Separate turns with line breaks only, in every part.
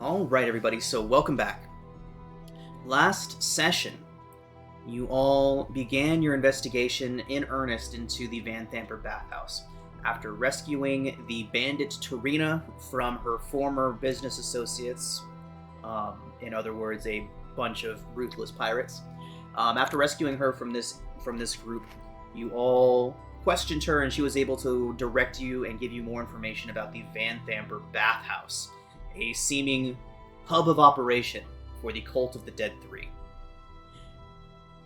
Alright, everybody, so welcome back. Last session, you all began your investigation in earnest into the Van Thamper bathhouse. After rescuing the bandit Tarina from her former business associates, in other words, a bunch of ruthless pirates. After rescuing her from this group, you all questioned her, and she was able to direct you and give you more information about the Van Thamper bathhouse, a seeming hub of operation for the Cult of the Dead Three.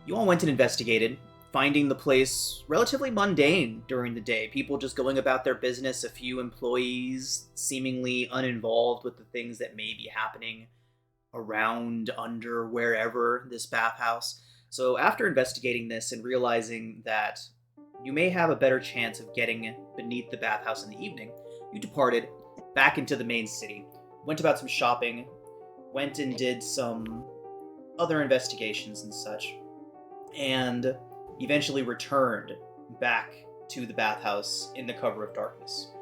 You all went and investigated, finding the place relatively mundane during the day. People just going about their business, a few employees seemingly uninvolved with the things that may be happening around, under, wherever this bathhouse. So after investigating this and realizing that you may have a better chance of getting beneath the bathhouse in the evening, you departed back into the main city, went about some shopping, went and did some other investigations and such, and eventually returned back to the bathhouse in the cover of darkness.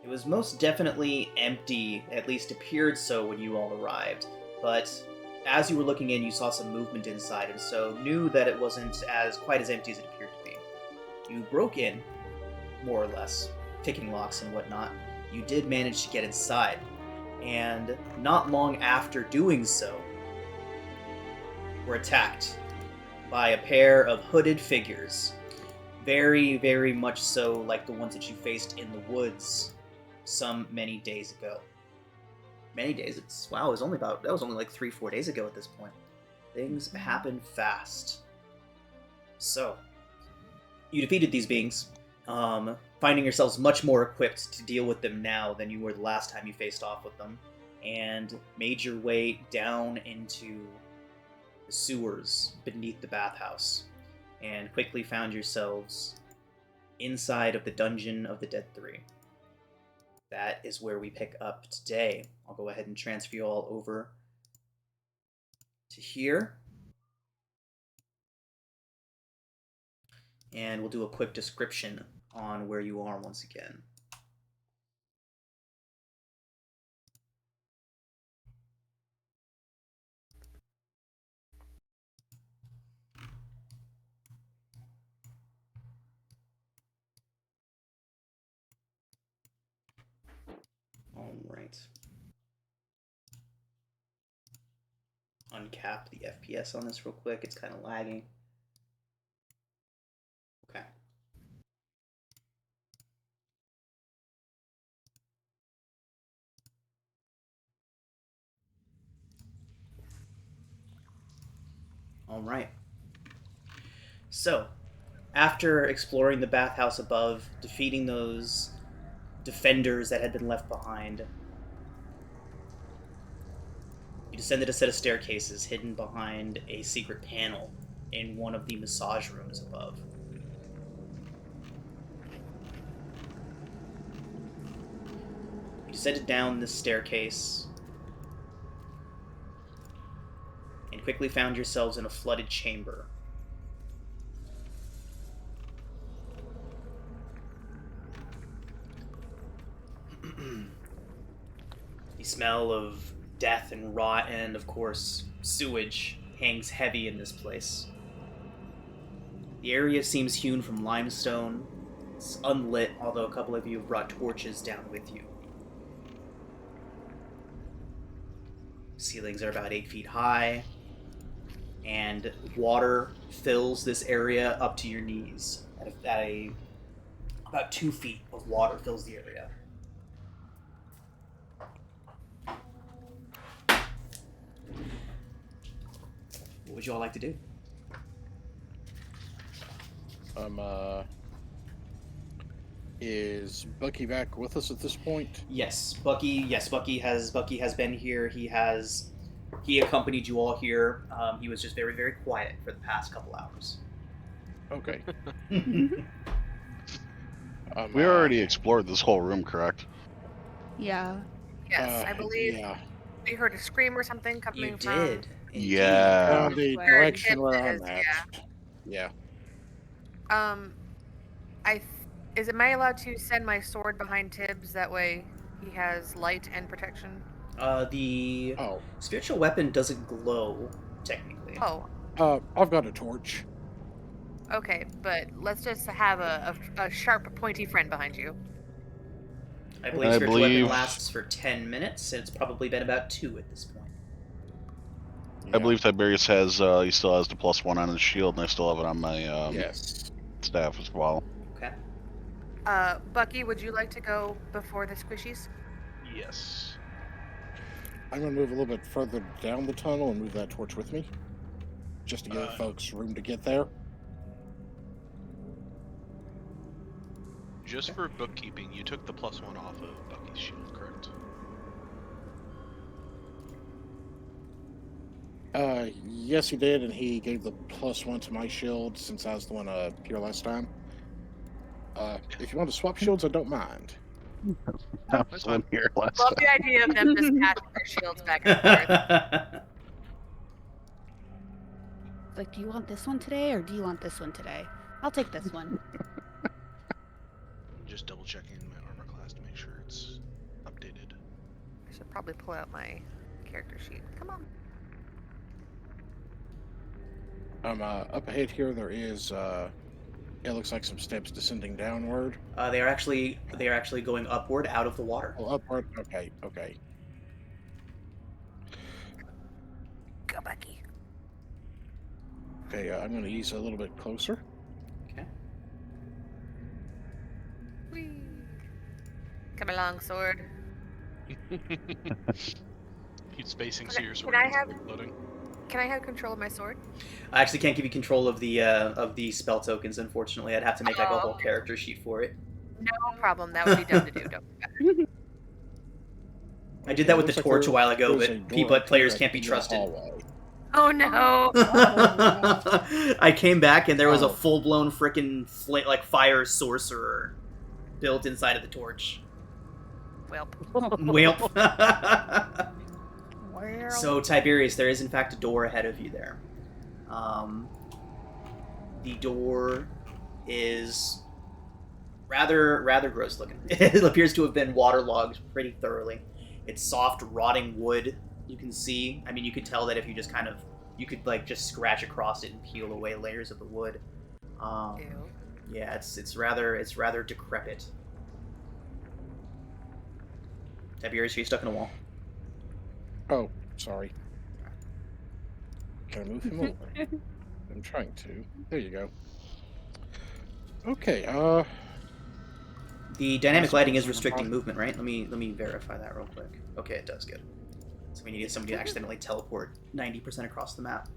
It was most definitely empty, at least appeared so when you all arrived, but as you were looking in, you saw some movement inside, and so knew that it wasn't quite as empty as it appeared to be. You broke in, more or less, picking locks and whatnot. You did manage to get inside, and not long after doing so, were attacked by a pair of hooded figures, very, very much so like the ones that you faced in the woods many days ago. Many days? Wow, that was only like 3-4 days ago at this point. Things happen fast. So, you defeated these beings, finding yourselves much more equipped to deal with them now than you were the last time you faced off with them, and made your way down into the sewers beneath the bathhouse, and quickly found yourselves inside of the Dungeon of the Dead Three. That is where we pick up today. I'll go ahead and transfer you all over to here. And we'll do a quick description on where you are once again. All right. Uncap the FPS on this real quick. It's kind of lagging. Okay. All right. So, after exploring the bathhouse above, defeating those defenders that had been left behind, you descended a set of staircases hidden behind a secret panel in one of the massage rooms above. You descended down this staircase and quickly found yourselves in a flooded chamber. The smell of death and rot and, of course, sewage hangs heavy in this place. The area seems hewn from limestone. It's unlit, although a couple of you have brought torches down with you. Ceilings are about 8 feet high, and water fills this area up to your knees. About 2 feet of water fills the area. What would you all like to do?
Is Bucky back with us at this point?
Yes, Bucky has been here. He accompanied you all here. He was just very, very quiet for the past couple hours.
Okay.
We already explored this whole room, correct?
Yeah.
Yes, I believe
Yeah.
we heard a scream or something coming
You
from...
did. Indeed.
Yeah.
The
Where
direction
Tibbs
where I'm
is,
at. Yeah.
Am I allowed to send my sword behind Tibbs? That way He has light and protection.
The
Oh.
spiritual weapon doesn't glow, technically.
Oh,
I've got a torch.
okay, but let's just have a sharp, pointy friend behind you.
I believe
I
spiritual weapon
believe-
lasts for 10 minutes, and it's probably been about 2 at this point.
I believe Tiberius has, he still has the +1 on his shield, and I still have it on my
Yes.
staff as well.
Okay.
Bucky, would you like to go before the squishies?
Yes.
I'm going to move a little bit further down the tunnel and move that torch with me. Just to give folks room to get there.
Just for bookkeeping, you took the +1 off of Bucky's shield, correct?
Yes, he did, and he gave the +1 to my shield since I was the one here last time. If you want to swap shields, I don't mind.
I was in here last
Love
time.
the idea of them just passing their shields back and forth.
Like, do you want this one today or do you want this one today? I'll take this one.
I'm just double checking my armor class to make sure it's updated.
I should probably pull out my character sheet. Come on.
Up ahead here, there is, it looks like some steps descending downward.
They are actually going upward out of the water.
Oh, upward? Okay, okay.
Go, Bucky.
Okay, I'm going to ease a little bit closer.
Okay.
Whee. Come along, sword.
Keep spacing so
Okay,
your
can
sword
I
is
have-
loading.
Can I have control of my sword?
I actually can't give you control of the spell tokens, unfortunately. I'd have to make like a whole character sheet for it.
No problem. That would be dumb to do. Don't.
I did that with the
Looks like
torch a while ago,
there's a
but
door up
players
here
can't be
in the
trusted.
hallway.
Oh no!
I came back and there was a
Oh.
full-blown frickin' fire sorcerer built inside of the torch.
Well,
Welp.
Well,
So Tiberius, there is in fact a door ahead of you there. The door is rather gross looking. It appears to have been waterlogged pretty thoroughly. It's soft, rotting wood. You can see. I mean, you could tell that if you just you could like just scratch across it and peel away layers of the wood.
ew.
Yeah, it's rather decrepit. Tiberius, are you stuck in a wall?
Oh, sorry. Can I move him over? I'm trying to. There you go. Okay,
The dynamic lighting is restricting movement, right? Let me verify that real quick. Okay, it does. Good. So we need to get somebody to accidentally teleport 90% across the map.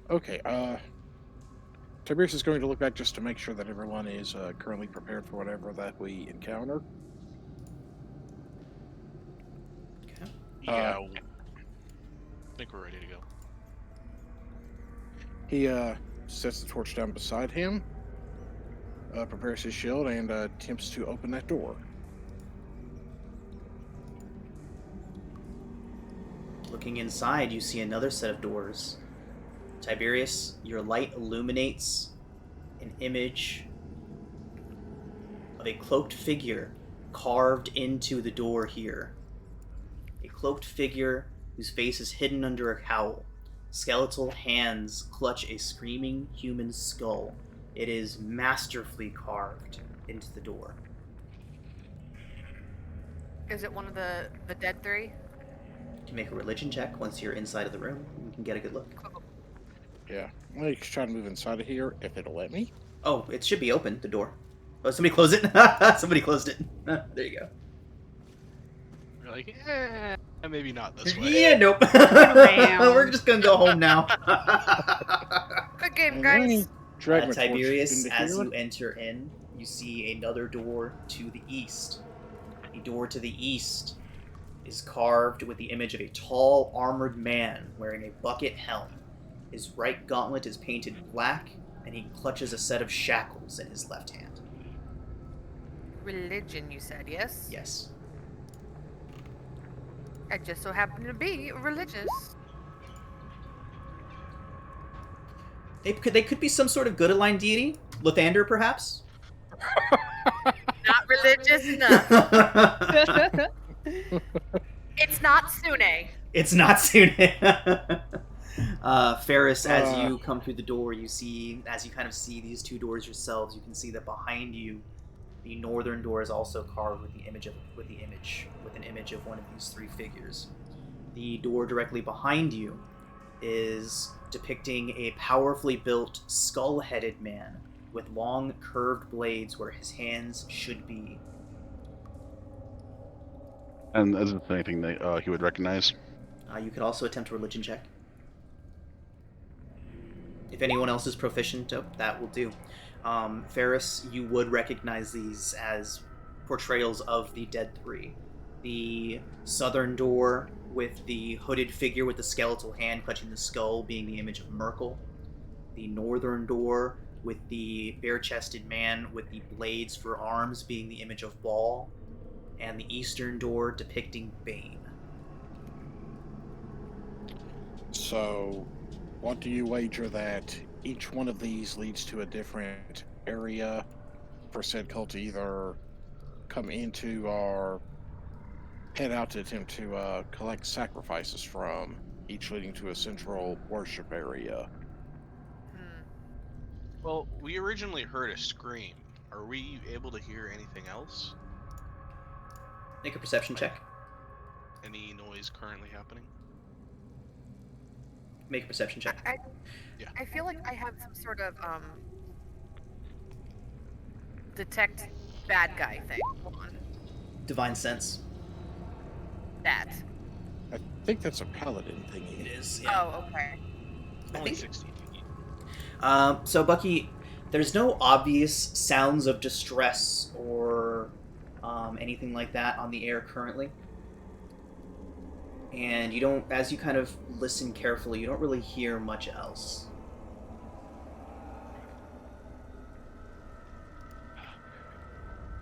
okay, Tiberius is going to look back just to make sure that everyone is currently prepared for whatever that we encounter.
Okay.
Yeah, I think we're ready to go.
He sets the torch down beside him, prepares his shield, and attempts to open that door.
Looking inside, you see another set of doors. Tiberius, your light illuminates an image of a cloaked figure carved into the door here. A cloaked figure whose face is hidden under a cowl. Skeletal hands clutch a screaming human skull. It is masterfully carved into the door.
Is it one of the dead three?
You can make a religion check once you're inside of the room. You can get a good look.
Yeah, I'm going to try to move inside of here if it'll let me.
Oh, it should be open, the door. Oh, somebody closed it? Somebody closed it. There you go.
We're like, maybe not this way.
Yeah, nope.
around.
We're just gonna go home now.
Good game,
And then
guys.
drag my torch
Tiberius,
into
as
here.
you enter in, you see another door to the east. The door to the east is carved with the image of a tall, armored man wearing a bucket helm. His right gauntlet is painted black, and he clutches a set of shackles in his left hand.
Religion, you said, yes?
Yes.
I just so happen to be religious.
They could be some sort of good aligned deity. Lathander, perhaps?
Not Was it just enough? It's not Sune.
It's not Sune. Ferris, as you come through the door, as you kind of see these two doors yourselves, you can see that behind you, the northern door is also carved with an image of one of these three figures. The door directly behind you is depicting a powerfully built, skull-headed man with long, curved blades where his hands should be.
And is there anything that he would recognize?
You could also attempt a religion check. If anyone else is proficient, that will do. Ferris, you would recognize these as portrayals of the Dead Three. The southern door with the hooded figure with the skeletal hand clutching the skull being the image of Merkel. The northern door with the bare-chested man with the blades for arms being the image of Baal. And the eastern door depicting Bane.
So, what do you wager that each one of these leads to a different area for said cult to either come into or head out to attempt to collect sacrifices from, each leading to a central worship area?
Well, we originally heard a scream. Are we able to hear anything else?
Make a perception check.
Any noise currently happening?
Make a perception check.
I feel like I have some sort of detect bad guy thing. Hold on.
Divine sense.
That.
I think that's a paladin thingy.
It is. Yeah.
Oh, okay.
Only 16.
So Bucky, there's no obvious sounds of distress or anything like that on the air currently. And you don't, as you kind of listen carefully, you don't really hear much else.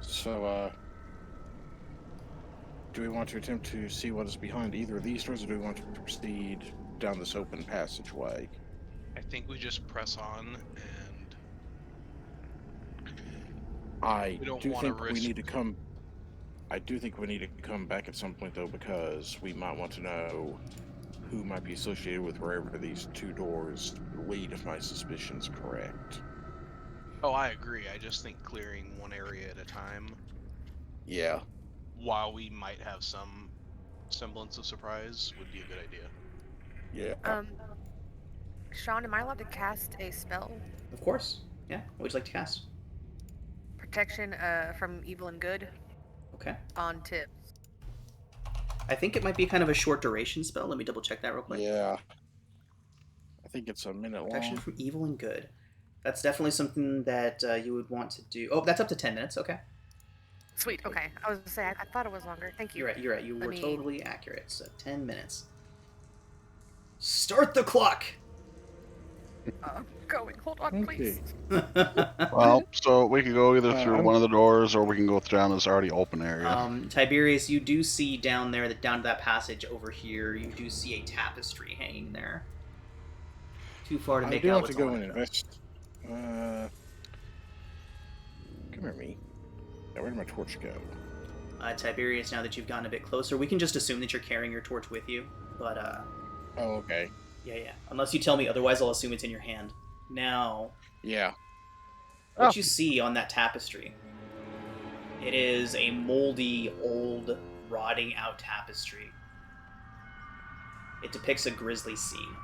So, do we want to attempt to see what is behind either of these doors, or do we want to proceed down this open passageway?
I think we just press on, and
I
we don't
do
wanna
think we
risk-
need to come. I do think we need to come back at some point, though, because we might want to know who might be associated with wherever these two doors lead, if my suspicion's correct.
oh, I agree. I just think clearing one area at a time,
Yeah.
while we might have some semblance of surprise, would be a good idea.
Yeah.
Sean, am I allowed to cast a spell?
Of course. Yeah. What would you like to cast?
Protection from evil and good
Okay.
on tips.
I think it might be kind of a short duration spell. Let me double check that real quick.
Yeah. I think it's a minute
Protection
long.
from evil and good. That's definitely something that you would want to do. Oh, that's up to 10 minutes. Okay.
Sweet. Okay. I was gonna say I thought it was longer. Thank you.
You're right. You
Let
were
me-
totally accurate. So 10 minutes. Start the clock!
Going. Hold on, please.
Well, so we could go either through
I'm-
one of the doors, or we can go down this already open area.
Tiberius, you do see down there, down to that passage over here, you do see a tapestry hanging there. Too far to
I
make
do
out
have
what's
to go
on
and
it, though.
invest. Come here, me. Now, where did my torch go?
Tiberius, now that you've gotten a bit closer, we can just assume that you're carrying your torch with you. But,
Oh, okay.
yeah. Unless you tell me otherwise, I'll assume it's in your hand. Now,
Yeah.
what you see on that tapestry, it is a moldy, old, rotting out tapestry. It depicts a grisly scene.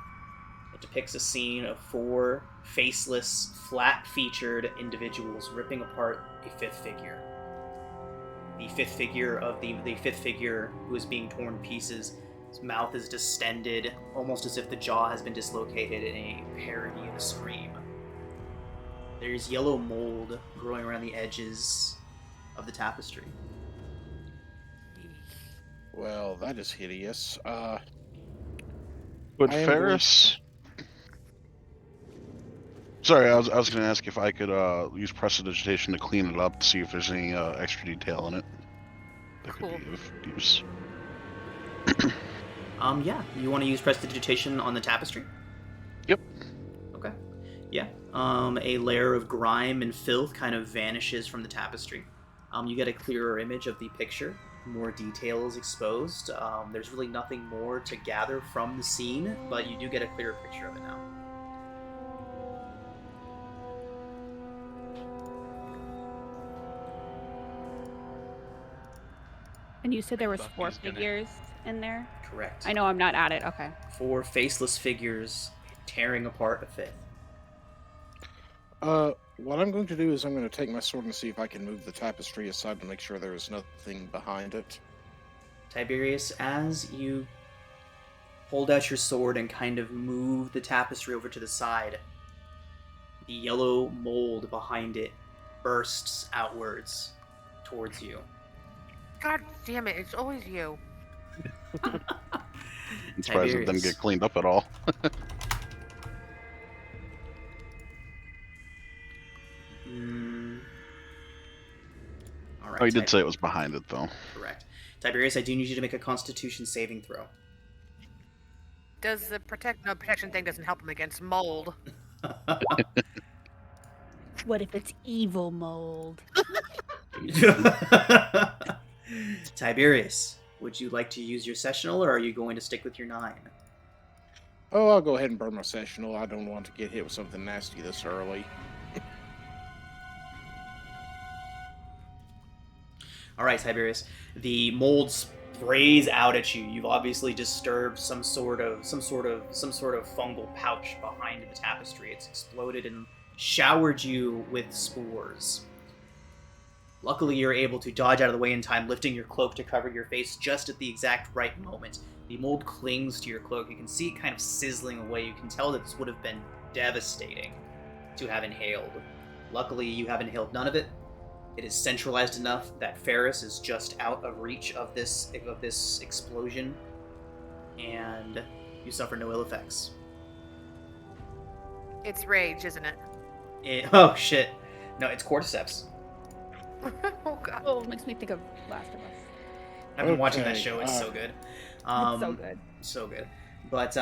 It depicts a scene of 4 faceless, flat-featured individuals ripping apart a fifth figure. The fifth figure who is being torn to pieces. His mouth is distended, almost as if the jaw has been dislocated in a parody of a scream. There's yellow mold growing around the edges of the tapestry.
Well, that is hideous.
Would
I am
Ferris? Sorry, I was going to ask if I could use prestidigitation to clean it up to see if there's any extra detail in it that
Cool.
could be of use.
Yeah. You want to use prestidigitation on the tapestry?
Yep.
Okay. Yeah. A layer of grime and filth kind of vanishes from the tapestry. You get a clearer image of the picture. More detail is exposed. There's really nothing more to gather from the scene, but you do get a clearer picture of it now.
And you said there was four
Bucky's gonna-
figures in there?
Correct.
I know I'm not at it. Okay.
4 faceless figures tearing apart a fifth.
What I'm going to do is I'm going to take my sword and see if I can move the tapestry aside to make sure there is nothing behind it.
Tiberius, as you hold out your sword and kind of move the tapestry over to the side, the yellow mold behind it bursts outwards towards you.
God damn it! It's always you.
I'm surprised it didn't
Tiberius.
get cleaned up at all.
All right.
Oh, you did say it was behind it, though.
Correct. Tiberius, I do need you to make a Constitution saving throw.
Does the protection thing doesn't help him against mold?
What if it's evil mold?
Tiberius, would you like to use your sessional, or are you going to stick with your 9?
Oh, I'll go ahead and burn my sessional. I don't want to get hit with something nasty this early.
All right, Tiberius. The mold sprays out at you. You've obviously disturbed some sort of fungal pouch behind the tapestry. It's exploded and showered you with spores. Luckily, you're able to dodge out of the way in time, lifting your cloak to cover your face just at the exact right moment. The mold clings to your cloak. You can see it kind of sizzling away. You can tell that this would have been devastating to have inhaled. Luckily, you have inhaled none of it. It is centralized enough that Ferris is just out of reach of this explosion, and you suffer no ill effects.
It's rage, isn't it?
Oh shit! No, it's cordyceps.
Oh god.
Oh, it makes me think of Last of Us.
I've been watching that
Okay,
show. It's so good.
It's so good.
So good. But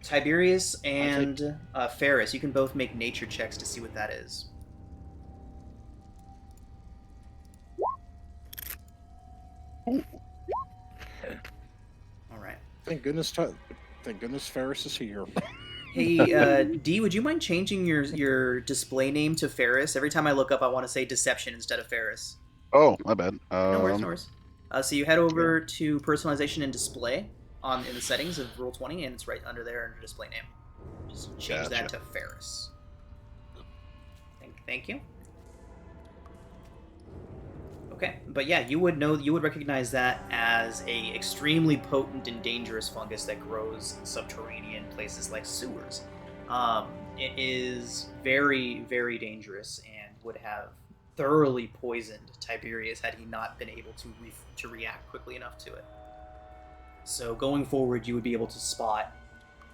Tiberius and Ferris, you can both make nature checks to see what that is. All right.
Thank goodness Ferris is here.
Hey, D, would you mind changing your display name to Ferris? Every time I look up, I want to say Deception instead of Ferris.
Oh, my bad.
No worries, no worries. So you head over to Personalization and Display in the settings of Roll20, and it's right under there under Display Name. Just change that
Gotcha.
to Ferris. Thank you. Okay, but yeah, you would recognize that as a extremely potent and dangerous fungus that grows in subterranean places like sewers. It is very, very dangerous and would have thoroughly poisoned Tiberius had he not been able to react quickly enough to it. So going forward, you would be able to spot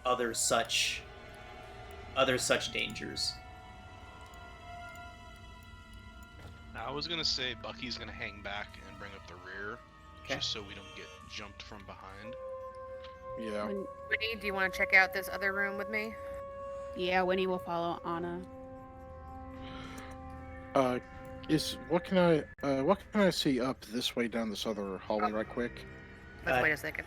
other such dangers.
I was gonna say Bucky's gonna hang back and bring up the rear,
Okay.
just so we don't get jumped from behind.
Yeah.
Winnie, do you want to check out this other room with me?
Yeah, Winnie will follow Anna.
What can I see up this way down this other hallway right quick?
Let's wait a second.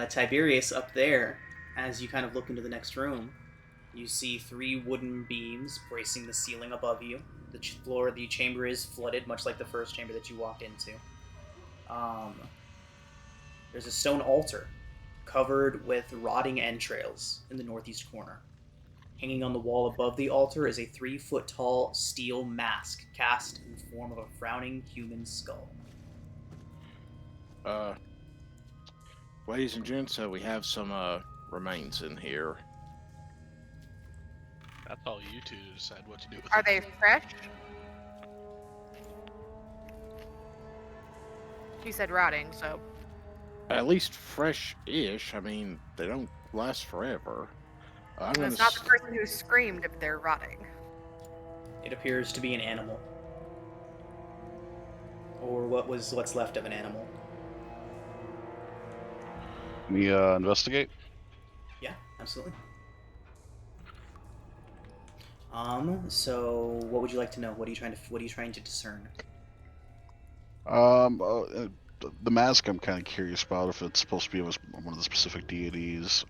Tiberius, up there, as you kind of look into the next room, you see 3 wooden beams bracing the ceiling above you. The chamber is flooded, much like the first chamber that you walked into. There's a stone altar covered with rotting entrails in the northeast corner. Hanging on the wall above the altar is a 3-foot-tall steel mask cast in the form of a frowning human skull.
Ladies and gents, we have some remains in here.
That's all you two decide what to do with
Are
it.
they fresh? You said rotting, so
At least fresh-ish. I mean, they don't last forever. I'm gonna
it's not the person who screamed if they're rotting.
It appears to be an animal. Or what's left of an animal.
Me investigate.
Yeah, absolutely. So what would you like to know? What are you trying to discern?
The mask I'm kind of curious about, if it's supposed to be of one of the specific deities.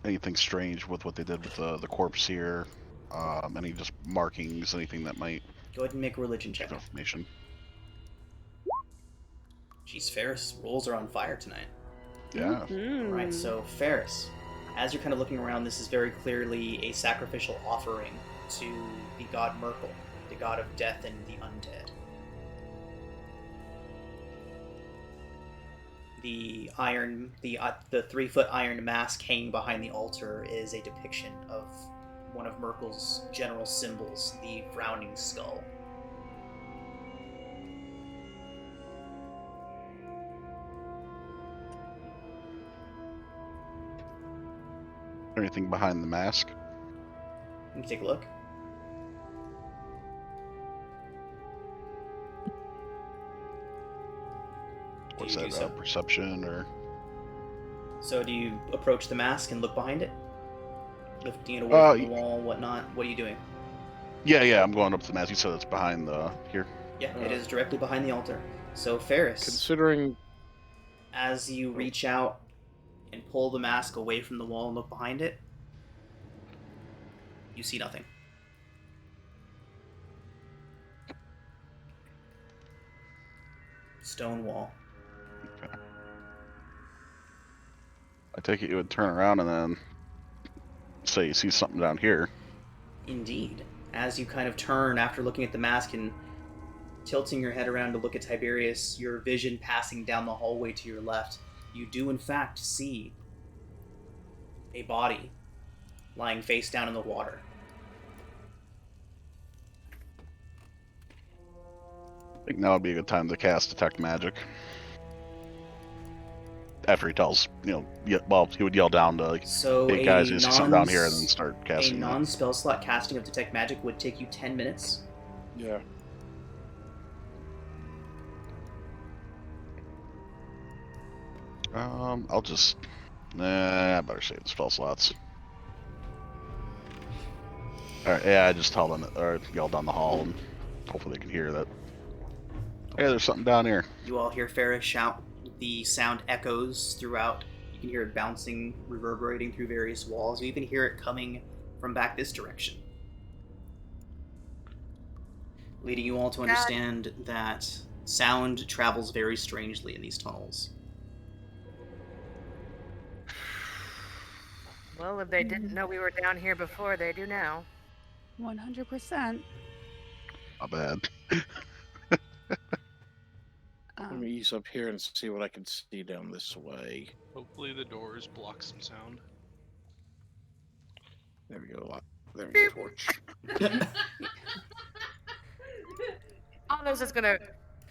Anything strange with what they did with the corpse here. Any just markings, anything that might
Go ahead and make a religion check.
give information.
Jeez, Ferris, rolls are on fire tonight.
Yeah.
Alright, so Ferris, as you're kind of looking around, this is very clearly a sacrificial offering to the god Merkel, the god of death and the undead. The 3-foot iron mask hanging behind the altar is a depiction of one of Merkel's general symbols, the frowning skull.
Anything behind the mask?
You can take a look.
What's
Do you
that?
do so?
Perception or?
So do you approach the mask and look behind it? Lifting it away from the wall, whatnot? What are you doing?
Yeah. I'm going up to the mask. You said it's behind the here.
Yeah, it is directly behind the altar. So Ferris,
Considering
as you reach out and pull the mask away from the wall and look behind it, you see nothing. Stone wall.
Okay. I take it you would turn around and then say you see something down here.
Indeed. As you kind of turn after looking at the mask and tilting your head around to look at Tiberius, your vision passing down the hallway to your left, you do in fact see a body lying face down in the water.
I think now would be a good time to cast Detect Magic. After he tells, he would yell down to, like,
So
hey guys, you see something down here, and then start
a
casting that.
non-spell slot casting of Detect Magic would take you 10 minutes.
yeah.
I'll just, I better save the spell slots. Alright, yeah, I just tell them, or yell down the hall, and hopefully they can hear that. Hey, there's something down here.
You all hear Ferris shout. The sound echoes throughout. You can hear it bouncing, reverberating through various walls. You even hear it coming from back this direction. Leading you all to understand that sound travels very strangely in these tunnels.
Well, if they didn't know we were down here before, they do now.
100%.
Not bad.
Let me ease up here and see what I can see down this way.
Hopefully the doors block some sound.
There we go. There we go. Torch.
Almost is gonna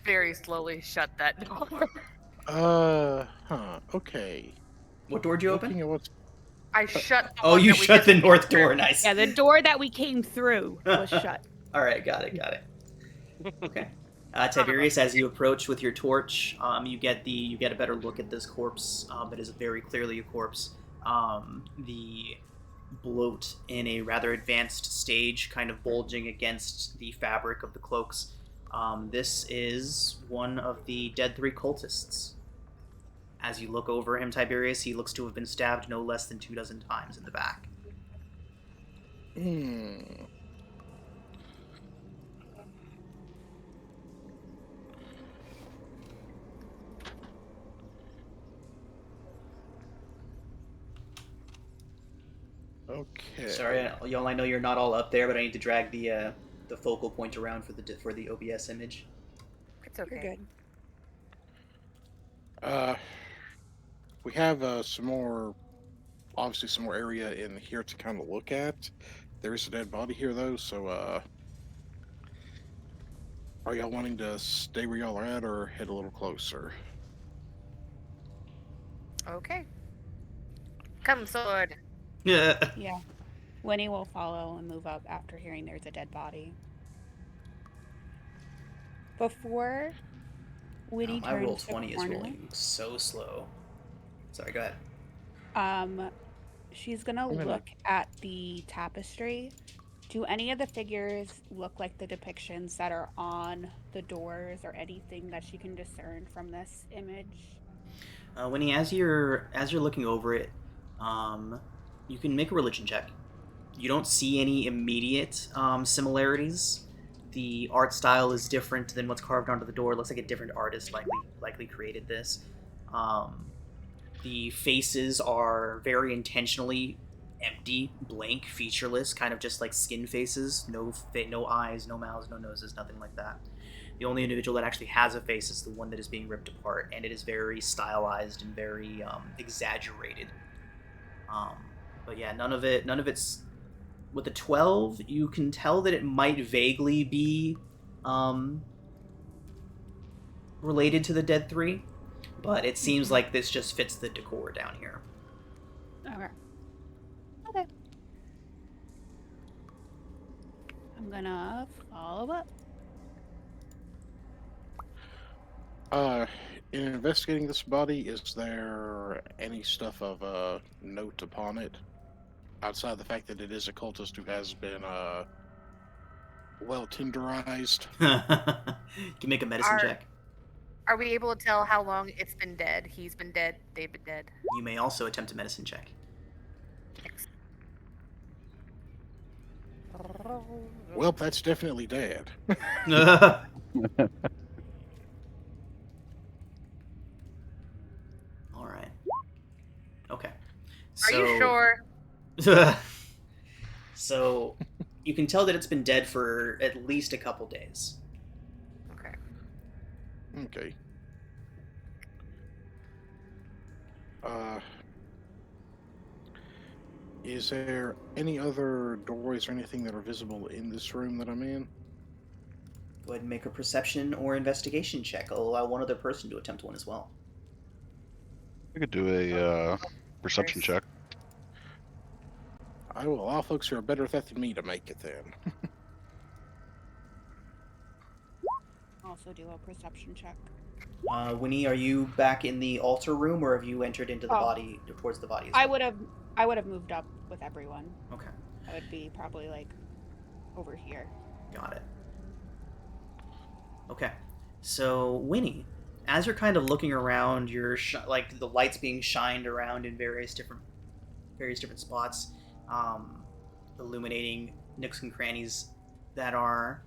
very slowly shut that door.
Okay.
What door did you open?
Looking at what's
I shut. The
Oh,
one
you
that we
shut
just
the
came
north
through.
door. Nice.
Yeah, the door that we came through was shut.
All right, got it. Okay. Tiberius, as you approach with your torch, you get a better look at this corpse. It is very clearly a corpse. The bloat in a rather advanced stage, kind of bulging against the fabric of the cloaks. This is one of the dead 3 cultists. As you look over him, Tiberius, he looks to have been stabbed no less than 24 times in the back.
Okay.
Sorry, y'all. I know you're not all up there, but I need to drag the focal point around for the OBS image.
It's okay.
You're good.
We have some more area in here to kind of look at. There is a dead body here, though, so are y'all wanting to stay where y'all are at or head a little closer?
Okay. Come, sword.
Yeah.
Yeah. Winnie will follow and move up after hearing there's a dead body. Before Winnie
My roll
turns the
20 is
corner,
rolling so slow. Sorry, go ahead.
she's gonna
I'm gonna-
look at the tapestry. Do any of the figures look like the depictions that are on the doors or anything that she can discern from this image?
Winnie, as you're looking over it, you can make a religion check. You don't see any immediate similarities. The art style is different than what's carved onto the door. It looks like a different artist likely created this. Um, the faces are very intentionally empty, blank, featureless, kind of just like skin faces. No eyes, no mouths, no noses, nothing like that. The only individual that actually has a face is the one that is being ripped apart, and it is very stylized and very exaggerated. Um, but yeah, none of it's with a 12. You can tell that it might vaguely be um, related to the Dead Three, but it seems like this just fits the decor down here.
Okay. Okay. I'm gonna follow up.
In investigating this body, is there any stuff of note upon it? Outside of the fact that it is a cultist who has been, well tenderized?
You can make a medicine check.
Are we able to tell how long it's been dead? He's been dead. They've been dead.
You may also attempt a medicine check.
Well, that's definitely dead.
All right. Okay.
Are you sure?
So you can tell that it's been dead for at least a couple days.
Okay.
Okay. Is there any other doorways or anything that are visible in this room that I'm in?
Go ahead and make a perception or investigation check. I'll allow one other person to attempt one as well.
I could do a perception check.
I will allow folks who are better at that than me to make it then.
Also do a perception check.
Winnie, are you back in the altar room, or have you entered into the
Oh.
body, towards the body?
I would have moved up with everyone.
Okay,
I would be probably like over here.
got it. Okay, so Winnie, as you're kind of looking around, you're like the lights being shined around in various different spots, illuminating nooks and crannies that are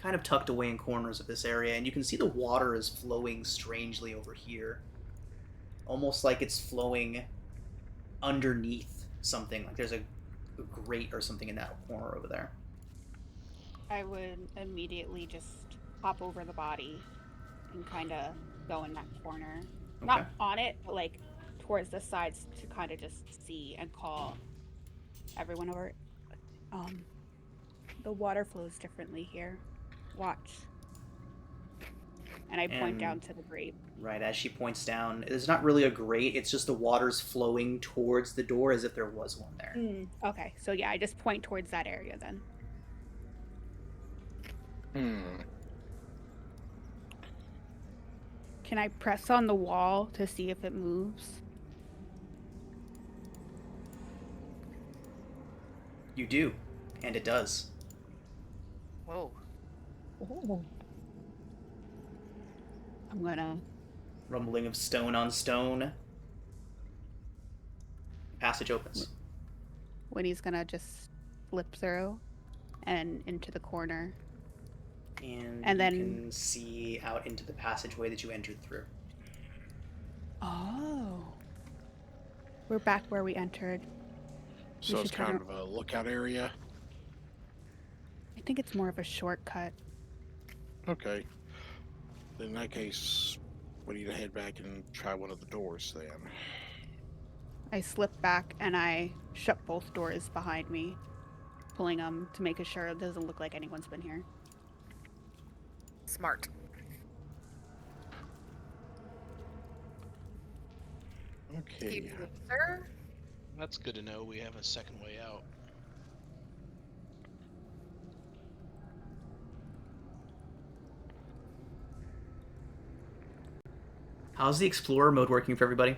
kind of tucked away in corners of this area, and you can see the water is flowing strangely over here, almost like it's flowing underneath something, like there's a grate or something in that corner over there.
I would immediately just hop over the body and kind of go in that corner.
Okay.
Not on it, but like towards the sides to kind of just see and call everyone over. The water flows differently here. Watch. And I point
And-
down to the grate.
Right, as she points down, there's not really a grate, it's just the water's flowing towards the door as if there was one there.
Okay, so yeah, I just point towards that area then. Can I press on the wall to see if it moves?
You do, and it does.
Whoa.
I'm gonna.
Rumbling of stone on stone. Passage opens.
Winnie's gonna just flip through and into the corner.
And
And
you
then-
can see out into the passageway that you entered through.
Oh. We're back where we entered.
So it's
should turn
kind of a lookout area.
I think it's more of a shortcut.
Okay. In that case, we need to head back and try one of the doors then.
I slip back and I shut both doors behind me, pulling them to make sure it doesn't look like anyone's been here.
Smart.
Okay.
Sir?
That's good to know. We have a second way out.
How's the Explorer mode working for everybody?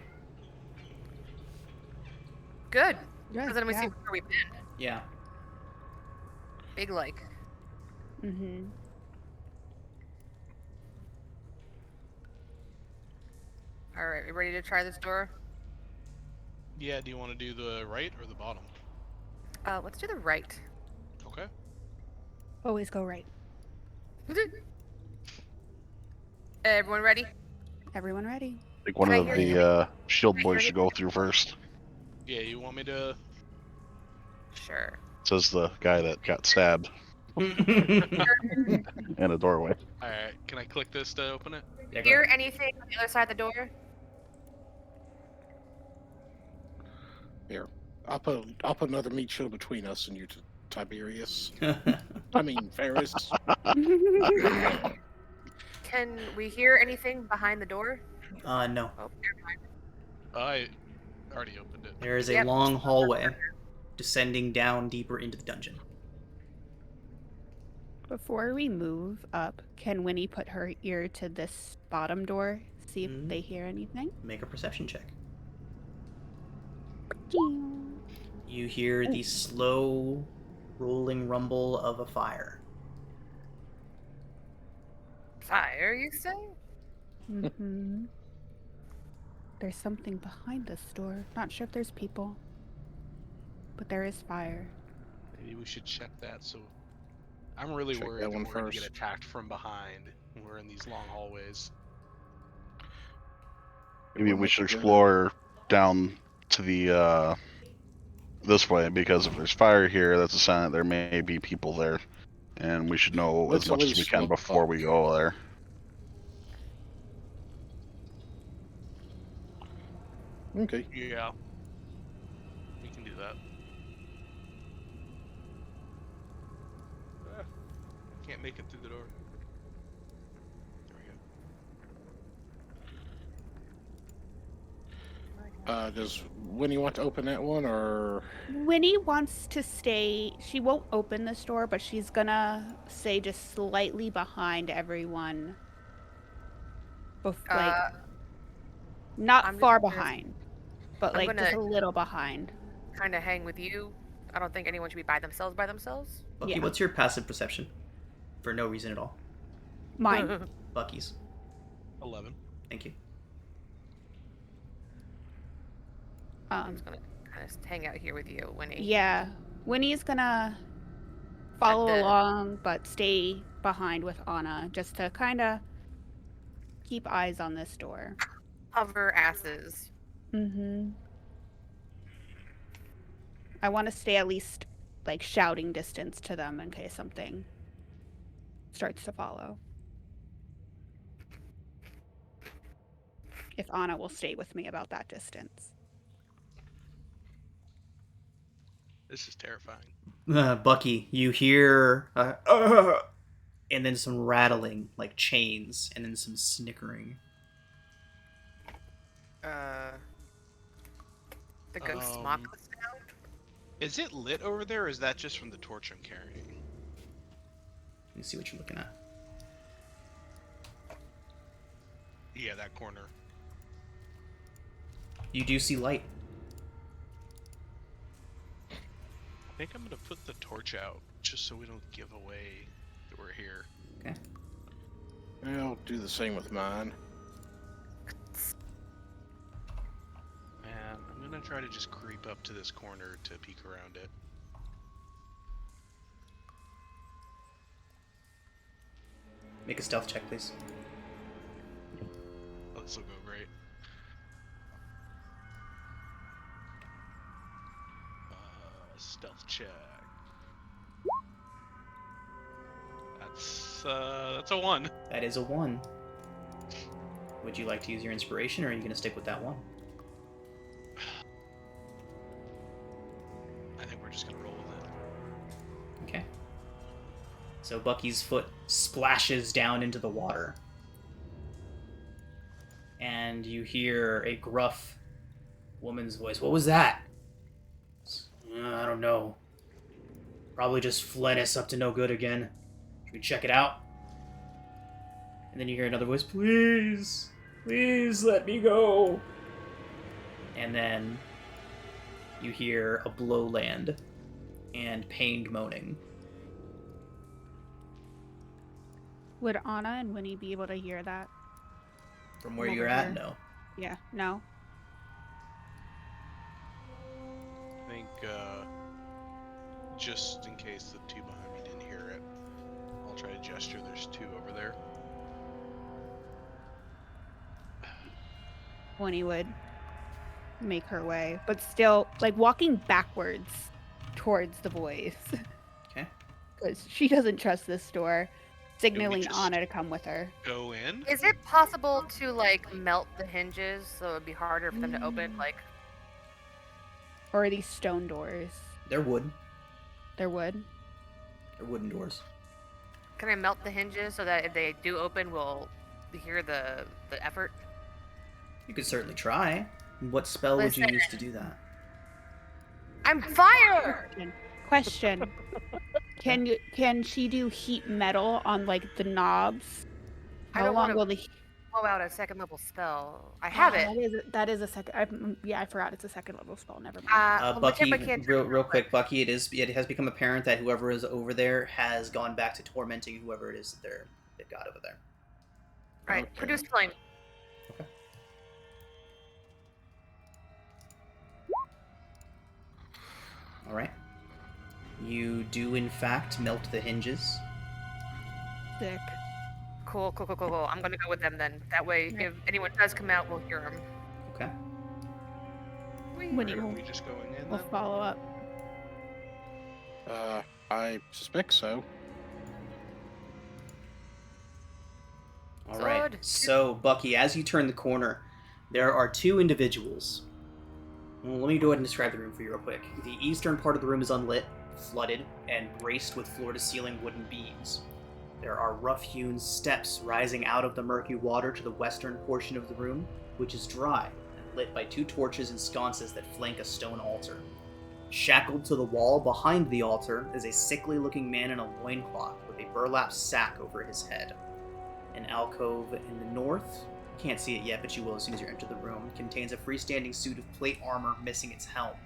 Good.
Good.
Because then we see
Yeah.
where we've been.
Yeah.
Big like.
Mm-hmm.
All right, we ready to try this door?
Yeah, do you want to do the right or the bottom?
Let's do the right.
Okay.
Always go right.
Everyone ready?
Everyone ready?
I think one
Can I
of
hear
the shield
Can I
boys
hear
should go through first.
Yeah, you want me to...
Sure.
Says the guy that got stabbed in a doorway.
Alright, can I click this to open it?
Yeah, go
Hear
ahead.
anything on the other side of the door?
Here, I'll put another meat shield between us and you, Tiberius. I mean, Ferris.
Can we hear anything behind the door?
No.
Oh, never mind.
I already opened it.
There is a
Yep.
long hallway descending down deeper into the dungeon.
Before we move up, can Winnie put her ear to this bottom door, see if
Mhm.
they hear anything?
Make a perception check.
Ding.
You hear the slow rolling rumble of a fire.
Fire, you say?
Mm-hmm. There's something behind this door. Not sure if there's people, but there is fire.
Maybe we should check that, so... I'm really
Check
worried
that
that
one
we're going to get
first.
attacked from behind when we're in these long hallways.
Maybe
Well,
we should
good.
explore down to the this way, because if there's fire here, that's a sign that there may be people there, and we should know
Let's
as
at
much as we
least
can
look
before
up.
we go there.
Okay.
Yeah. We can do that. Can't make it through the door. There we go.
Does Winnie want to open that one, or
Winnie wants to stay. She won't open this door, but she's gonna stay just slightly behind everyone. Like, not
I'm just
far
gonna-
behind, but
I'm
like just a
gonna-
little behind.
Kind of hang with you. I don't think anyone should be by themselves.
Bucky,
Yeah.
what's your passive perception? For no reason at all.
Mine.
Bucky's.
11.
Thank you.
I'm just gonna kind of hang out here with you, Winnie.
Yeah. Winnie's gonna follow
the-
along, but stay behind with Anna, just to kind of keep eyes on this door.
Hover asses.
Mm-hmm. I want to stay at least like shouting distance to them in case something starts to follow. If Anna will stay with me about that distance.
This is terrifying.
Bucky, you hear and then some rattling like chains, and then some snickering.
The ghost
Um,
mock the sound.
Is it lit over there, or is that just from the torch I'm carrying?
Let me see what you're looking at.
Yeah, that corner.
You do see light.
I think I'm gonna put the torch out, just so we don't give away that we're here.
Okay.
I'll do the same with mine.
And I'm gonna try to just creep up to this corner to peek around it.
Make a stealth check, please.
Oh, this will go great. Stealth check. That's a 1.
That is a 1. Would you like to use your inspiration, or are you going to stick with that 1?
I think we're just gonna roll with it.
Okay. So Bucky's foot splashes down into the water. And you hear a gruff woman's voice. What was that? I don't know. Probably just Flennis up to no good again. Should we check it out? And then you hear another voice. Please. Please let me go. And then you hear a blow land and pained moaning.
Would Anna and Winnie be able to hear that?
From where
Over
you're at,
here.
no.
Yeah, no.
I think, just in case the two behind me didn't hear it, I'll try to gesture. There's two over there.
Winnie would make her way, but still, like, walking backwards towards the boys.
Okay.
Because she doesn't trust this door, signaling
just-
Anna to come with her.
Go in?
Is it possible to like melt the hinges so it'd be harder for them to open? Like,
Or are these stone doors?
They're wood.
They're wood.
They're wooden doors.
can I melt the hinges so that if they do open, we'll hear the effort?
You could certainly try. What spell would you
Listen.
use to do that?
I'm fire.
Question. Can she do heat metal on like the knobs?
I
How
don't
long
wanna-
will the
Blow out a second level spell. I have it.
That is a second. I forgot it's a second level spell. Never mind.
Well, my
Bucky,
temper can't
real quick, Bucky, it has become apparent that whoever is over there has gone back to tormenting whoever it is that they've got over there.
Right.
Okay.
Produce flame.
All right. You do, in fact, melt the hinges.
Sick.
Cool. I'm gonna go with them then. That way,
Right.
if anyone does come out, we'll hear them.
Okay.
Winnie
Are
will
we just going in
will
then?
follow up.
I suspect so.
All right.
Sword.
So, Bucky, as you turn the corner, there are two individuals. Well, let me go ahead and describe the room for you real quick. The eastern part of the room is unlit, flooded, and braced with floor-to-ceiling wooden beams. There are rough-hewn steps rising out of the murky water to the western portion of the room, which is dry and lit by two torches and sconces that flank a stone altar. Shackled to the wall behind the altar is a sickly-looking man in a loincloth with a burlap sack over his head. An alcove in the north, can't see it yet, but you will as soon as you enter the room, contains a freestanding suit of plate armor missing its helm.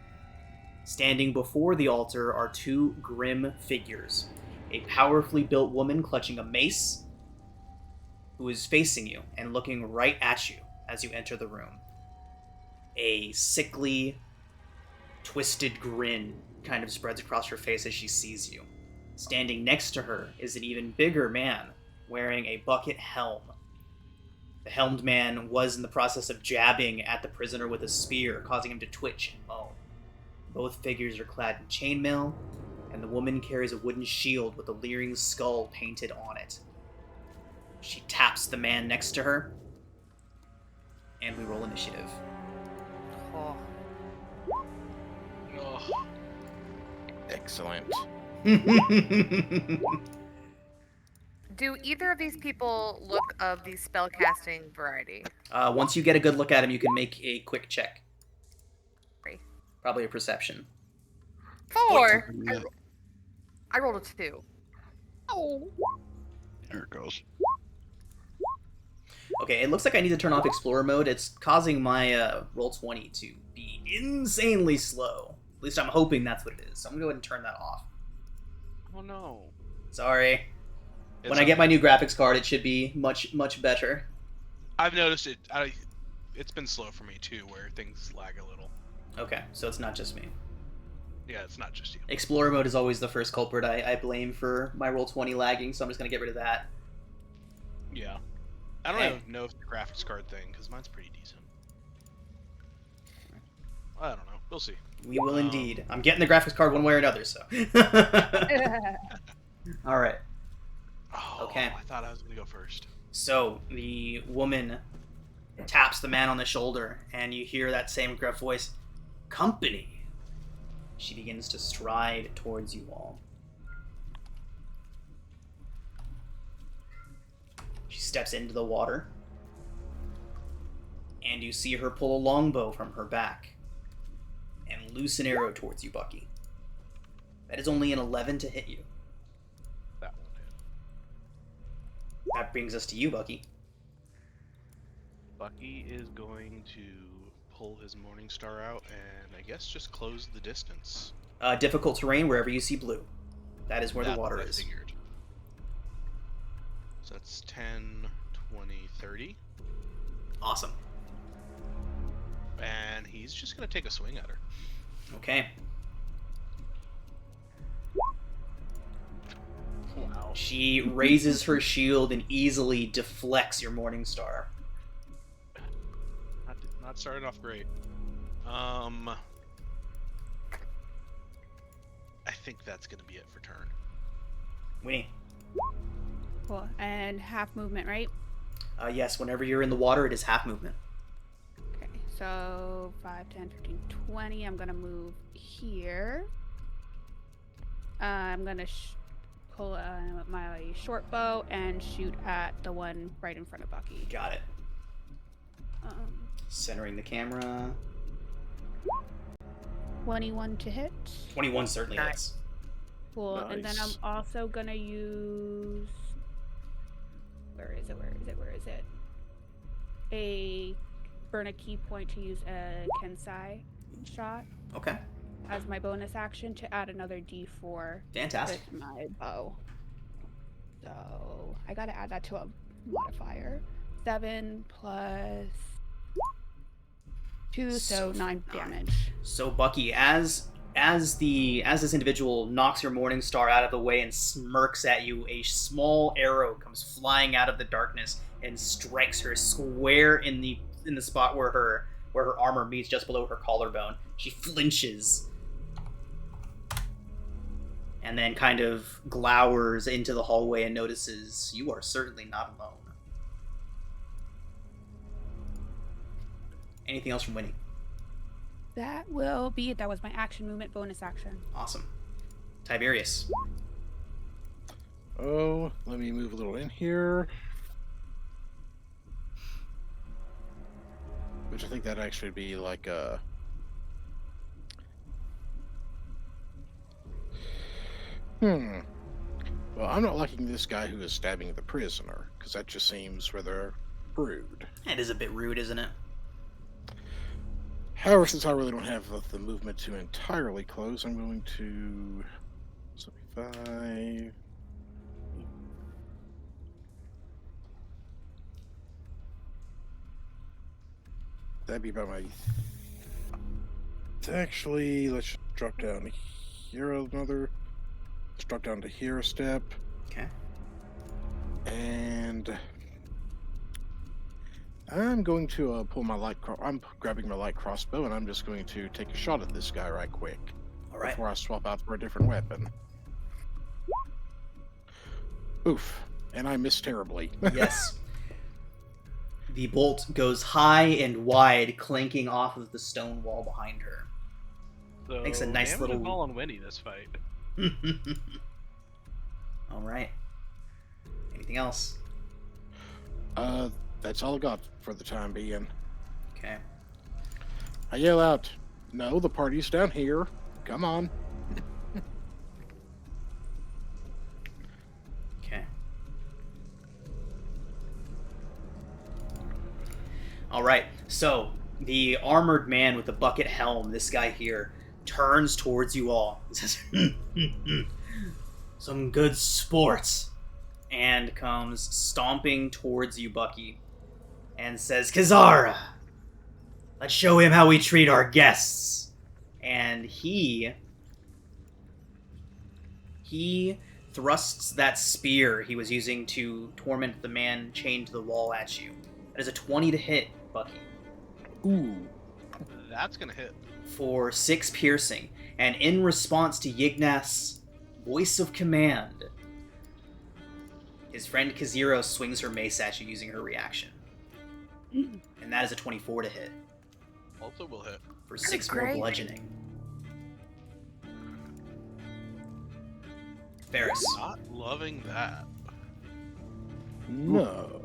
Standing before the altar are two grim figures. A powerfully built woman clutching a mace, who is facing you and looking right at you as you enter the room. A sickly, twisted grin kind of spreads across her face as she sees you. Standing next to her is an even bigger man, wearing a bucket helm. The helmed man was in the process of jabbing at the prisoner with a spear, causing him to twitch and moan. Both figures are clad in chainmail, and the woman carries a wooden shield with a leering skull painted on it. She taps the man next to her, and we roll initiative.
Oh.
Oh,
Excellent.
Do either of these people look of the spellcasting variety?
Once you get a good look at him, you can make a quick check.
Three.
Probably a perception.
4.
Yeah,
I rolled a 2.
there it goes.
Okay, it looks like I need to turn off Explorer mode. It's causing my Roll20 to be insanely slow. At least I'm hoping that's what it is. So I'm going to go ahead and turn that off.
oh no.
Sorry.
It's
When I get my new graphics card, it should be much, much better.
I've noticed it. It's been slow for me too, where things lag a little.
Okay, so it's not just me.
Yeah, it's not just you.
Explorer mode is always the first culprit I blame for my Roll20 lagging, so I'm just going to get rid of that.
Yeah. I don't
Hey.
even know if the graphics card thing, because mine's pretty decent. I don't know. We'll see.
We will indeed. I'm getting the graphics card one way or another, so. Alright.
Oh,
Okay.
I thought I was going to go first.
So the woman taps the man on the shoulder, and you hear that same gruff voice, "Company." She begins to stride towards you all. She steps into the water, and you see her pull a longbow from her back and loose an arrow towards you, Bucky. That is only an 11 to hit you.
That won't hit.
That brings us to you, Bucky.
Bucky is going to pull his Morning Star out and I guess just close the distance.
Difficult terrain wherever you see blue. That is where the
That's
water
what I
is.
figured. So that's 10, 20, 30.
Awesome.
And he's just going to take a swing at her.
Okay.
Wow.
She raises her shield and easily deflects your Morning Star.
Not starting off great. I think that's going to be it for turn.
Winnie.
Cool. And half movement, right?
Yes, whenever you're in the water, it is half movement.
Okay, so 5, 10, 15, 20. I'm going to move here. I'm going to pull my short bow and shoot at the one right in front of Bucky.
Got it. Centering the camera.
21 to hit.
21 certainly hits.
Cool.
Nice.
And then I'm also going to use... Where is it? A burn a key point to use a Kensai shot
Okay.
as my bonus action to add another D4
Fantastic.
with my bow. So I gotta add that to a modifier. 7 plus 2, so 9 damage.
So Bucky, as this individual knocks your Morning Star out of the way and smirks at you, a small arrow comes flying out of the darkness and strikes her square in the spot where her armor meets, just below her collarbone. She flinches and then kind of glowers into the hallway and notices you are certainly not alone. Anything else from Winnie?
That will be it. That was my action movement bonus action.
Awesome. Tiberius.
Oh, let me move a little in here. Which I think that'd actually be like a... Well, I'm not liking this guy who is stabbing the prisoner, because that just seems rather rude.
It is a bit rude, isn't it?
However, since I really don't have the movement to entirely close, I'm going to 75. That'd be about my... Actually, let's drop down here another. Let's drop down to here a step.
Okay.
And I'm going to pull my I'm grabbing my light crossbow, and I'm just going to take a shot at this guy right quick.
All right.
Before I swap out for a different weapon. Oof. And I missed terribly.
Yes. The bolt goes high and wide, clanking off of the stone wall behind her.
So
Makes a nice
damage
little-
call on Winnie this fight.
All right. Anything else?
That's all I got for the time being.
Okay.
I yell out, "No, the party's down here. Come on."
Okay. All right. So the armored man with the bucket helm, this guy here, turns towards you all. He says, "Some good sports," and comes stomping towards you, Bucky, and says, "Kazara, let's show him how we treat our guests." And he thrusts that spear he was using to torment the man chained to the wall at you. That is a 20 to hit, Bucky,
Ooh.
That's gonna hit.
for 6 piercing. And in response to Yignath's voice of command, his friend Kaziro swings her mace at you using her reaction. And that is a 24 to hit
Also will hit.
for 6 more
great.
bludgeoning. Ferris.
Not loving that.
No.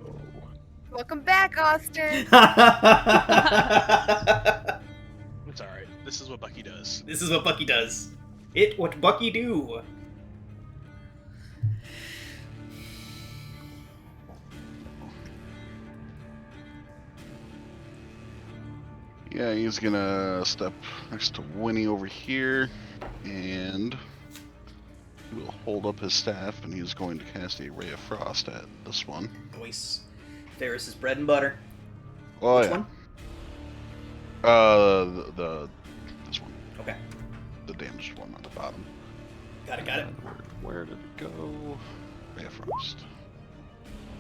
Welcome back, Austin.
It's alright. This is what Bucky does.
This is what Bucky does. It what Bucky do.
Yeah, he's gonna step next to Winnie over here, and he will hold up his staff, and he's going to cast a Ray of Frost at this one.
Voice. Ferris's bread and butter.
Oh,
Which
yeah.
one?
This one.
Okay.
The damaged one on the bottom.
Got it.
And where did it go? Ray of Frost.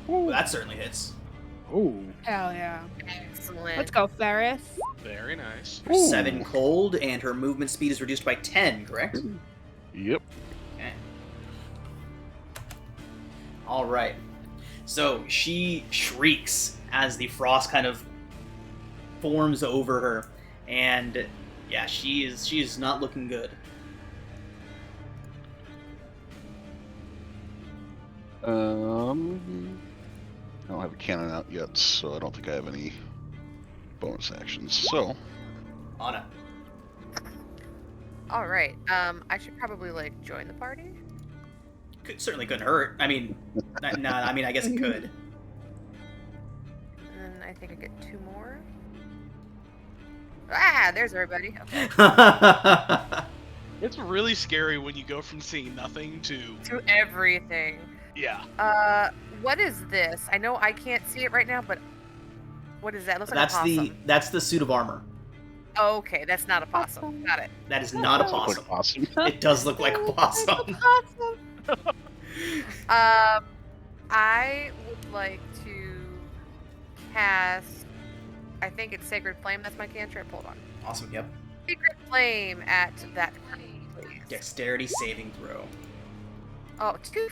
Well, that certainly hits.
Ooh.
Hell yeah.
Excellent.
Let's go, Ferris.
Very nice.
For 7 cold, and her movement speed is reduced by 10, correct?
Yep.
Okay. All right. So she shrieks as the frost kind of forms over her, and yeah, she is not looking good.
I don't have a cannon out yet, so I don't think I have any bonus actions. So,
Anna.
All right. I should probably like join the party.
Certainly couldn't hurt. I mean, I mean, I guess it could.
And I think I get 2 more. Ah, there's everybody. Okay.
It's really scary when you go from seeing nothing to
To everything.
yeah.
What is this? I know I can't see it right now, but what is that? It looks like a possum.
That's the suit of armor.
Oh, okay, that's not a possum. Got it.
That is not a
looks
possum.
like awesome.
It does look like a possum.
I would like to cast. I think it's Sacred Flame. That's my cantrip. Hold on.
Awesome. Yep.
Sacred Flame at that party, please.
Dexterity saving throw.
Oh, two.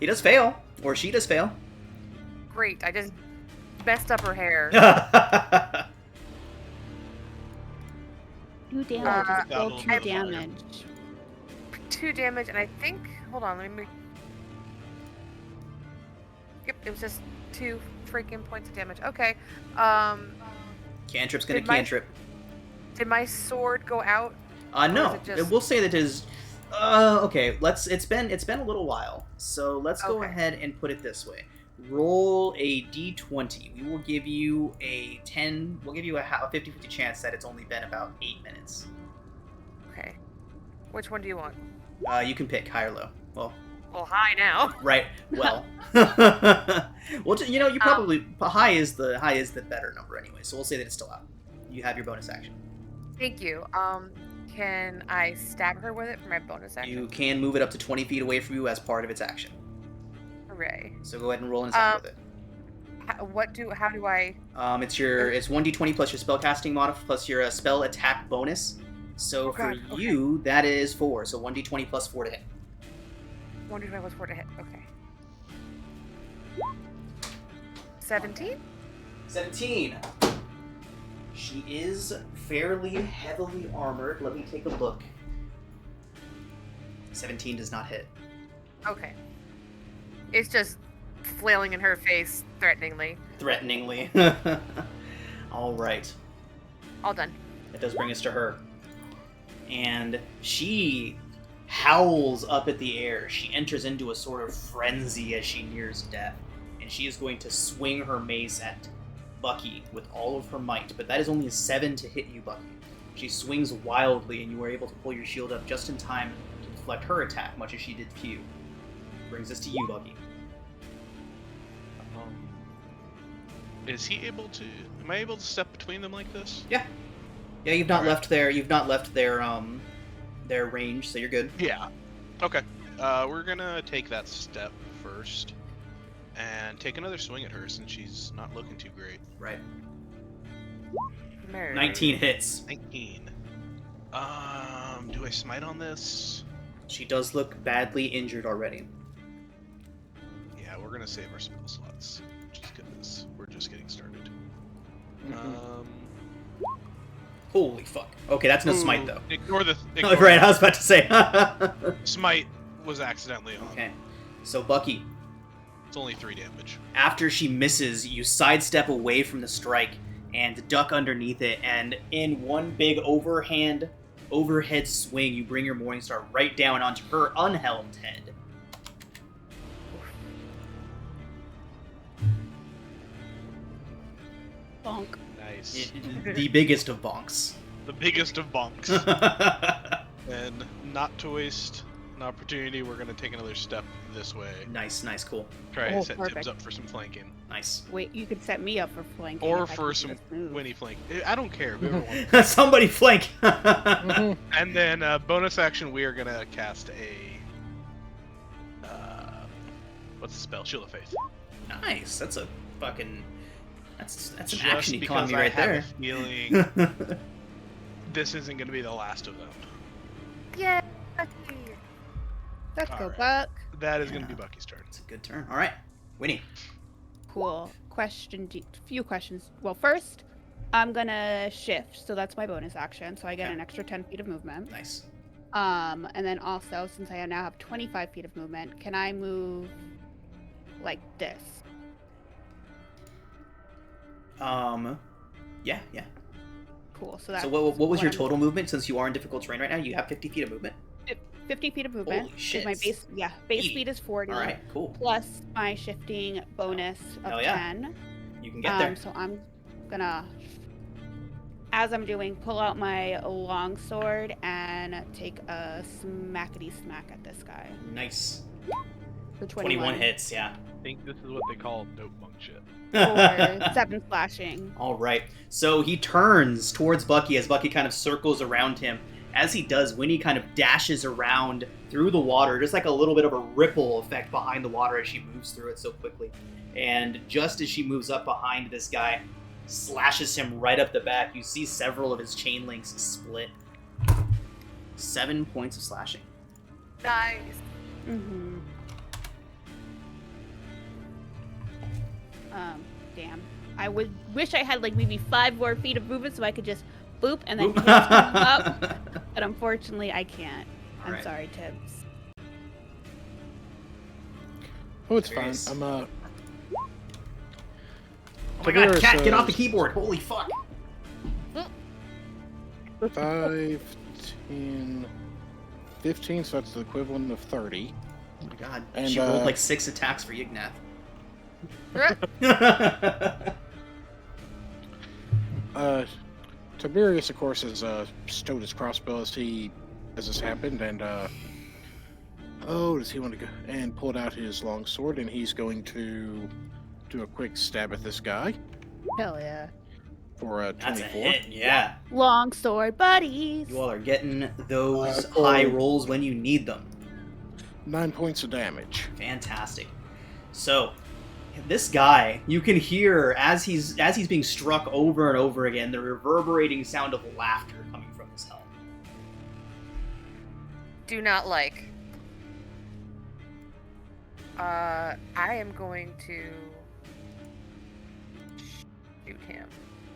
He does fail, or she does fail.
Great. I just messed up her hair.
2 damage. Just roll
That'll
2
do it.
damage.
2 damage, and I think. Hold on. Let me. Yep, it was just 2 freaking points of damage. Okay.
Cantrip's gonna
Did my-
cantrip.
Did my sword go out?
No.
is it just-
We'll say that it is. Okay. It's been a little while, so let's go
Okay.
ahead and put it this way. Roll a d20. We will give you a 10. We'll give you a 50-50 chance that it's only been about 8 minutes.
Okay. Which one do you want?
You can pick high or low. Well,
Well, high now.
right. Well, well, you probably high is the better number anyway. So we'll say that it's still out. You have your bonus action.
Thank you. Can I stab her with it for my bonus action?
You can move it up to 20 feet away from you as part of its action.
Hooray.
So go ahead and roll an attack with it.
How do I?
It's 1d20 plus your spellcasting mod plus your spell attack bonus. So for
God, okay.
you, that is 4. So 1d20 plus 4 to hit.
1d20 plus 4 to hit. Okay. 17?
17. She is fairly heavily armored. Let me take a look. 17 does not hit.
Okay. It's just flailing in her face threateningly.
Threateningly. All right.
All done.
That does bring us to her. And she howls up at the air. She enters into a sort of frenzy as she nears death. And she is going to swing her mace at Bucky with all of her might. But that is only a 7 to hit you, Bucky. She swings wildly, and you are able to pull your shield up just in time to deflect her attack, much as she did to you. Brings us to you, Bucky.
Is he able to? Am I able to step between them like this?
Yeah, you've not
Alright.
left their their range, so you're good.
Yeah. Okay. We're gonna take that step first, and take another swing at her since she's not looking too great.
Right.
Mary.
19 hits.
19. Do I smite on this?
She does look badly injured already.
Yeah, we're gonna save our spell slots, just because we're just getting started.
Holy fuck. Okay, that's no smite though.
Ignore the.
Oh, right, I was about to say.
Smite was accidentally on.
Okay, so Bucky,
It's only 3 damage.
after she misses, you sidestep away from the strike and duck underneath it, and in one big overhead swing, you bring your Morningstar right down onto her unhelmed head.
Bonk.
Nice.
The biggest of bonks.
The biggest of bonks. And not to waste an opportunity, we're gonna take another step this way.
Nice, cool.
Try
Oh,
to set Tibbs
perfect.
up for some flanking.
Nice.
Wait, you could set me up for flanking.
Or
if I
for
can
some
just move.
Winnie flank. I don't care. Whoever wants.
Somebody flank.
And then bonus action, we are gonna cast a what's the spell? Shield of Faith.
Nice. That's a fucking. That's an
Just
action
because
economy
I
right
have
there.
a feeling this isn't gonna be the last of them.
Yeah.
Let's go,
Alright.
Buck.
That is gonna
Yeah.
be Bucky's turn.
It's a good turn. All right, Winnie.
Cool. Few questions. Well, first, I'm gonna shift, so that's my bonus action, so I get
Okay.
an extra 10 feet of movement.
Nice.
And then also, since I now have 25 feet of movement, can I move like this?
Yeah.
Cool. So that's
So what was your
I'm-
total movement? Since you are in difficult terrain right now, you have 50 feet of movement.
50 feet of movement.
Holy
'cause
shit.
My base
Eighty.
speed is 40.
All right, cool.
Plus my shifting bonus of
Hell yeah.
10.
You can get there.
So I'm gonna, as I'm doing, pull out my longsword and take a smackety smack at this guy
Nice.
for
21 hits. Yeah.
I think this is what they call dope bunk shit.
for 7 slashing.
All right. So he turns towards Bucky as Bucky kind of circles around him. As he does, Winnie kind of dashes around through the water, just like a little bit of a ripple effect behind the water as she moves through it so quickly. And just as she moves up behind this guy, slashes him right up the back. You see several of his chain links split. 7 points of slashing.
Nice.
Mm-hmm. Damn. I would wish I had like maybe 5 more feet of movement so I could just boop and then
Boop.
cast him up. But unfortunately, I can't. I'm
Alright.
sorry, Tibbs.
Oh, it's fine.
Yes.
I'm
Oh my god,
Tiberius,
cat, get off the keyboard! Holy fuck!
5, 10, 15, so that's the equivalent of 30.
Oh my god.
And,
She rolled like 6 attacks for Yignath.
Tiberius, of course, has stowed his crossbow as this happened, and does he want to go and pulled out his long sword, and he's going to do a quick stab at this guy
Hell yeah.
for a
That's a
24.
hit, yeah.
Long sword buddies.
You all are getting those
Oh.
high rolls when you need them.
9 points of damage.
Fantastic. So, this guy, you can hear as he's being struck over and over again, the reverberating sound of laughter coming from his helm.
Do not like. I am going to shoot him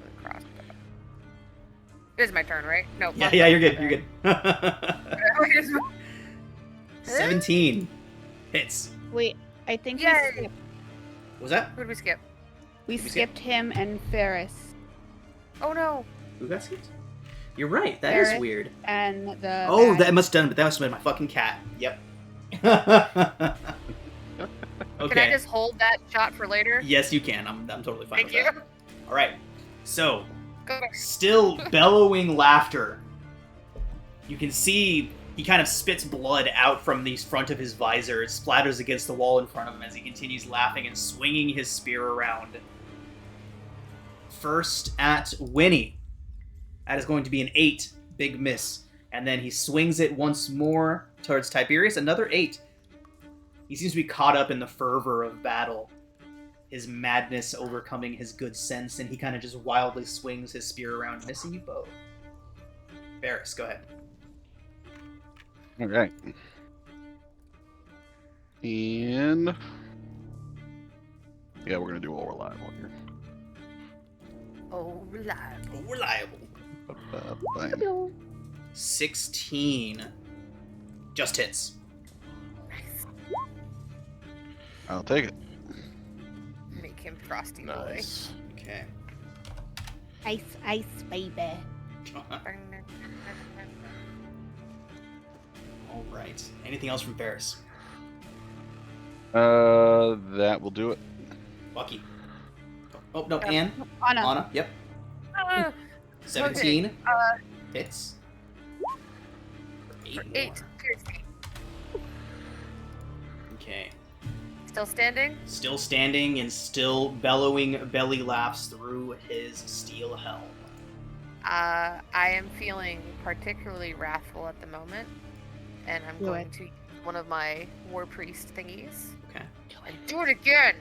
with a crossbow. It is my turn, right? No.
Yeah, you're good. You're good.
good.
17 hits.
Wait, I think
Yay.
Was that?
Who did we skip?
we
Did we
skipped him and Ferris.
Oh no.
Who got skipped? You're right. That is
Ferris.
weird.
And the
Oh,
guy-
that must have done. But that must have been my fucking cat. Yep. Okay.
Can I just hold that shot for later?
Yes, you can. I'm totally fine
Thank
with
you.
that. All right. So,
Go back.
still bellowing laughter. You can see he kind of spits blood out from the front of his visor. It splatters against the wall in front of him as he continues laughing and swinging his spear around. First at Winnie. That is going to be an 8. Big miss. And then he swings it once more towards Tiberius. Another 8. He seems to be caught up in the fervor of battle. His madness overcoming his good sense, and he kind of just wildly swings his spear around, missing you both. Varys, go ahead.
Okay. And yeah, we're gonna do all reliable here.
Oh, reliable.
Reliable.
Bam.
16. Just hits.
Nice.
I'll take it.
Make him frosty boy.
Nice.
Okay.
Ice, ice, baby.
All right. Anything else from Varys?
That will do it.
Bucky. Oh, no,
Yep.
Anne?
Anna.
Anna? Yep.
Ah,
17
okay,
hits. For 8
for
more.
8 piercing.
Okay.
Still standing?
Still standing and still bellowing belly laughs through his steel helm.
I am feeling particularly wrathful at the moment, and I'm
Do
going
it.
to use one of my war priest thingies
Okay.
and do it again.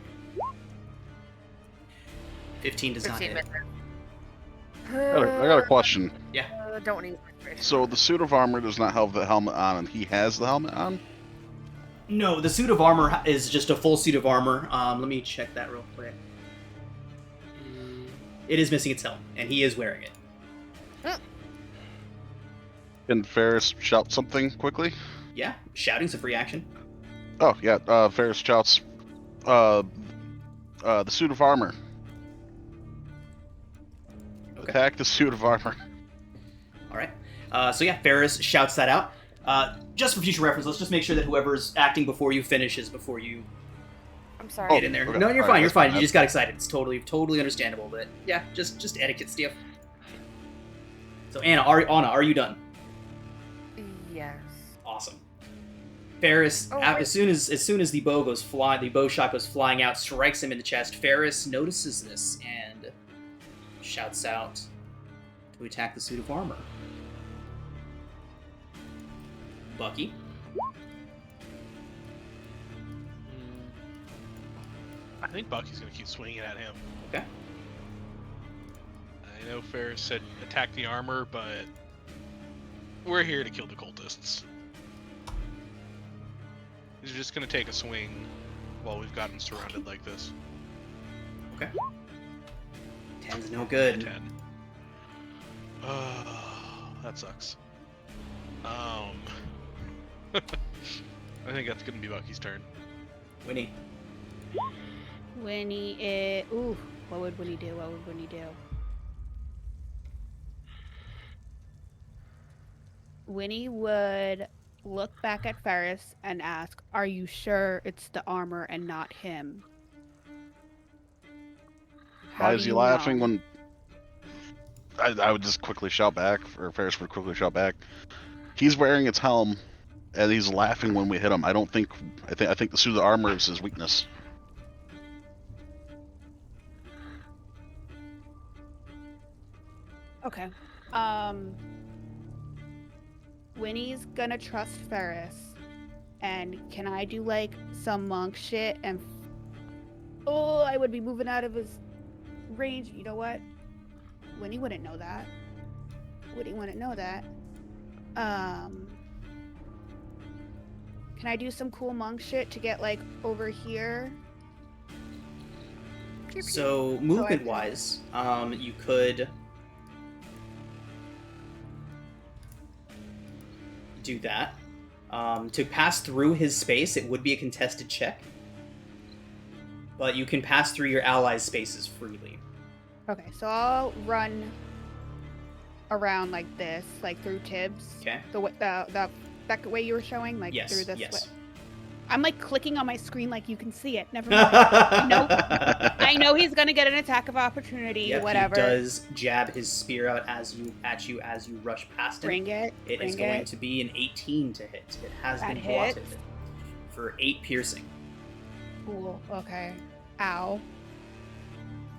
15 does not
15
hit.
minutes.
I got a question.
Don't need inspiration.
So the suit of armor does not have the helmet on, and he has the helmet on?
No, the suit of armor is just a full suit of armor. Let me check that real quick. It is missing its helm, and he is wearing it.
Can Ferris shout something quickly?
Yeah, shouting's a free action.
Oh, yeah, Ferris shouts, the suit of armor.
Okay.
Attack the suit of armor.
All right. So yeah, Ferris shouts that out. Just for future reference, let's just make sure that whoever's acting before you finishes before you
I'm sorry.
get in there.
Okay.
No, you're
All
fine.
right,
You're
that's
fine.
fine.
You just got excited. It's totally understandable. But yeah, just etiquette stuff. So Anna, are you done?
Yes.
Awesome. Ferris,
Oh,
as soon as the bow shot goes flying out, strikes him in the chest. Ferris notices this and shouts out to attack the suit of armor. Bucky.
I think Bucky's gonna keep swinging at him.
Okay.
I know Ferris said attack the armor, but we're here to kill the cultists. He's just gonna take a swing while we've gotten surrounded like this.
Okay. 10's no good.
10. That sucks. I think that's gonna be Bucky's turn.
Winnie.
Winnie is... Ooh, what would Winnie do? What would Winnie do? Winnie would look back at Ferris and ask, "Are you sure it's the armor and not him?"
Why
do
is he
you
laughing
know?
when... I would just quickly shout back, or Ferris would quickly shout back. He's wearing its helm, and he's laughing when we hit him. I think the suit of armor is his weakness.
Okay. Winnie's gonna trust Ferris. And can I do like some monk shit and I would be moving out of his range. You know what? Winnie wouldn't know that. Winnie wouldn't know that. Can I do some cool monk shit to get like over here?
So movement wise, you could do that. To pass through his space, it would be a contested check. But you can pass through your allies' spaces freely.
Okay, so I'll run around like this, like through Tibbs.
Okay.
The that way you were showing, like
Yes,
through this
yes.
way. I'm like clicking on my screen like you can see it. Never mind. I know he's gonna get an attack of opportunity.
Yep,
whatever.
He does jab his spear out at you as you rush past him.
Bring it.
It is going to be an 18 to hit. It has
That
been blotted
hits.
for 8 piercing.
Cool. Okay. Ow.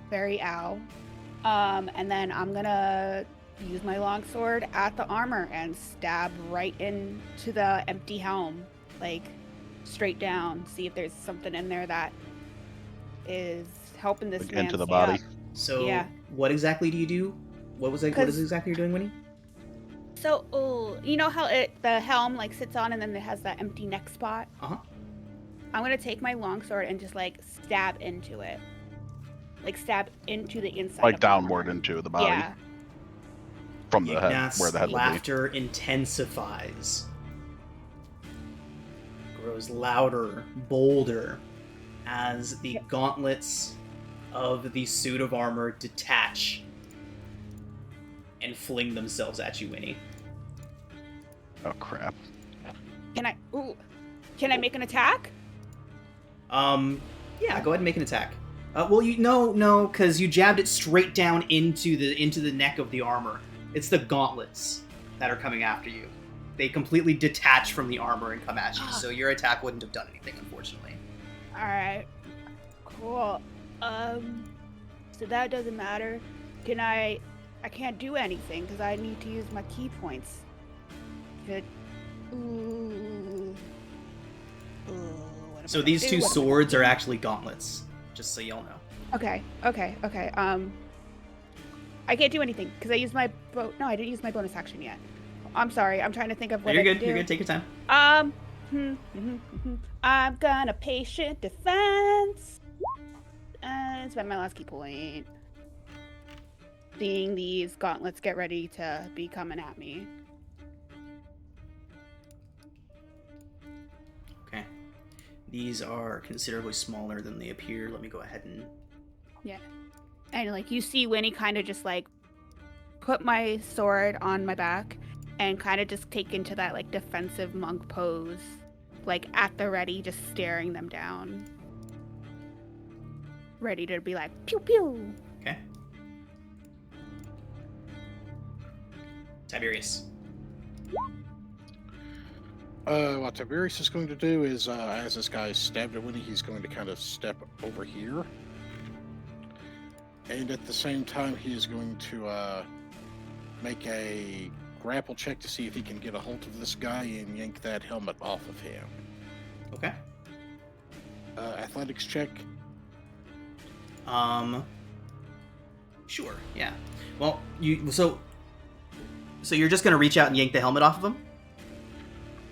Very ow. And then I'm gonna use my longsword at the armor and stab right into the empty helm, like straight down. See if there's something in there that is helping this
Like
man
into the
stay
body.
up.
So,
Yeah.
what exactly do you do? What is exactly you're doing, Winnie?
So, you know how the helm like sits on and then it has that empty neck spot?
Uh-huh.
I'm gonna take my longsword and just like stab into it. Like stab into the inside.
Like
of the
downward
armor.
into the body.
Yeah.
From the head,
Ignat's
where the head would be.
laughter intensifies. Grows louder, bolder, as the gauntlets of the suit of armor detach and fling themselves at you, Winnie.
Oh crap.
Can I make an attack?
Yeah, go ahead and make an attack. Well, no, because you jabbed it straight down into the neck of the armor. It's the gauntlets that are coming after you. They completely detach from the armor and come at you, so your attack wouldn't have done anything, unfortunately.
All right. Cool. So that doesn't matter. I can't do anything because I need to use my key points.
So these two swords are actually gauntlets, just so y'all know.
Okay. I can't do anything because I used my No, I didn't use my bonus action yet. I'm sorry. I'm trying to think of what
You're
I
good.
can do.
You're good. Take your time.
I'm gonna patient defense and spend my last key point. Seeing these gauntlets get ready to be coming at me.
Okay. These are considerably smaller than they appear. Let me go ahead and...
Yeah. And like you see Winnie kind of just like put my sword on my back and kind of just take into that like defensive monk pose, like at the ready, just staring them down. Ready to be like, pew pew.
Okay. Tiberius.
What Tiberius is going to do is, as this guy stabbed at Winnie, he's going to kind of step over here. And at the same time, he is going to make a grapple check to see if he can get a hold of this guy and yank that helmet off of him.
Okay.
Athletics check.
Sure. Yeah. Well, so you're just gonna reach out and yank the helmet off of him?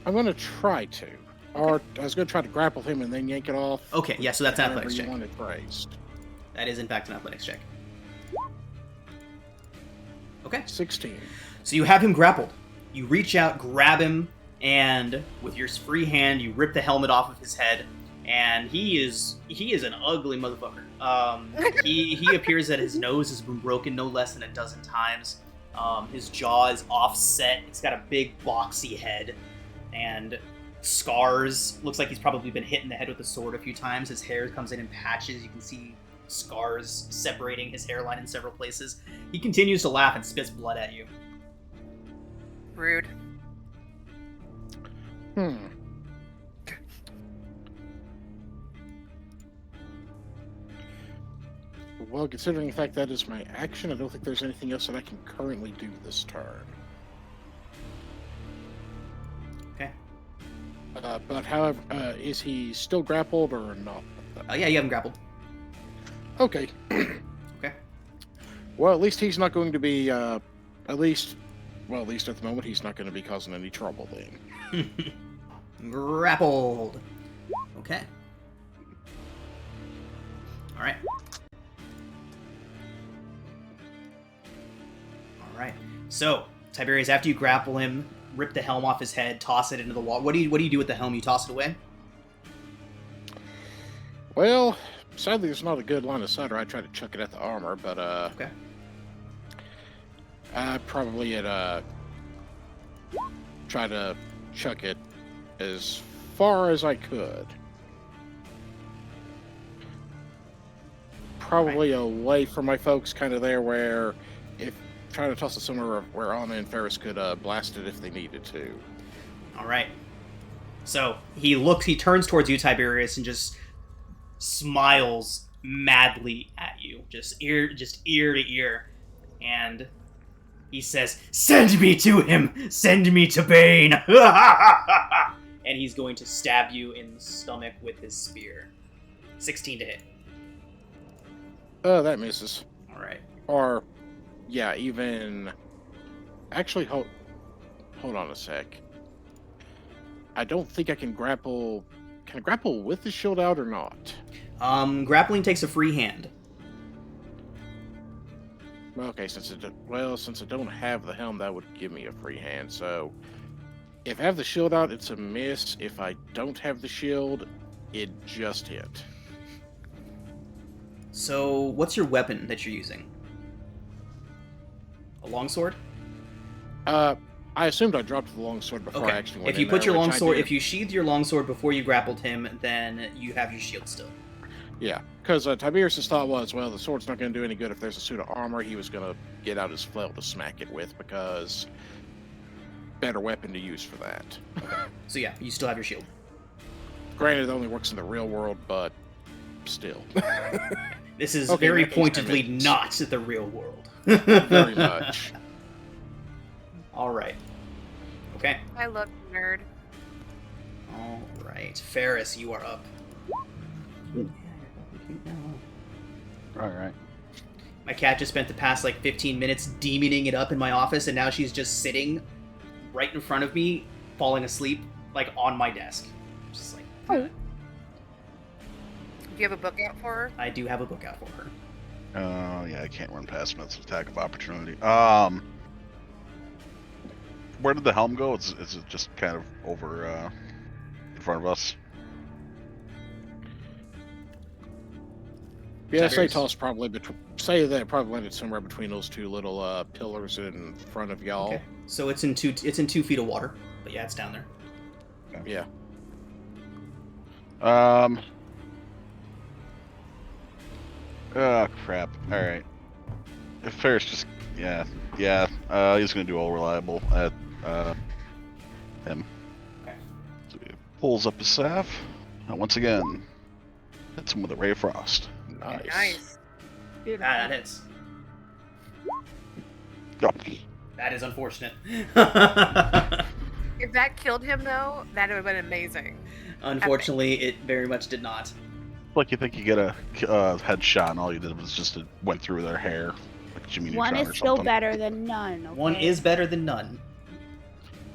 I'm going to try to. Or I was going to try to grapple him and then yank it off.
Okay. Yeah. So that's an
However
athletics
you
check.
want it raised.
That is in fact an athletics check. Okay.
16.
So you have him grappled. You reach out, grab him, and with your free hand, you rip the helmet off of his head. And he is an ugly motherfucker. He appears that his nose has been broken no less than a dozen times. His jaw is offset. It's got a big boxy head and scars. Looks like he's probably been hit in the head with a sword a few times. His hair comes in patches. You can see scars separating his hairline in several places. He continues to laugh and spits blood at you.
Rude.
Well, considering the fact that is my action, I don't think there's anything else that I can currently do this turn.
Okay.
But however, is he still grappled or not?
Yeah, you have him grappled.
Okay.
Okay.
Well, at least he's not going to be, at least at the moment, he's not going to be causing any trouble then.
Grappled. Okay. Alright. Alright. So, Tiberius, after you grapple him, rip the helm off his head, toss it into the wall. What do you do with the helm? You toss it away?
Well, sadly, it's not a good line of sight, or I'd try to chuck it at the armor, but,
Okay.
I'd probably try to chuck it as far as I could. Probably away from my folks, kind of there where, if trying to toss it somewhere where Anna and Ferris could blast it if they needed to.
Alright. So, he turns towards you, Tiberius, and just smiles madly at you. Just ear to ear. And he says, "Send me to him! Send me to Bane!" And he's going to stab you in the stomach with his spear. 16 to hit.
That misses.
Alright.
Or, yeah, even... Actually, hold on a sec. I don't think I can grapple... Can I grapple with the shield out or not?
Grappling takes a free hand.
Okay, since I don't have the helm, that would give me a free hand, so... If I have the shield out, it's a miss. If I don't have the shield, it just hit.
So, what's your weapon that you're using? A longsword?
I assumed I dropped the longsword before I actually went
If you
in
put
there,
your
which I
longsword,
did.
if you sheathed your longsword before you grappled him, then you have your shield still.
Yeah, because Tiberius' thought was, well, the sword's not going to do any good if there's a suit of armor. He was going to get out his flail to smack it with, because better weapon to use for that.
So yeah, you still have your shield.
Granted, it only works in the real world, but still.
This is
Okay,
very
that makes 10
pointedly
minutes.
not the real world.
Very much.
All right. Okay.
I look nerd.
All right. Ferris, you are up.
All right.
My cat just spent the past like 15 minutes demoning it up in my office, and now she's just sitting right in front of me, falling asleep, like on my desk. Just like,
Oh.
Do you have a book out for her?
I do have a book out for her.
Yeah, I can't run past him. It's an attack of opportunity. Where did the helm go? Is it just kind of over in front of us?
Yeah, say
Tiberius?
toss probably say that it probably landed somewhere between those two little pillars in front of y'all.
Okay. So it's in 2 feet of water, but yeah, it's down there.
Yeah.
Oh crap! All right. If Ferris just yeah, he's gonna do all reliable at him.
Okay.
So he pulls up his staff. And once again, hits him with a ray of frost.
Nice.
Nice.
Beautiful.
Ah, that hits.
Oh,
That is unfortunate.
If that killed him, though, that would have been amazing.
Unfortunately, it very much did not.
like you think you get a headshot, and all you did was just it went through their hair, like Jimmy
One
Neutron
is
or
still
something.
better than none. Okay?
One is better than none.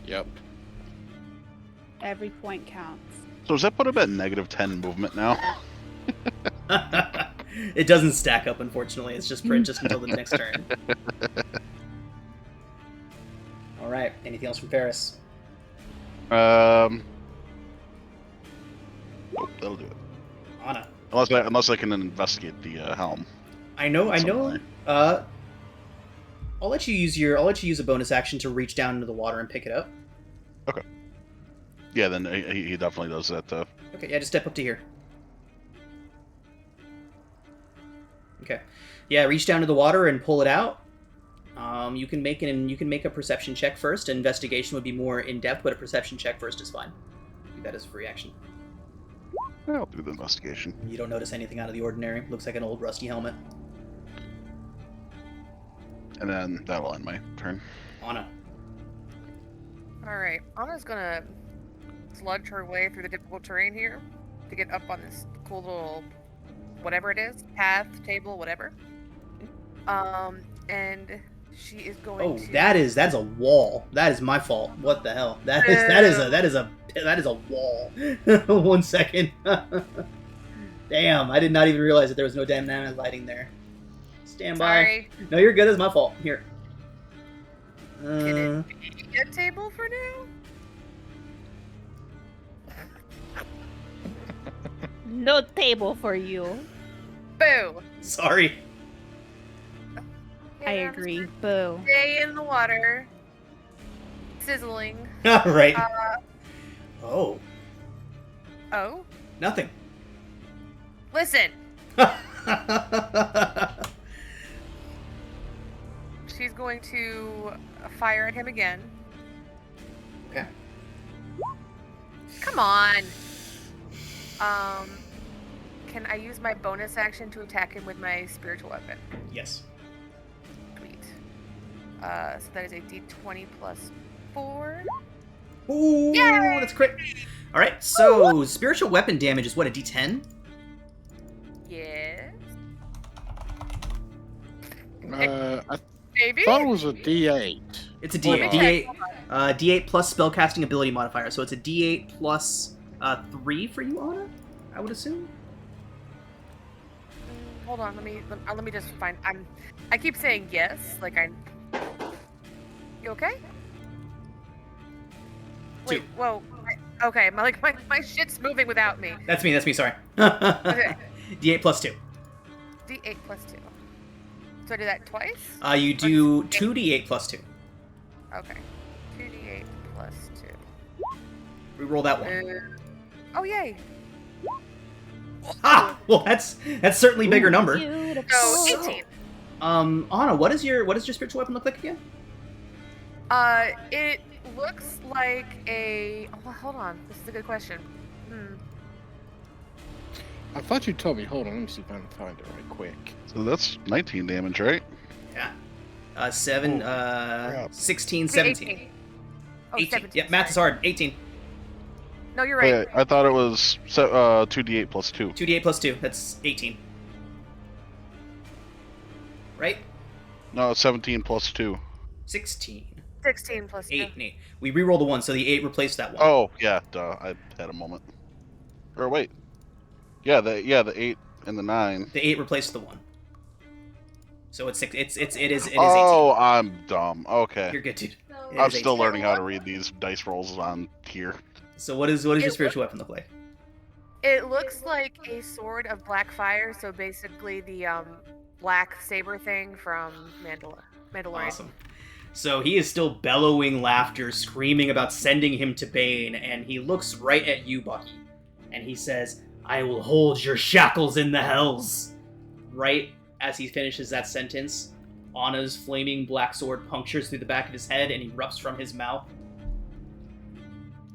Yep.
Every point counts.
So does that put him at -10 movement now?
It doesn't stack up, unfortunately. It's just print just until the next turn. All right. Anything else from Ferris?
Nope, that'll do it.
Anna.
Unless I can investigate the helm.
I know.
in some way.
I'll let you use a bonus action to reach down into the water and pick it up.
Yeah, then he definitely does that.
Okay. Yeah. Just step up to here. Okay. Yeah. Reach down to the water and pull it out. You can make a perception check first. Investigation would be more in depth, but a perception check first is fine. Do that as a free action.
I'll do the investigation.
You don't notice anything out of the ordinary. Looks like an old rusty helmet.
And then that'll end my turn.
Anna.
Alright, Anna's gonna sludge her way through the difficult terrain here to get up on this cool little whatever it is, path, table, whatever. And she is going
Oh,
to
that's a wall. That is my fault. What the hell? That is a wall. 1 second. Damn, I did not even realize that there was no damn lighting there. Stand by.
Sorry.
No, you're good. It's my fault. Here.
Can it be a table for now?
No table for you.
Boo!
Sorry.
I
Yeah,
agree. Boo.
Stay in the water. Sizzling.
All right.
Oh,
Nothing.
listen. She's going to fire at him again.
Okay.
Come on. Can I use my bonus action to attack him with my spiritual weapon?
Yes.
Sweet. So that is a d20 plus 4.
Ooh,
Yay!
that's crit. All right. So spiritual weapon damage is what, a D10?
Yes.
I
Maybe?
thought it was a D8.
It's a
Let me
D8.
check.
D8 plus spellcasting ability modifier. So it's a D8 plus 3 for you, Anna. I would assume.
Hold on, let me just find. I keep saying yes, like I. You okay? Wait,
2.
whoa. Okay, my shit's moving without me.
That's me. Sorry.
Okay.
D8 plus 2.
D8 plus 2. So I do that twice?
You do 2d8 plus 2.
Okay. 2d8 plus 2.
Reroll that one.
Oh yay!
Ah, well, that's certainly a bigger number.
Beautiful.
So 18.
Anna, what does your spiritual weapon look like again?
It looks like a. Oh, hold on. This is a good question.
I thought you told me. Hold on, let me see if I can find it right quick.
So that's 19 damage, right?
Yeah.
Oh,
16,
The
17.
18. Oh,
18.
17.
Yep, math is
sorry.
hard. 18.
No, you're right.
Wait, I thought it was 2d8 plus 2.
2d8 plus 2. That's 18. Right?
No, it's 17 plus 2.
16.
16 plus 2.
8 and 8. We re-rolled a 1, so the 8 replaced that 1.
Oh, yeah, duh. I had a moment. Or wait. Yeah, the 8 and the 9.
The 8 replaced the 1. So it's 6. It is 18.
Oh, I'm dumb. Okay.
You're good, dude. It
I'm
is
still
18.
learning how to read these dice rolls on here.
So what does your spiritual weapon look like?
It looks like a sword of black fire, so basically the black saber thing from Mandalorian.
Awesome. So he is still bellowing laughter, screaming about sending him to Bane, and he looks right at you, Bucky, and he says, "I will hold your shackles in the hells." Right as he finishes that sentence, Anna's flaming black sword punctures through the back of his head and erupts from his mouth,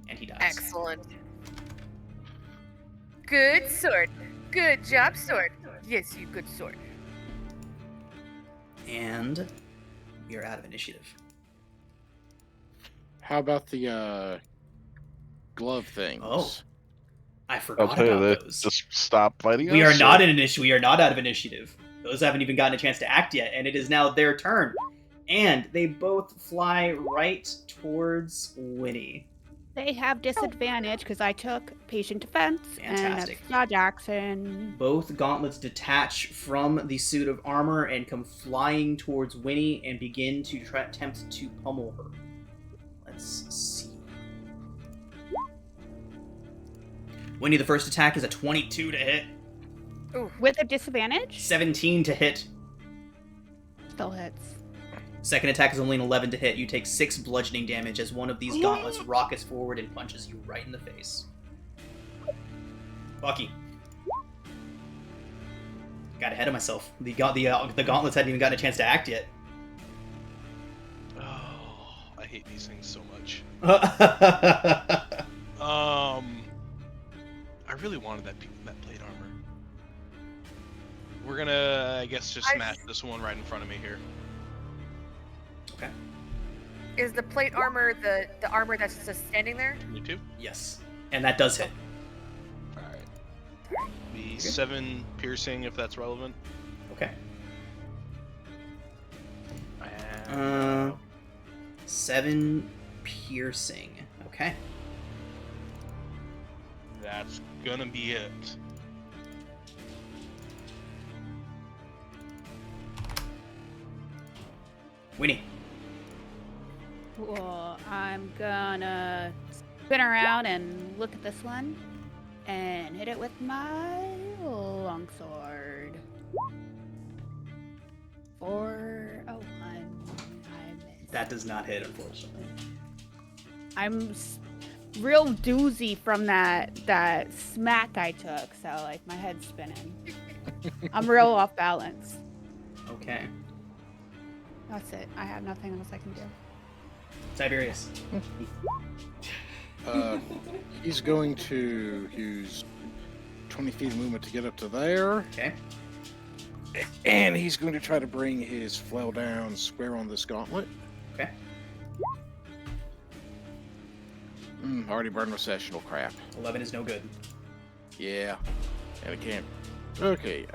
and he dies.
Excellent. Good sword. Good job, sword. Yes, you good sword.
And we are out of initiative.
How about the glove things?
Oh. I
I'll
forgot
tell you,
about
they
those.
just stop fighting
We
us.
are not in initiative. We are not out of initiative. Those haven't even gotten a chance to act yet, and it is now their turn. And they both fly right towards Winnie.
They have disadvantage because I took patient defense.
Fantastic.
And that's Jackson.
Both gauntlets detach from the suit of armor and come flying towards Winnie and begin to attempt to pummel her. Let's see. Winnie, the first attack is a 22 to hit,
Ooh.
With a disadvantage?
17 to hit.
Still hits.
Second attack is only an 11 to hit. You take 6 bludgeoning damage as one of these gauntlets rockets forward and punches you right in the face. Bucky. Got ahead of myself. The gauntlets hadn't even gotten a chance to act yet.
Oh, I hate these things so much.
Okay.
I really wanted that plate armor. We're gonna, I guess, just smash this one right in front of me here.
Is the plate armor the armor that's just standing there?
You too?
Yes. And that does hit.
Alright. The 7 piercing, if that's relevant.
Okay.
And
7 piercing. Okay.
that's gonna be it.
Winnie.
Cool. I'm gonna spin around and look at this one and hit it with my longsword. I missed.
That does not hit, unfortunately.
I'm real doozy from that smack I took, so like my head's spinning. I'm real off balance.
Okay.
That's it. I have nothing else I can do.
Tiberius.
He's going to use 20 feet of movement to get up to there.
Okay.
And he's going to try to bring his flail down square on this gauntlet.
Okay.
Already burned recessional crap.
11 is no good.
Yeah. And it can't. Okay,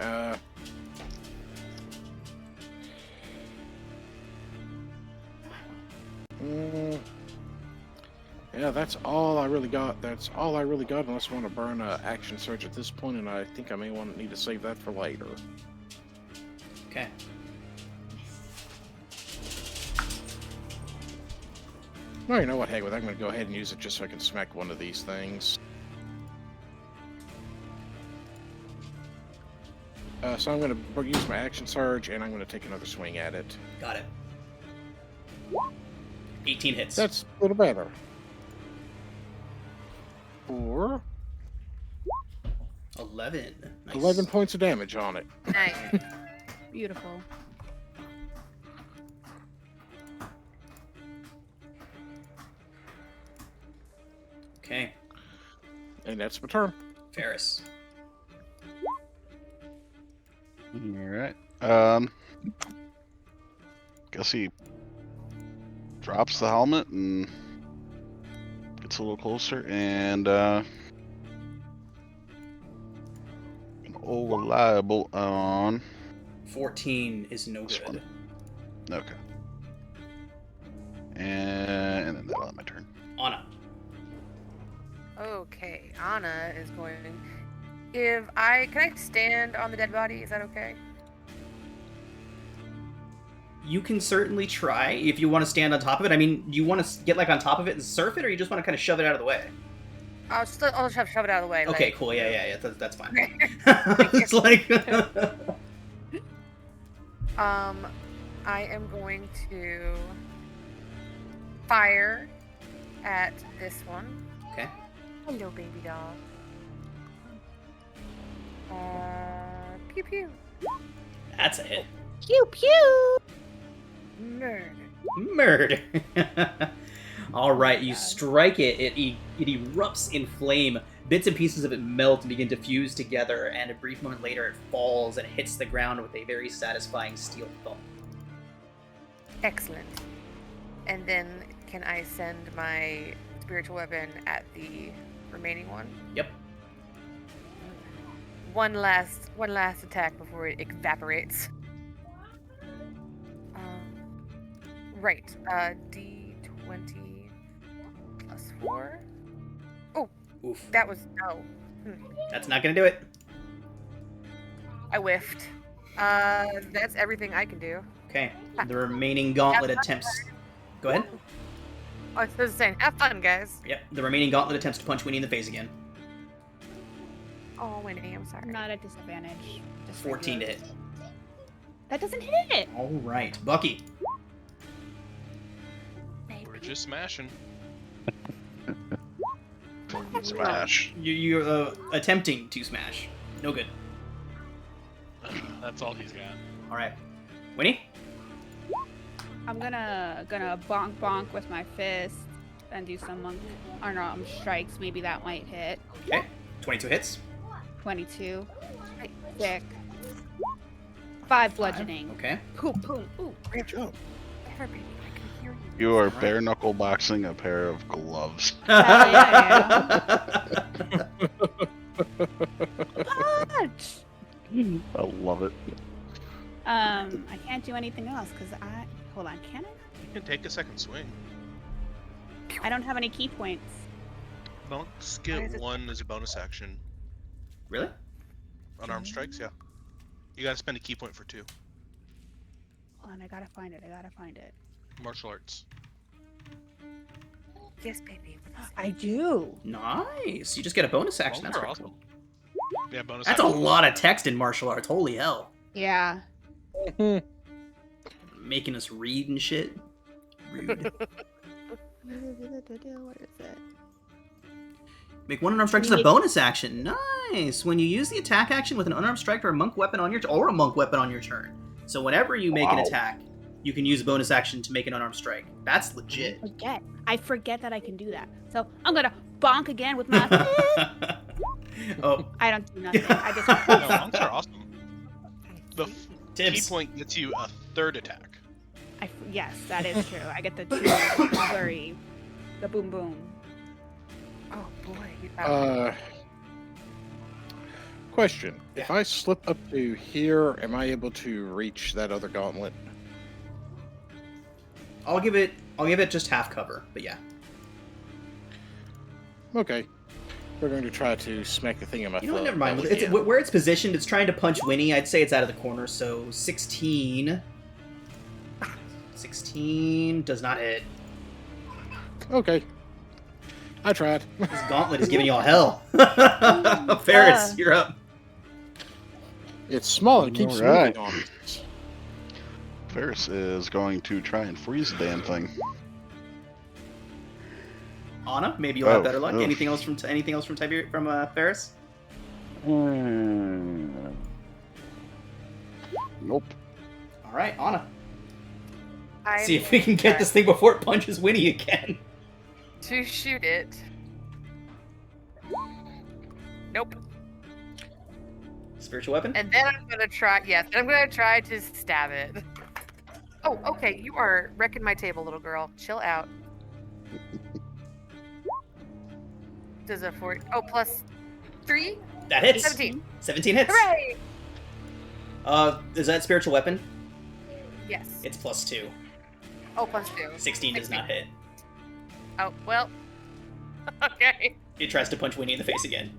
yeah, that's all I really got. That's all I really got, unless I want to burn action surge at this point, and I think I may need to save that for later.
Okay.
Well, you know what, heck with it, I'm going to go ahead and use it just so I can smack one of these things. So I'm going to use my action surge, and I'm going to take another swing at it.
Got it. 18 hits.
That's a little better. 4,
11. Nice.
11 points of damage on it.
Nice.
Beautiful.
Okay.
And that's my turn.
Ferris.
Alright. Guess he drops the helmet and gets a little closer and an reliable on
14 is no
This
good.
one. okay. And then that'll end my turn.
Anna.
Okay, Anna is going. Can I stand on the dead body? Is that okay?
You can certainly try if you want to stand on top of it. I mean, do you want to get like on top of it and surf it, or you just want to kind of shove it out of the way?
I'll just shove it out of the way.
Okay,
like-
cool. Yeah. That's fine.
Okay.
It's like.
I am going to fire at this one.
Okay.
Hello, baby doll. Pew pew.
That's a hit.
Pew pew.
Murder.
All right, you
God.
strike it. It erupts in flame. Bits and pieces of it melt and begin to fuse together, and a brief moment later, it falls and hits the ground with a very satisfying steel thump.
Excellent. And then can I send my spiritual weapon at the remaining one?
Yep.
One last attack before it evaporates. Right. D20 plus 4.
Oof.
That was no.
That's not gonna do it.
I whiffed. That's everything I can do.
Okay. The remaining gauntlet
Have fun,
attempts. Go ahead.
I was just saying, have fun, guys.
Yep. The remaining gauntlet attempts to punch Winnie in the face again.
Oh, Winnie, I'm sorry.
I'm not at disadvantage. Just
14 to hit.
That doesn't hit.
All right, Bucky.
We're just smashing.
Smash.
You're attempting to smash. No good.
That's all he's got.
All right, Winnie.
I'm gonna bonk bonk with my fist and do some unarmed strikes. Maybe that might hit.
Okay. 22 hits.
22. Sick. 5 bludgeoning.
Okay.
Poop poop. Ooh.
Great job.
Everybody, I can hear you.
You are
Alright.
bare knuckle boxing a pair of gloves.
yeah. Punch.
I love it.
I can't do anything else because hold on. Can I?
You can take a second swing.
I don't have any key points.
Monks
Why
get
is it-
one as a bonus action.
Really?
Unarmed strikes, yeah. You gotta spend a key point for 2.
Hold on. I gotta find it.
Martial arts.
Yes, baby.
I do.
Nice. You just get a bonus action.
Monks
That's
are
pretty
awesome.
cool.
Yeah, bonus
That's a
action.
lot of text in martial arts. Holy hell.
Yeah.
Making us read and shit. Rude.
What is it?
Make one unarmed strike as a bonus action. Nice. When you use the attack action with an unarmed strike or a monk weapon on your turn. So whenever you make an
Wow.
attack, you can use a bonus action to make an unarmed strike. That's legit.
I forget that I can do that. So I'm gonna bonk again with my fist.
Oh,
I don't do nothing. I just
No, monks are awesome. The key
tips.
point gets you a 3rd attack.
yes, that is true. I get the 2 flurry, the boom boom.
Oh boy.
Question. If I slip up to here, am I able to reach that other gauntlet?
I'll give it just half cover, but yeah.
Okay. We're going to try to smack the thing in my
You know what?
foot.
Never mind.
while we
It's,
can.
where it's positioned, it's trying to punch Winnie. I'd say it's out of the corner. So 16. 16 does not hit.
Okay. I tried.
This gauntlet is giving you all hell. Ferris, you're up.
It's small and it keeps
Alright.
moving on me.
Ferris is going to try and freeze the damn thing.
Anna, maybe you'll have
Oh,
better luck.
oof.
Anything else from Ferris?
Nope.
All right, Anna.
I'm
See if we can get this thing before it punches Winnie again.
to shoot it. Nope.
Spiritual weapon?
And then I'm gonna try. Yes, I'm gonna try to stab it. Oh, okay. You are wrecking my table, little girl. Chill out. Does a 4? Oh, plus 3?
That hits.
17.
17 hits.
Hooray!
Is that spiritual weapon?
Yes.
It's plus 2.
Oh, plus 2.
16 does not hit.
Oh, well. Okay.
It tries to punch Winnie in the face again.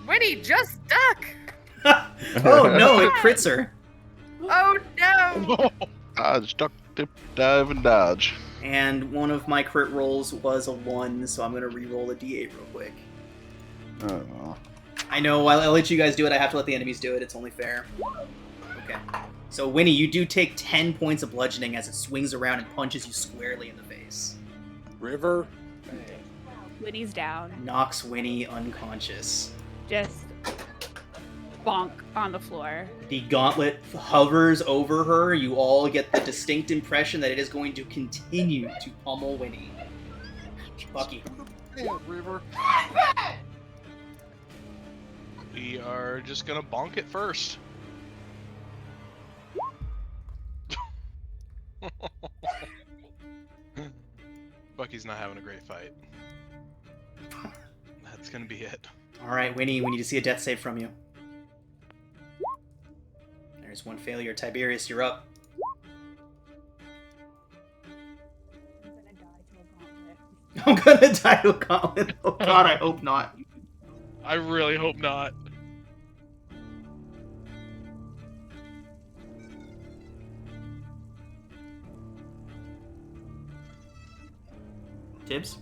Winnie, just duck!
Oh no, it crits her.
Oh no!
Dodge, duck, dip, dive, and dodge.
And one of my crit rolls was a 1, so I'm gonna re-roll a d8 real quick.
Oh.
I know, I'll let you guys do it, I have to let the enemies do it, it's only fair. Okay. So Winnie, you do take 10 points of bludgeoning as it swings around and punches you squarely in the face.
River.
Winnie's down.
Knocks Winnie unconscious.
Just bonk on the floor.
The gauntlet hovers over her. You all get the distinct impression that it is going to continue to pummel Winnie. Bucky.
River.
We are just gonna bonk it first. Bucky's not having a great fight. That's gonna be it.
Alright, Winnie, we need to see a death save from you. There's one failure. Tiberius, you're up. I'm gonna die to a gauntlet. Oh god, I hope not.
I really hope not.
Tibbs?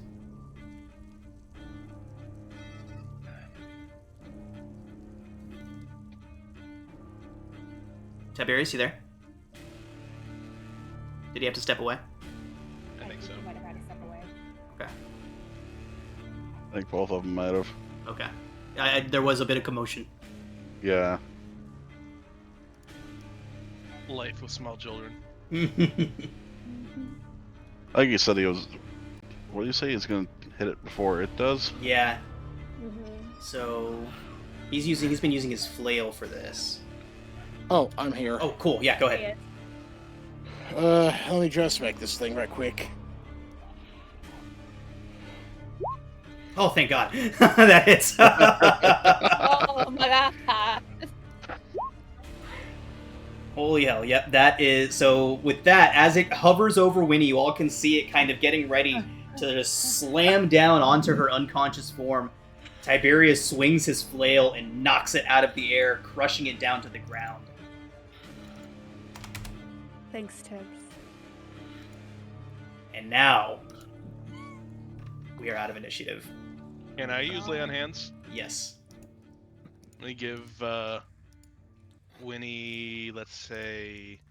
Tiberius, you there? Did he have to step away?
I think so.
He might have had to step away.
Okay.
I think both of them might have.
Okay. There was a bit of commotion.
Yeah.
Life with small children.
I think he said he was. What do you say? He's gonna hit it before it does?
Yeah.
Mm-hmm.
So he's been using his flail for this.
Oh, I'm here.
Oh, cool. Yeah, go ahead.
Let me just make this thing right quick.
Oh, thank God. That hits.
Oh my god.
Holy hell. Yep, that is... So, with that, as it hovers over Winnie, you all can see it kind of getting ready to just slam down onto her unconscious form. Tiberius swings his flail and knocks it out of the air, crushing it down to the ground.
Thanks, Tibbs.
And now, we are out of initiative.
Can I use lay on hands?
Yes.
Let me give Winnie, let's say,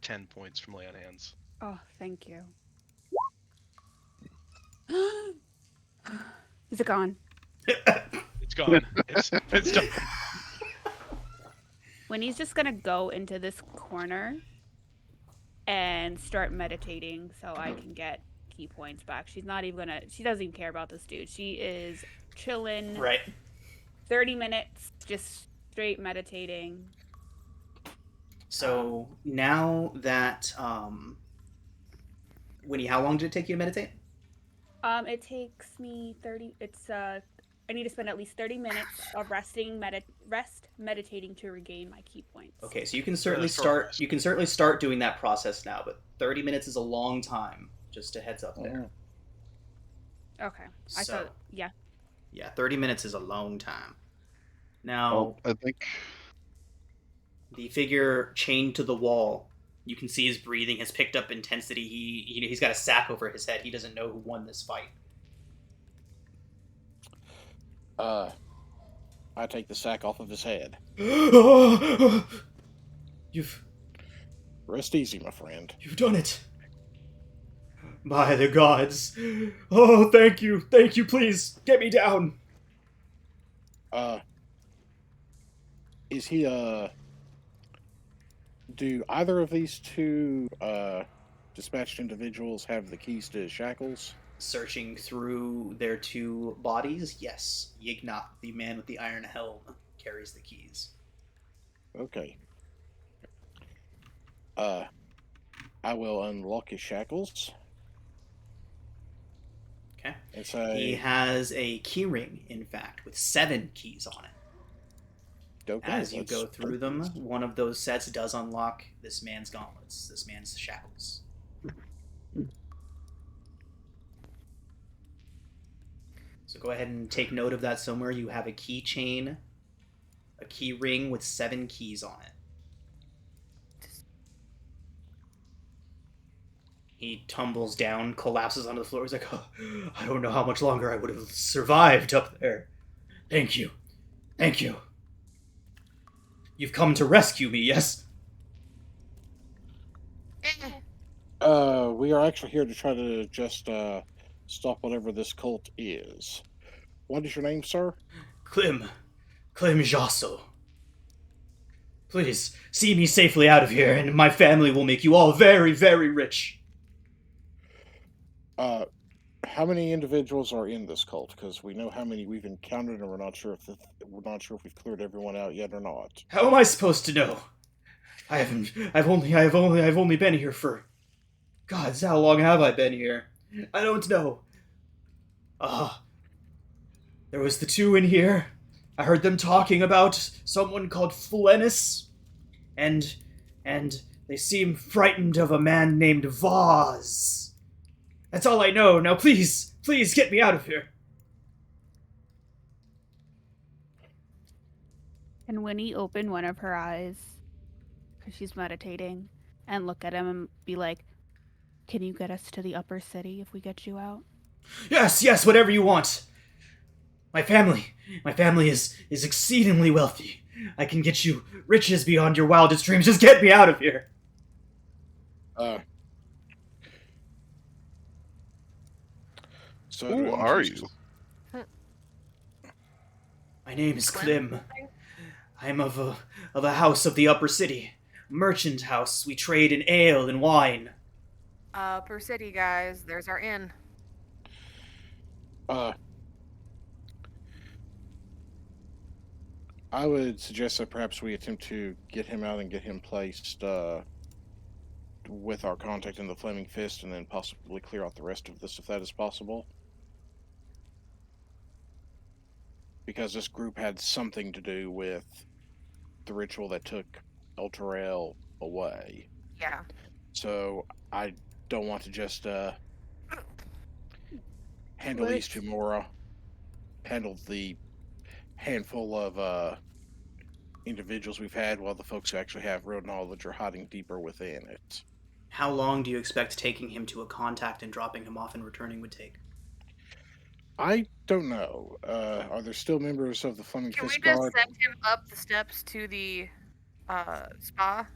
10 points from lay on hands.
Oh, thank you. Is it gone?
It's gone. It's done.
Winnie's just gonna go into this corner and start meditating so I can get key points back. She's not even gonna... She doesn't even care about this dude. She is chilling.
Right.
30 minutes, just straight meditating.
So, now that... Winnie, how long did it take you to meditate?
It takes me 30... It's, I need to spend at least 30 minutes of meditating to regain my key points.
Okay, so you can certainly
short
start.
rest.
You can certainly start doing that process now, but 30 minutes is a long time. Just a heads up there.
Okay. I
So-
thought... Yeah.
Yeah, 30 minutes is a long time. Now,
Oh, I think.
the figure chained to the wall, you can see his breathing has picked up intensity. He's got a sack over his head. He doesn't know who won this fight.
I take the sack off of his head.
You've
Rest easy, my friend.
done it. By the gods. Oh, thank you. Thank you, please. Get me down.
Is he do either of these two dispatched individuals have the keys to shackles?
Searching through their two bodies, yes. Yignat, the man with the iron helm, carries the keys.
Okay. I will unlock his shackles.
Okay.
And say,
He has a key ring, in fact, with 7 keys on it.
okay,
As you
let's
go through
take
them,
these.
one of those sets does unlock this man's gauntlets, this man's shackles. So go ahead and take note of that somewhere. You have a keychain, a key ring with 7 keys on it. He tumbles down, collapses onto the floor. He's like, oh, I don't know how much longer I would have survived up there. Thank you. Thank you. You've come to rescue me, yes?
We are actually here to try to just stop whatever this cult is. What is your name, sir?
Clem Jasso. Please, see me safely out of here, and my family will make you all very, very rich.
How many individuals are in this cult? Because we know how many we've encountered, and we're not sure if we've cleared everyone out yet or not.
How am I supposed to know? I've only been here for... God, how long have I been here? I don't know. There was the 2 in here. I heard them talking about someone called Flennis, and they seem frightened of a man named Vaz. That's all I know. Now please get me out of here.
Can Winnie open one of her eyes, because she's meditating, and look at him and be like, can you get us to the upper city if we get you out?
Yes, whatever you want. My family is exceedingly wealthy. I can get you riches beyond your wildest dreams. Just get me out of here.
So
Who are you?
My name is Clem. I'm of a house of the upper city. Merchant house. We trade in ale and wine.
Upper city, guys. There's our inn.
I would suggest that perhaps we attempt to get him out and get him placed with our contact in the Flaming Fist, and then possibly clear out the rest of this if that is possible. Because this group had something to do with the ritual that took Elturel away.
Yeah.
So I don't want to just handle these two more. Handle the handful of individuals we've had, while the folks who actually have real knowledge are hiding deeper within it.
How long do you expect taking him to a contact and dropping him off and returning would take?
I don't know. Are there still members of the Flaming
Can we
Fist
just
Guard?
send him up the steps to the spa?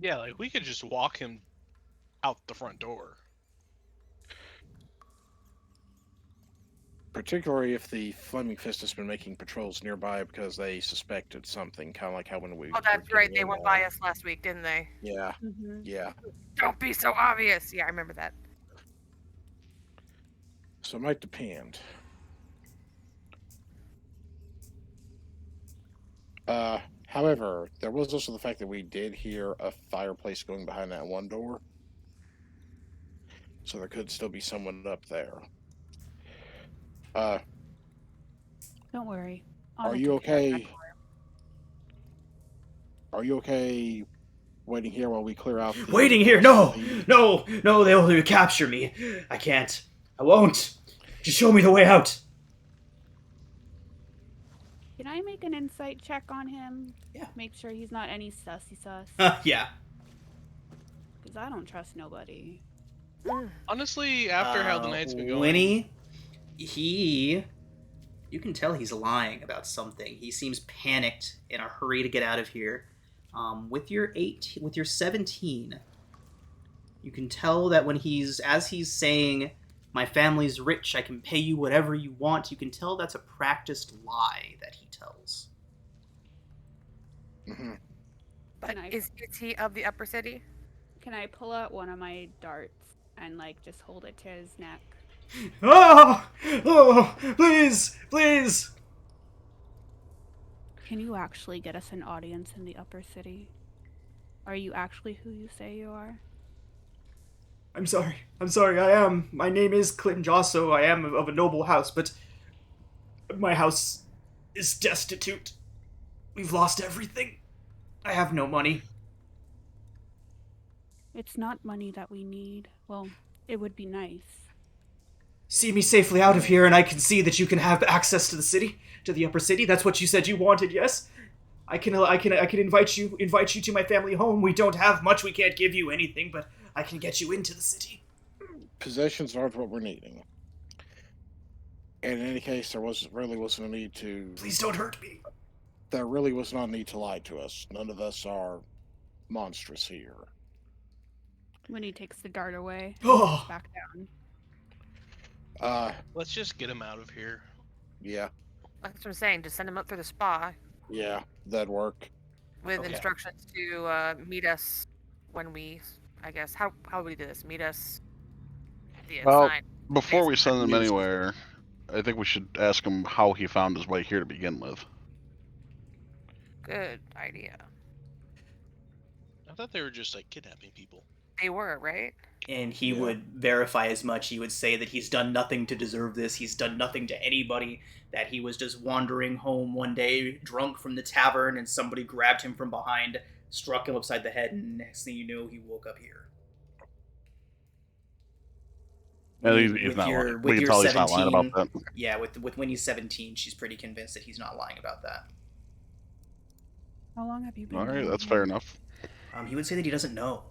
Yeah, like we could just walk him out the front door.
Particularly if the Flaming Fist has been making patrols nearby because they suspected something, kind of like how when we...
Oh, that's right. They went by us last week, didn't they?
Yeah,
Mm-hmm.
yeah.
Don't be so obvious. Yeah, I remember that.
So it might depend. However, there was also the fact that we did hear a fireplace going behind that one door. So there could still be someone up there.
Don't worry.
Are you okay? Are you okay waiting here while we clear out the...
Waiting here? No, they'll capture me. I can't. I won't. Just show me the way out.
Can I make an insight check on him?
Yeah.
Make sure he's not any sussy sus.
Yeah.
Because I don't trust nobody.
Honestly, after how the night's been going,
Winnie, you can tell he's lying about something. He seems panicked, in a hurry to get out of here. With your 17, you can tell that as he's saying My family's rich. I can pay you whatever you want. You can tell that's a practiced lie that he tells.
Hmm.
But
Can I-
is he of the upper city?
Can I pull out one of my darts and like just hold it to his neck?
Oh! Oh! Please! Please!
Can you actually get us an audience in the upper city? Are you actually who you say you are?
I'm sorry. I'm sorry. I am. My name is Clinton Josso. I am of a noble house, but my house is destitute. We've lost everything. I have no money.
It's not money that we need. Well, it would be nice.
See me safely out of here, and I can see that you can have access to the city, to the upper city. That's what you said you wanted. Yes, I can invite you to my family home. We don't have much. We can't give you anything, but I can get you into the city.
Possessions aren't what we're needing. And in any case, there really wasn't a need to.
Please don't hurt me.
There really was not a need to lie to us. None of us are monstrous here.
When he takes the dart away,
Oh.
sits back down.
Let's just get him out of here.
Yeah,
That's what I'm saying. Just send him up through the spa
yeah, that'd work.
with
Okay.
instructions to meet us when we. I guess how would we do this? Meet us. At the
Well,
sign.
before we send him
Yes.
anywhere, I think we should ask him how he found his way here to begin with.
Good idea.
I thought they were just like kidnapping people.
They were right.
And he
Yeah.
would verify as much. He would say that he's done nothing to deserve this. He's done nothing to anybody. That he was just wandering home one day, drunk from the tavern, and somebody grabbed him from behind, struck him upside the head, and next thing you know, he woke up here.
And
With
he's not
your-
lying.
with
We can
your
tell he's not lying about
17
that.
Yeah, with when he's 17, she's pretty convinced that he's not lying about that.
How long have you been?
All right,
down
that's
here?
fair enough.
He would say that he doesn't know.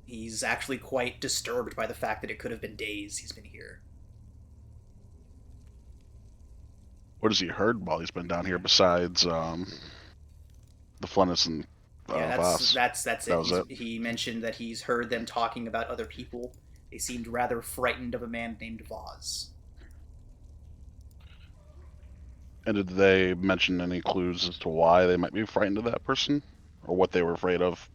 He's actually quite disturbed by the fact that it could have been days he's been here.
What has he heard while he's been down here besides the Flennis and
Yeah,
Voss?
that's it.
That was it.
He mentioned that he's heard them talking about other people. They seemed rather frightened of a man named Voss.
And did they mention any clues as to why they might be frightened of that person? Or what they were afraid of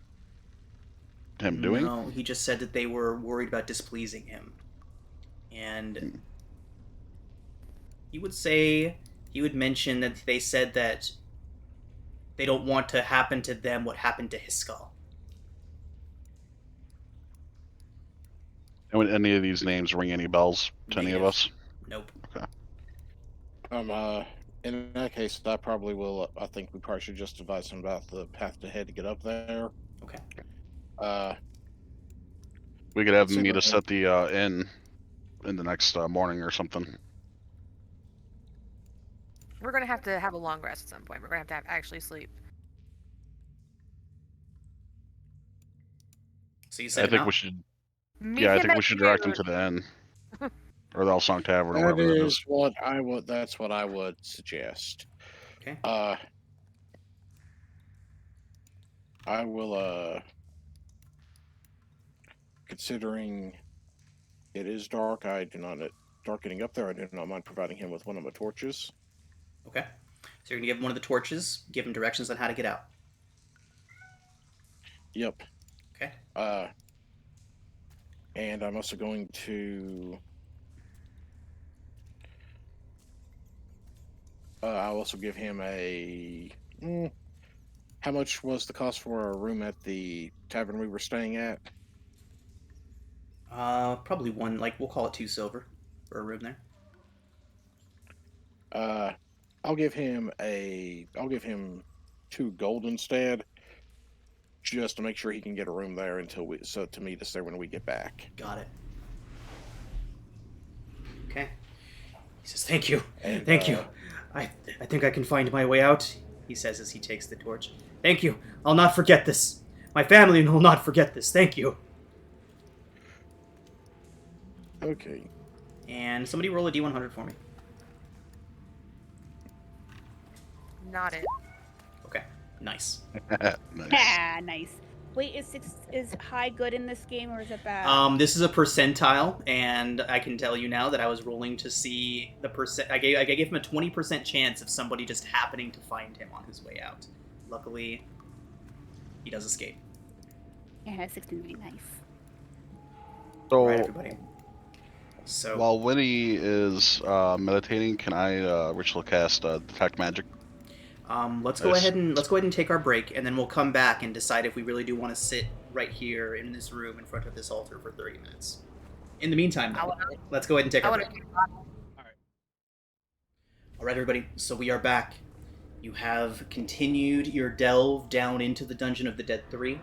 him doing?
No, he just said that they were worried about displeasing him. And he would mention that they said that they don't want to happen to them what happened to Hiskal.
And would any of these names ring any bells to any of
Negative.
us?
Nope.
In that case, I probably will. I think we probably should just advise him about the path ahead to get up there.
Okay.
We could have him meet
Considering-
us at the inn in the next morning or something.
We're gonna have to have a long rest at some point. We're gonna have to actually sleep.
So you
I
said
think
no?
we should.
Meet
Yeah, I
him
think
at
we should direct him
noon.
to the inn or the All Song Tavern or
That
whatever that
is
is.
what I would. That's what I would suggest.
Okay.
I will. Considering it is dark, I do not dark getting up there. I do not mind providing him with one of my torches.
Okay. So you're gonna give him one of the torches, give him directions on how to get out.
Yep.
Okay.
And I'm also going to. I'll also give him a. How much was the cost for a room at the tavern we were staying at?
Probably one, like, we'll call it 2 silver for a room there.
I'll give him 2 gold instead, just to make sure he can get a room there to meet us there when we get back.
Got it. Okay. He says, "Thank you.
And,
Thank you. I think I can find my way out," he says as he takes the torch. "Thank you. I'll not forget this. My family will not forget this. Thank you."
Okay.
And somebody roll a D100 for me.
Not it.
Okay. Nice.
Nice.
Yeah, nice. Wait, is high good in this game or is it bad?
This is a percentile, and I can tell you now that I was rolling to see the percent. I gave him a 20% chance of somebody just happening to find him on his way out. Luckily, he does escape.
Yeah, 16 would be nice.
So
All right, everybody. So
while Winnie is meditating, can I ritual cast detect magic?
let's go ahead and take our break, and then we'll come back and decide if we really do want to sit right here in this room in front of this altar for 30 minutes. In the meantime, though, let's go ahead and take our break. All right, everybody. So we are back. You have continued your delve down into the Dungeon of the Dead 3.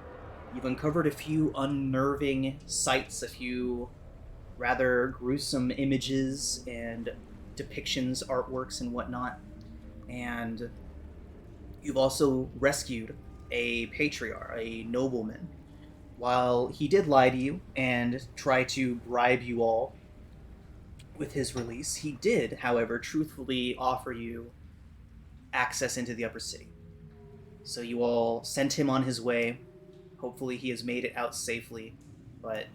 You've uncovered a few unnerving sights, a few rather gruesome images and depictions, artworks, and whatnot. And you've also rescued a patriarch, a nobleman. While he did lie to you and try to bribe you all with his release, he did, however, truthfully offer you access into the upper city. So you all sent him on his way. Hopefully he has made it out safely, but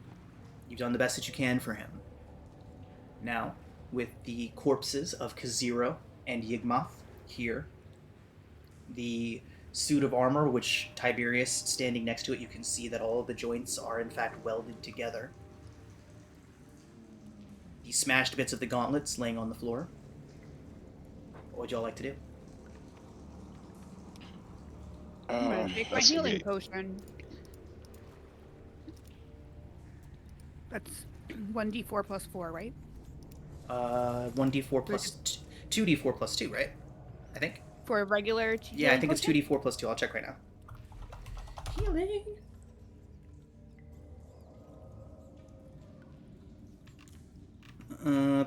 you've done the best that you can for him. Now, with the corpses of Kaziro and Yigmoth here, the suit of armor, which Tiberius standing next to it, you can see that all of the joints are in fact welded together. The smashed bits of the gauntlets laying on the floor. What would y'all like to do?
I'm gonna take my healing
investigate.
potion. That's 1d4 plus 4, right?
1d4 plus 2d4 plus 2, right? I think.
For a regular
Yeah, I think
potion?
it's 2d4 plus 2. I'll check right now. Healing.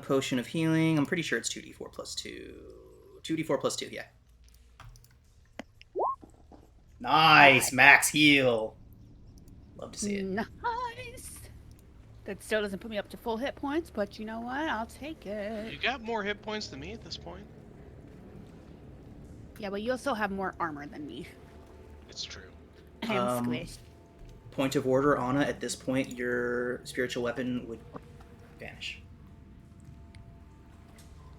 Potion of healing. I'm pretty sure it's 2d4 plus 2. 2d4 plus 2, yeah. Nice! Max heal! Love to see it.
Nice. That still doesn't put me up to full hit points, but you know what? I'll take it.
You got more hit points than me at this point.
Yeah, but you also have more armor than me.
It's true.
I am squished.
Point of order, Anna, at this point, your spiritual weapon would vanish.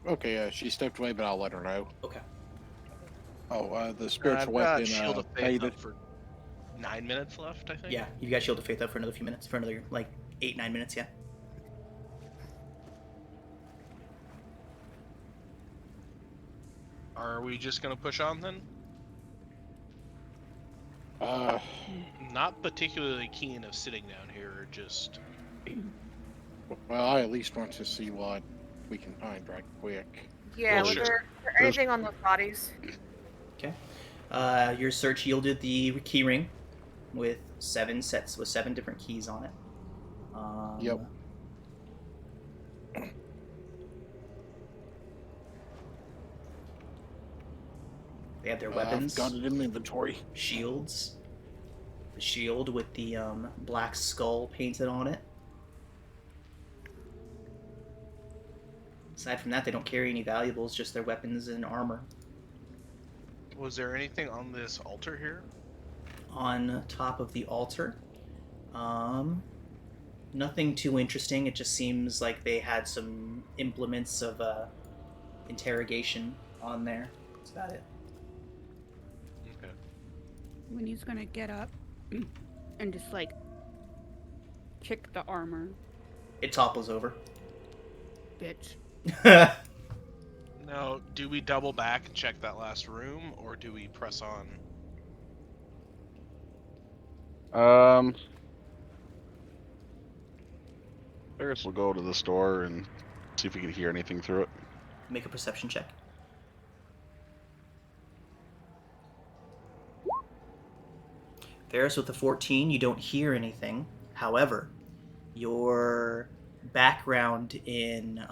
Okay, she stepped away, but I'll let her know.
Okay.
Oh, the
I've
spiritual
got
weapon
Shield of Faith
faded.
up for 9 minutes left, I think.
Yeah, you've got Shield of Faith up for another few minutes. For another, 8-9 minutes, yeah.
Are we just gonna push on then? Not particularly keen of sitting down here, just...
Well, I at least want to see what we can find right quick.
Yeah,
Well,
was
sure.
there anything on those bodies?
Okay. Your search yielded the key ring with 7 different keys on it.
Yep.
They had their weapons.
I've got it in the inventory.
Shields. The shield with the black skull painted on it. Aside from that, they don't carry any valuables, just their weapons and armor.
Was there anything on this altar here?
On top of the altar, nothing too interesting. It just seems like they had some implements of interrogation on there. That's about it.
Okay.
When he's gonna get up and just kick the armor,
It topples over.
bitch.
Now, do we double back and check that last room, or do we press on?
I guess we'll go to this door and see if we can hear anything through it.
Make a perception check. Ferris with a 14, you don't hear anything. However, your background in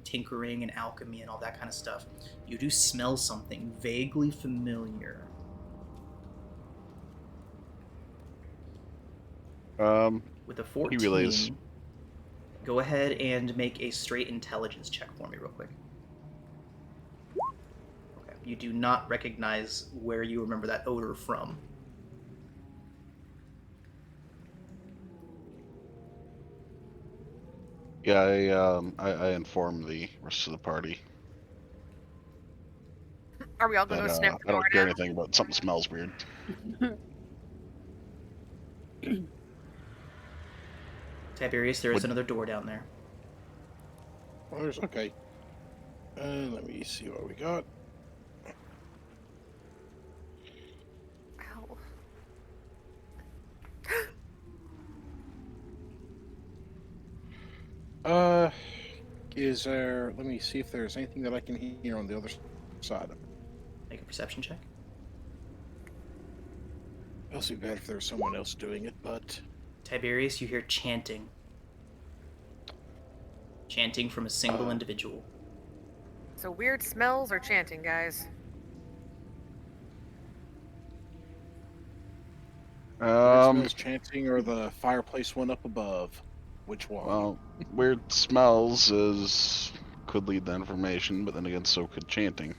tinkering and alchemy and all that kind of stuff, you do smell something vaguely familiar. With a 14,
He relays.
go ahead and make a straight intelligence check for me real quick. Okay, you do not recognize where you remember that odor from.
Yeah, I inform the rest of the party
Are we all gonna
that
go sniff
I
the door
don't hear
now?
anything, but something smells weird.
Tiberius, there is
Would-
another door down there.
Well, there's okay. Let me see what we got.
Ow.
Is there? Let me see if there's anything that I can hear on the other side of it.
Make a perception check.
It'll be bad if there's someone else doing it, but
Tiberius, you hear chanting. Chanting from a single individual.
So weird smells or chanting, guys?
weird smells chanting or the fireplace one up above. Which one?
Well, weird smells could lead to information, but then again, so could chanting.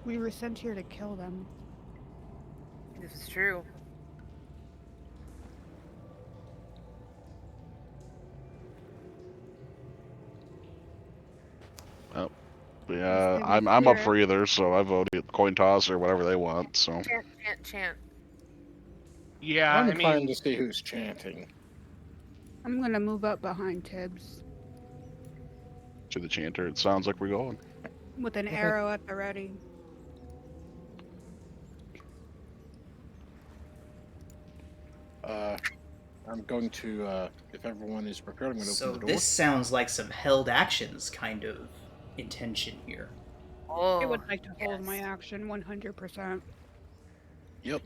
We were sent here to kill them.
This is true.
Yeah,
Same
I'm up
here.
for either, so I vote coin toss or whatever they want. So
Chant.
Yeah,
I'm
I
inclined
mean,
to see who's chanting.
I'm gonna move up behind Tibbs
to the chanter, it sounds like we're going.
with an arrow at the ready.
I'm going to, if everyone is prepared, I'm going to
So
open the door.
this sounds like some held actions kind of intention here.
Oh,
I would like to hold
yes.
my action 100%.
Yep.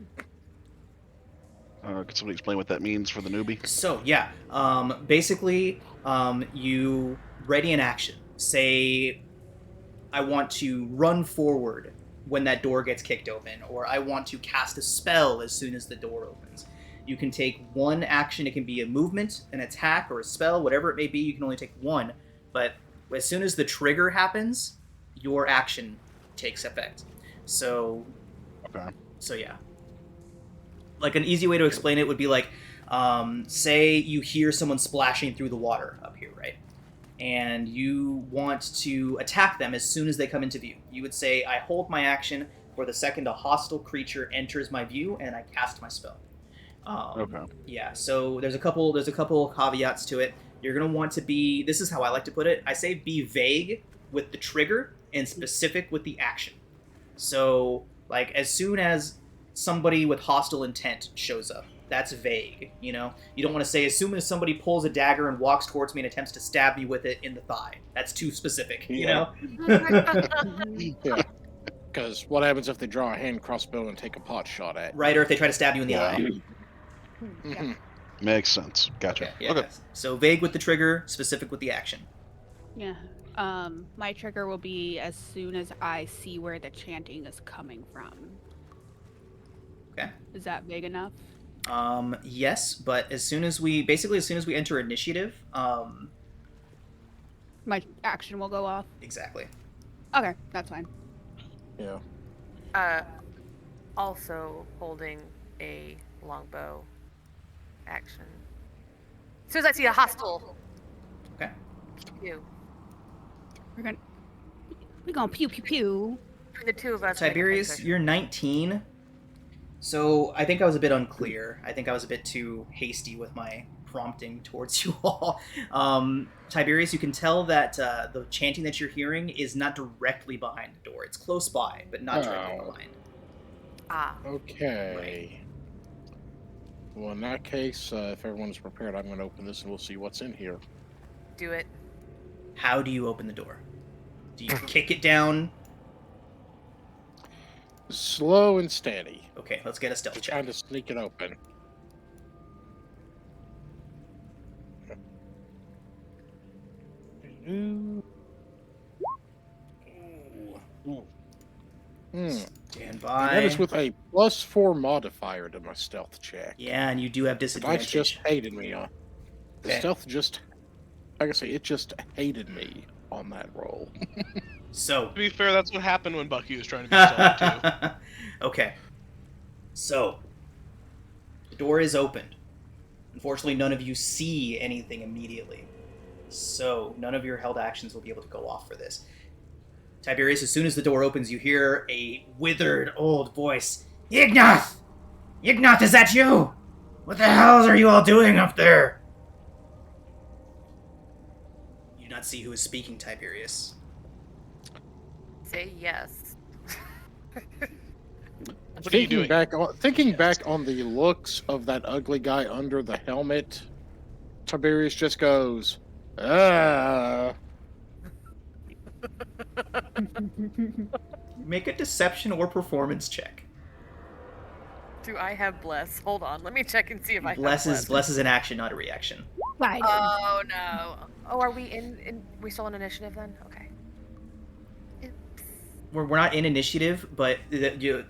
Can somebody explain what that means for the newbie?
So yeah, basically, you ready an action. Say, I want to run forward when that door gets kicked open, or I want to cast a spell as soon as the door opens. You can take one action. It can be a movement, an attack, or a spell, whatever it may be. You can only take one, but as soon as the trigger happens, your action takes effect. So,
Okay.
so yeah. Like an easy way to explain it would be like, say you hear someone splashing through the water up here, right? And you want to attack them as soon as they come into view. You would say, I hold my action for the second a hostile creature enters my view, and I cast my spell.
Okay.
Yeah. So there's a couple caveats to it. You're gonna want to be. This is how I like to put it. I say be vague with the trigger and specific with the action. So like as soon as somebody with hostile intent shows up, that's vague. You know, you don't want to say as soon as somebody pulls a dagger and walks towards me and attempts to stab me with it in the thigh. That's too specific. You know.
Yeah. Because what happens if they draw a hand crossbow and take a pot shot at?
Right, or if they try to stab you in the
Yeah.
eye.
Mhm.
Makes sense. Gotcha.
Okay, yeah,
Okay.
yes. So vague with the trigger, specific with the action.
Yeah. My trigger will be as soon as I see where the chanting is coming from.
Okay.
Is that vague enough?
Yes, but as soon as we enter initiative,
My action will go off.
exactly.
Okay, that's fine.
Yeah.
Also holding a longbow action. As soon as I see a hostile.
Okay.
You.
We're gonna pew pew pew.
Between the two of us. make a
Tiberius,
concession.
you're 19. So I think I was a bit unclear. I think I was a bit too hasty with my prompting towards you all. Tiberius, you can tell that the chanting that you're hearing is not directly behind the door. It's close by, but not directly
Oh.
behind.
Ah.
Okay. Well, in that case, if everyone's prepared, I'm going to open this and we'll see what's in here.
Do it.
How do you open the door? Do you kick it down?
Slow and steady.
Okay, let's get a stealth
Trying
check.
to sneak it open.
Stand
That
by.
is with a +4 modifier to my stealth check.
Yeah, and you do have
The dice
disadvantage.
just hated me on. The
Okay.
stealth just, like I say, it just hated me on that roll.
So,
to be fair, that's what happened when Bucky was trying to be stealthy too.
okay. So, the door is opened. Unfortunately, none of you see anything immediately. So, none of your held actions will be able to go off for this. Tiberius, as soon as the door opens, you hear a withered old voice. Ignath! Ignath, is that you? What the hell are you all doing up there? You do not see who is speaking, Tiberius.
Say yes.
What are you doing?
Thinking back on the looks of that ugly guy under the helmet, Tiberius just goes, ah.
Make a deception or performance check.
Do I have bless? Hold on, let me check and see if I have
Bless
bless.
is an action, not a reaction.
Right.
Oh no. Oh, are we in we still in initiative then? Okay. Oops.
We're not in initiative, but it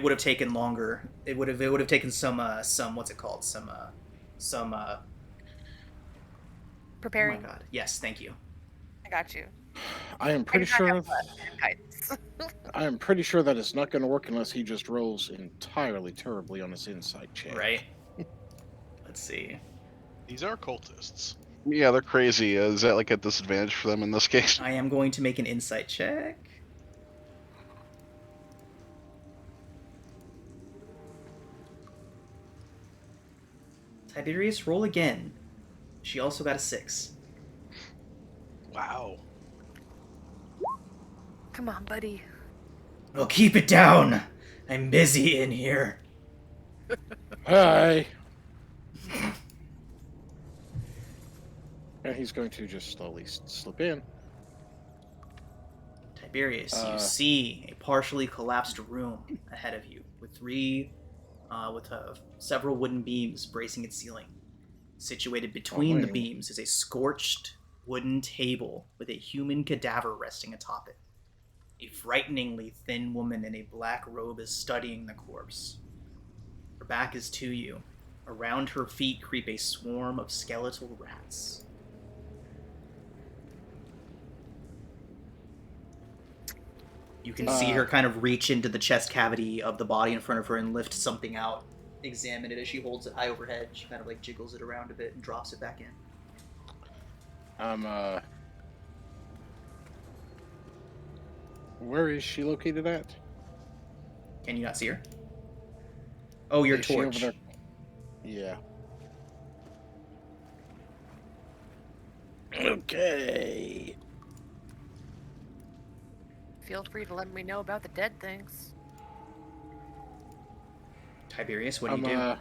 would have taken longer. It would have taken some what's it called? Some
Preparing.
Oh my god. Yes, thank you.
I got you.
I am pretty
I do not
sure.
have bless and guidance.
I am pretty sure that it's not going to work unless he just rolls entirely terribly on his insight check.
Right. Let's see.
These are cultists.
Yeah, they're crazy. Is that like a disadvantage for them in this case?
I am going to make an insight check. Tiberius, roll again. She also got a 6.
Wow.
Come on, buddy.
Well, keep it down. I'm busy in here.
Hi. And he's going to just slowly slip in.
Tiberius, you see a partially collapsed room ahead of you with several wooden beams bracing its ceiling. Situated between the beams is a scorched wooden table with a human cadaver resting atop it. A frighteningly thin woman in a black robe is studying the corpse. Her back is to you. Around her feet creep a swarm of skeletal rats. You can see her kind of reach into the chest cavity of the body in front of her and lift something out. Examine it as she holds it high overhead. She kind of like jiggles it around a bit and drops it back in.
Where is she located at?
Can you not see her? Oh, your
Is she over
torch.
there? Yeah. Okay.
Feel free to let me know about the dead things.
Tiberius, what do you do?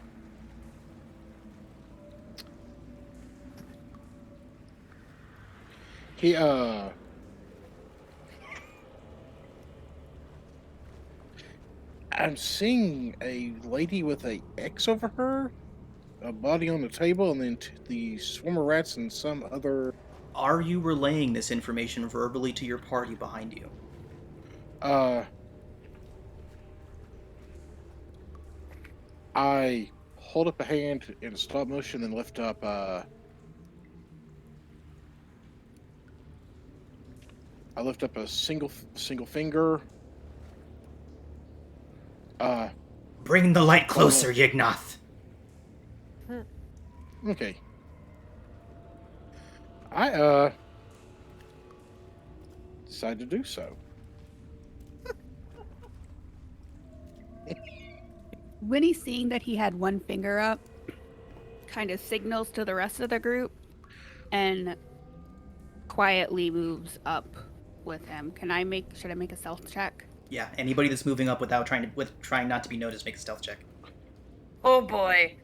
I'm seeing a lady with a X over her, a body on the table, and then the swarm of rats and some other.
Are you relaying this information verbally to your party behind you?
I hold up a hand in stop motion and lift up, I lift up a single finger.
Bring the light closer, Yignath.
Okay. I, decide to do so.
Winnie, seeing that he had one finger up, kind of signals to the rest of the group and quietly moves up with him. Should I make a stealth check?
Yeah, anybody that's moving up without trying not to be noticed, make a stealth check.
Oh boy.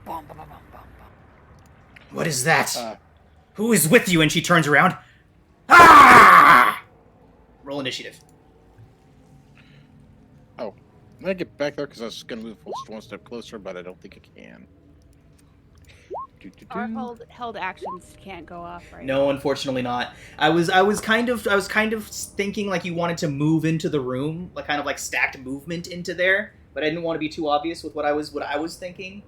Bum, bum, bum, bum, bum.
What is that? Who is with you? And she turns around. Ah! Roll initiative.
Oh, I get back there because I was going to move just one step closer, but I don't think I can.
Our held actions can't go off right
No,
now.
unfortunately not. I was kind of thinking like you wanted to move into the room, like kind of like stacked movement into there, but I didn't want to be too obvious with what I was thinking.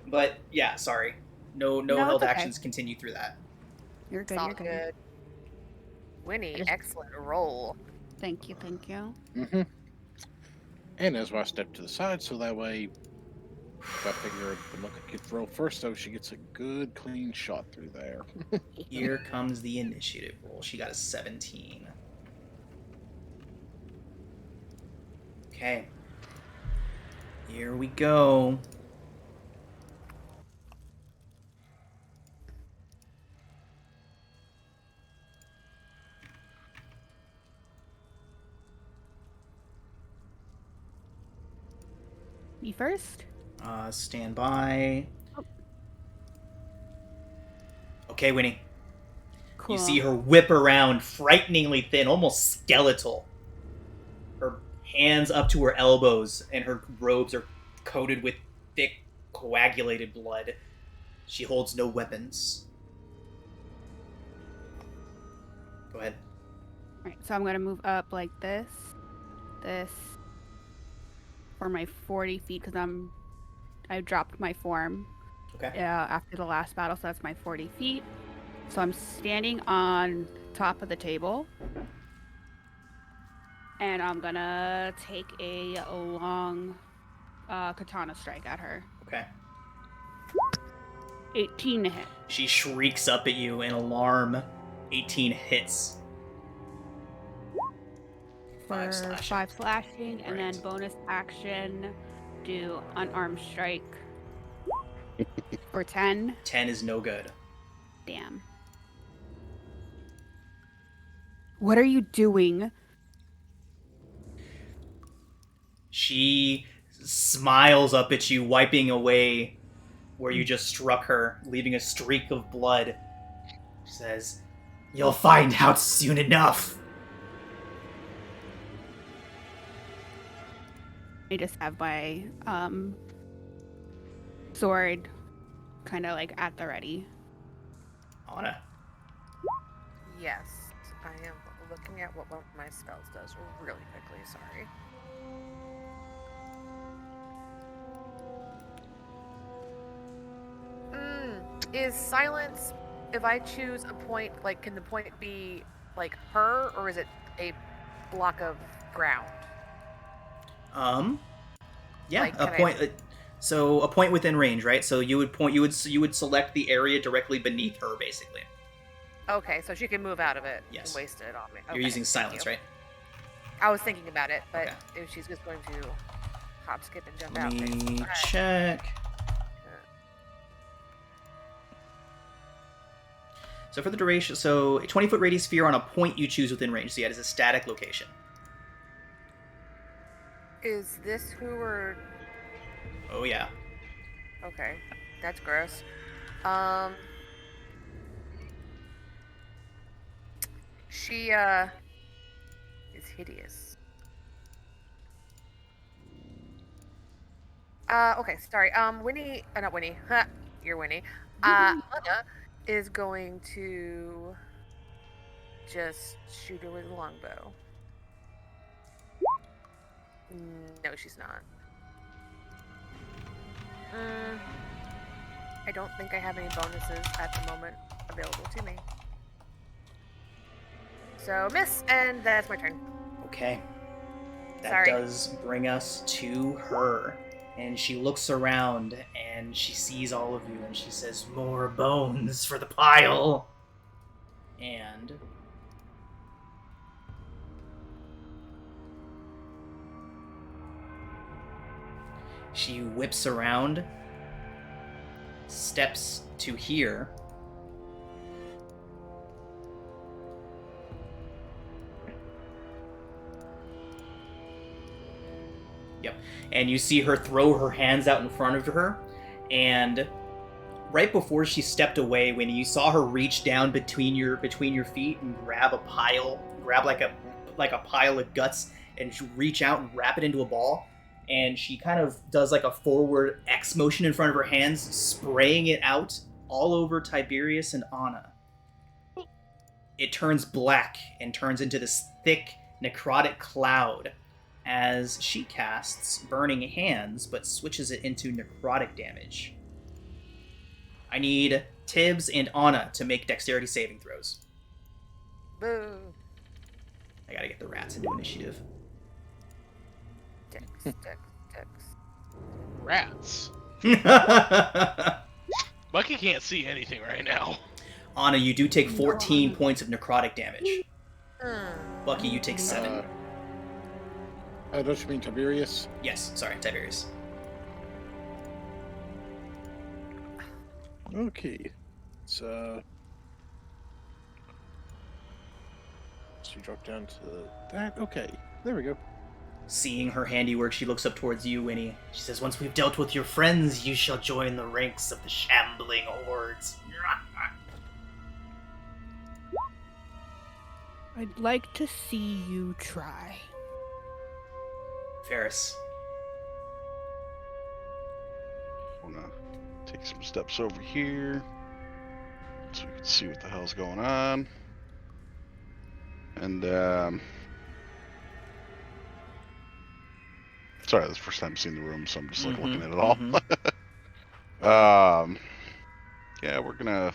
But yeah, sorry. No held
it's okay.
actions continue through that.
You're good,
It's all
you're good.
good. Winnie, excellent roll.
Thank you.
Mm-hmm. And as I step to the side, so that way I figured the Mocha could throw first, so she gets a good, clean shot through there.
Here comes the initiative roll. She got a 17. Okay. Here we go.
Me first?
Stand by.
Oh.
Okay, Winnie.
Cool.
You see her whip around, frighteningly thin, almost skeletal. Her hands up to her elbows, and her robes are coated with thick, coagulated blood. She holds no weapons. Go ahead.
Alright, so I'm gonna move up like this, for my 40 feet, because I dropped my form
Okay.
after the last battle, so that's my 40 feet. So I'm standing on top of the table, and I'm gonna take a long katana strike at her.
Okay.
18 to hit.
She shrieks up at you in alarm. 18 hits.
For
5 slashing.
5 slashing, and then
Right.
bonus action, do unarmed strike for 10.
10 is no good.
Damn. What are you doing?
She smiles up at you, wiping away where you just struck her, leaving a streak of blood. She says, "You'll find out soon enough."
I just have my sword kind of like at the ready.
Anna.
Yes, I am looking at what one of my spells does really quickly. Sorry. Is silence, if I choose a point, like, can the point be like her, or is it a block of ground?
Yeah,
Like,
a
can I-
point. So a point within range, right? So you would point. You would select the area directly beneath her, basically.
Okay, so she can move out of it
Yes.
and waste it on me.
You're
Okay,
using
thank
silence,
you.
right?
I was thinking about it, but
Okay.
if she's just going to hop, skip, and jump
Let
out,
me
basically. Alright.
check. So for the duration, so a 20-foot radius sphere on a point you choose within range. So yeah, it is a static location.
Is this who we're...
Oh yeah.
Okay, that's gross. She, is hideous. Okay, sorry. Winnie, not Winnie. Huh, you're Winnie. Anna is going to just shoot her with a longbow. No, she's not. I don't think I have any bonuses at the moment available to me. So miss, and that's my turn.
Okay. That
Sorry.
does bring us to her. And she looks around and she sees all of you and she says, "More bones for the pile." And she whips around, steps to here. Yep. And you see her throw her hands out in front of her, and right before she stepped away, when you saw her reach down between your feet and grab like a pile of guts, and reach out and wrap it into a ball, and she kind of does like a forward X motion in front of her hands, spraying it out all over Tiberius and Anna. It turns black and turns into this thick necrotic cloud as she casts Burning Hands, but switches it into necrotic damage. I need Tibbs and Anna to make dexterity saving throws.
Boo.
I gotta get the rats into initiative.
Dex.
Rats. Bucky can't see anything right now.
Anna, you do take
No,
14
Anna.
points of necrotic damage.
Hmm.
Bucky, you take 7.
Don't you mean Tiberius?
Yes, sorry, Tiberius.
Okay. So you drop down to that. Okay. There we go.
Seeing her handiwork, she looks up towards you, Winnie. She says, "Once we've dealt with your friends, you shall join the ranks of the shambling hordes."
I'd like to see you try.
Ferris.
I'm gonna take some steps over here so we can see what the hell's going on. And sorry, this is the first time seeing the room, so I'm just like looking at it all. Yeah, we're gonna.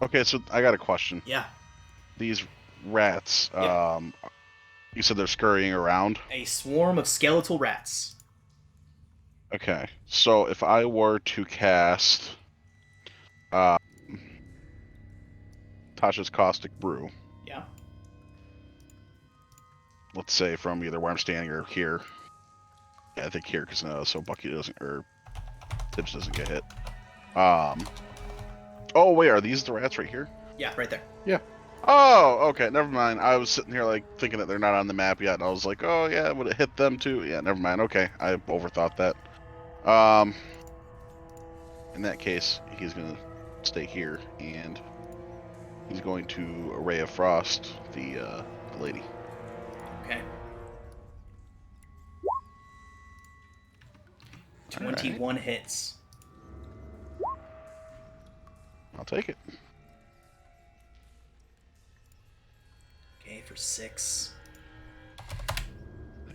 Okay, so I got a question.
Yeah.
These rats,
Yeah.
you said they're scurrying around?
A swarm of skeletal rats.
Okay, so if I were to cast Tasha's Caustic Brew,
Yeah.
let's say from either where I'm standing or here. Yeah, I think here, because so Bucky doesn't, or Tibbs doesn't get hit. Oh wait, are these the rats right here?
Yeah, right there.
Oh, okay, never mind. I was sitting here like thinking that they're not on the map yet, and I was like, oh yeah, would it hit them too? Yeah, never mind. Okay, I overthought that. In that case, he's gonna stay here, and he's going to Ray of Frost the lady.
Okay. 21 hits.
I'll take it.
Okay, for 6.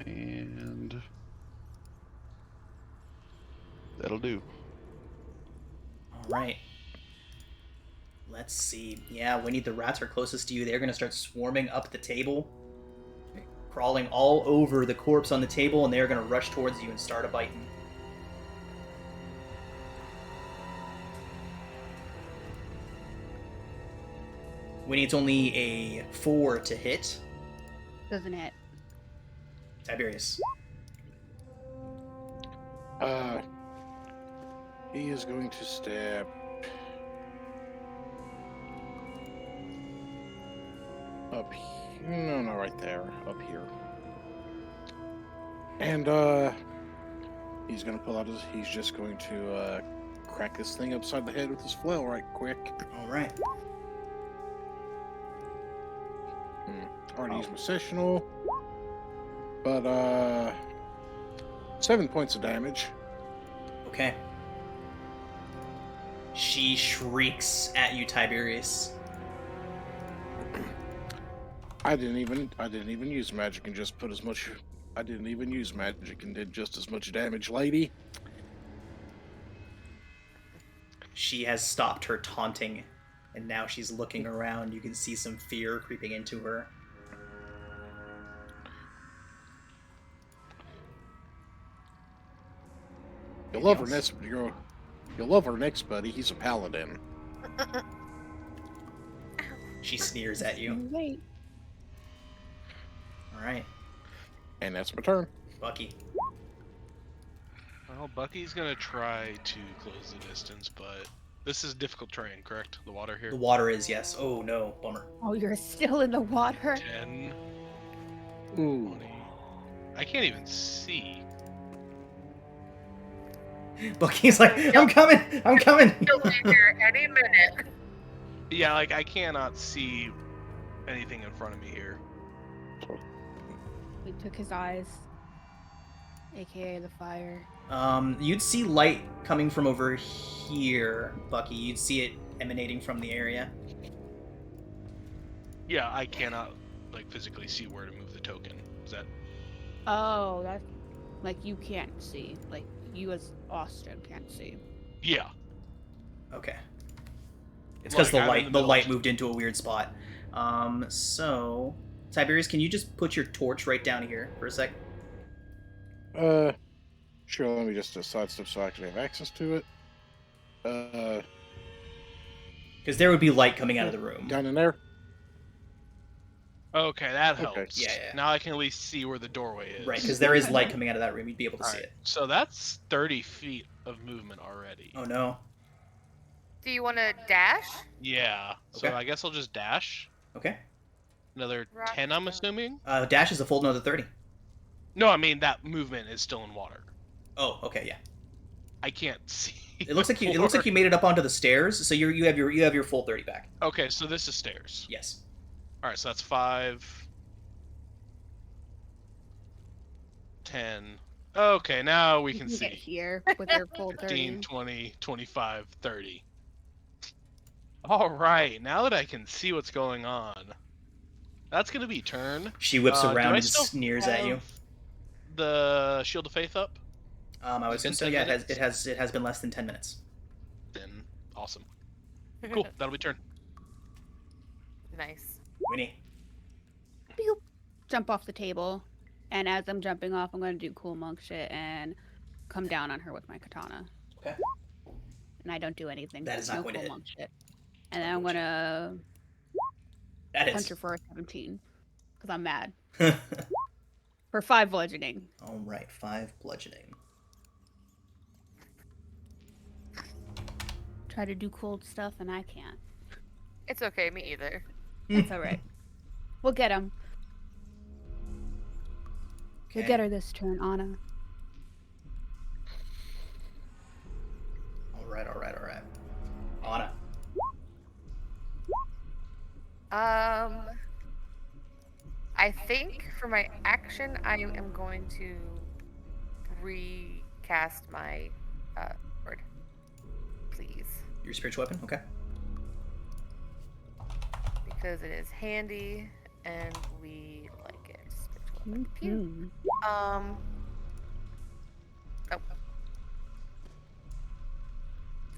And that'll do.
Alright. Let's see. Yeah, Winnie, the rats are closest to you. They're going to start swarming up the table, crawling all over the corpse on the table, and they're going to rush towards you and start a biting. Winnie, it's only a 4 to hit.
Doesn't it?
Tiberius.
He is going to stab. Up here. No, right there. Up here. And, he's gonna pull out his. He's just going to, crack this thing upside the head with his flail right quick.
Alright.
Already used my sessional. But, 7 points of damage.
Okay. She shrieks at you, Tiberius.
I didn't even use magic and just put as much. I didn't even use magic and did just as much damage, lady.
She has stopped her taunting, and now she's looking around. You can see some fear creeping into her.
You'll love her next. You'll love her next, buddy. He's a paladin.
She sneers at you.
Wait.
Alright.
And that's my turn.
Bucky.
Well, Bucky's gonna try to close the distance, but this is difficult terrain, correct? The water here?
The water is, yes. Oh no, bummer.
Oh, you're still in the water?
10,
Ooh.
20. I can't even see.
Bucky's like, I'm coming! I'm coming!
He'll be here any minute.
Yeah, like, I cannot see anything in front of me here.
We took his eyes, aka the fire.
You'd see light coming from over here, Bucky. You'd see it emanating from the area.
Yeah, I cannot, like, physically see where to move the token. Is that...
Oh, that's like you can't see. Like you as Austin can't see.
Yeah.
Okay. It's because
Like,
the light moved into a weird spot. So Tiberius, can you just put your torch right down here for a sec?
Sure, let me just sidestep so I can have access to it.
Because there would be light coming out of the room.
Down in there?
Okay, that
Okay.
helps.
Yeah.
Now I can at least see where the doorway is.
Right, because there is light coming out of that room. You'd be able to see
Alright,
it.
so that's 30 feet of movement already.
Oh no.
Do you want to dash?
Yeah, so
Okay.
I guess I'll just dash.
Okay.
Another
Rock
10, I'm
stone.
assuming?
Dash is a full another 30.
No, I mean, that movement is still in water.
Oh, okay, yeah.
I can't see.
It looks like you. It
the
looks like
floor.
you made it up onto the stairs. So you have your full 30 back.
Okay, so this is stairs.
Yes.
Alright, so that's 5... 10... Okay, now we can
get
see.
here with your full
15,
30.
20, 25, 30. Alright, now that I can see what's going on. That's gonna be turn.
She whips
Do
around
I
and
still
sneers at you.
have The Shield of Faith up?
I was
It's
gonna
been
say
10
yeah. It has been less than 10 minutes.
Then awesome. Cool, that'll be turn.
Nice.
Winnie.
Boop. Jump off the table, and as I'm jumping off, I'm gonna do cool monk shit and come down on her with my katana.
Okay.
And I don't do anything.
That is not
no
going to
cool
hit.
monk shit. And then I'm gonna
That
punch
is.
her for a 17 because I'm mad. For 5 bludgeoning.
All right, 5 bludgeoning.
Try to do cold stuff and I can't.
It's okay, me either.
It's all right. We'll get him. We'll get her this turn, Anna.
All right. Anna.
I think for my action, I am going to recast my sword, please,
Your spiritual weapon. Okay.
because it is handy and we like it. Spiritual weapon. Pew.
Mhm.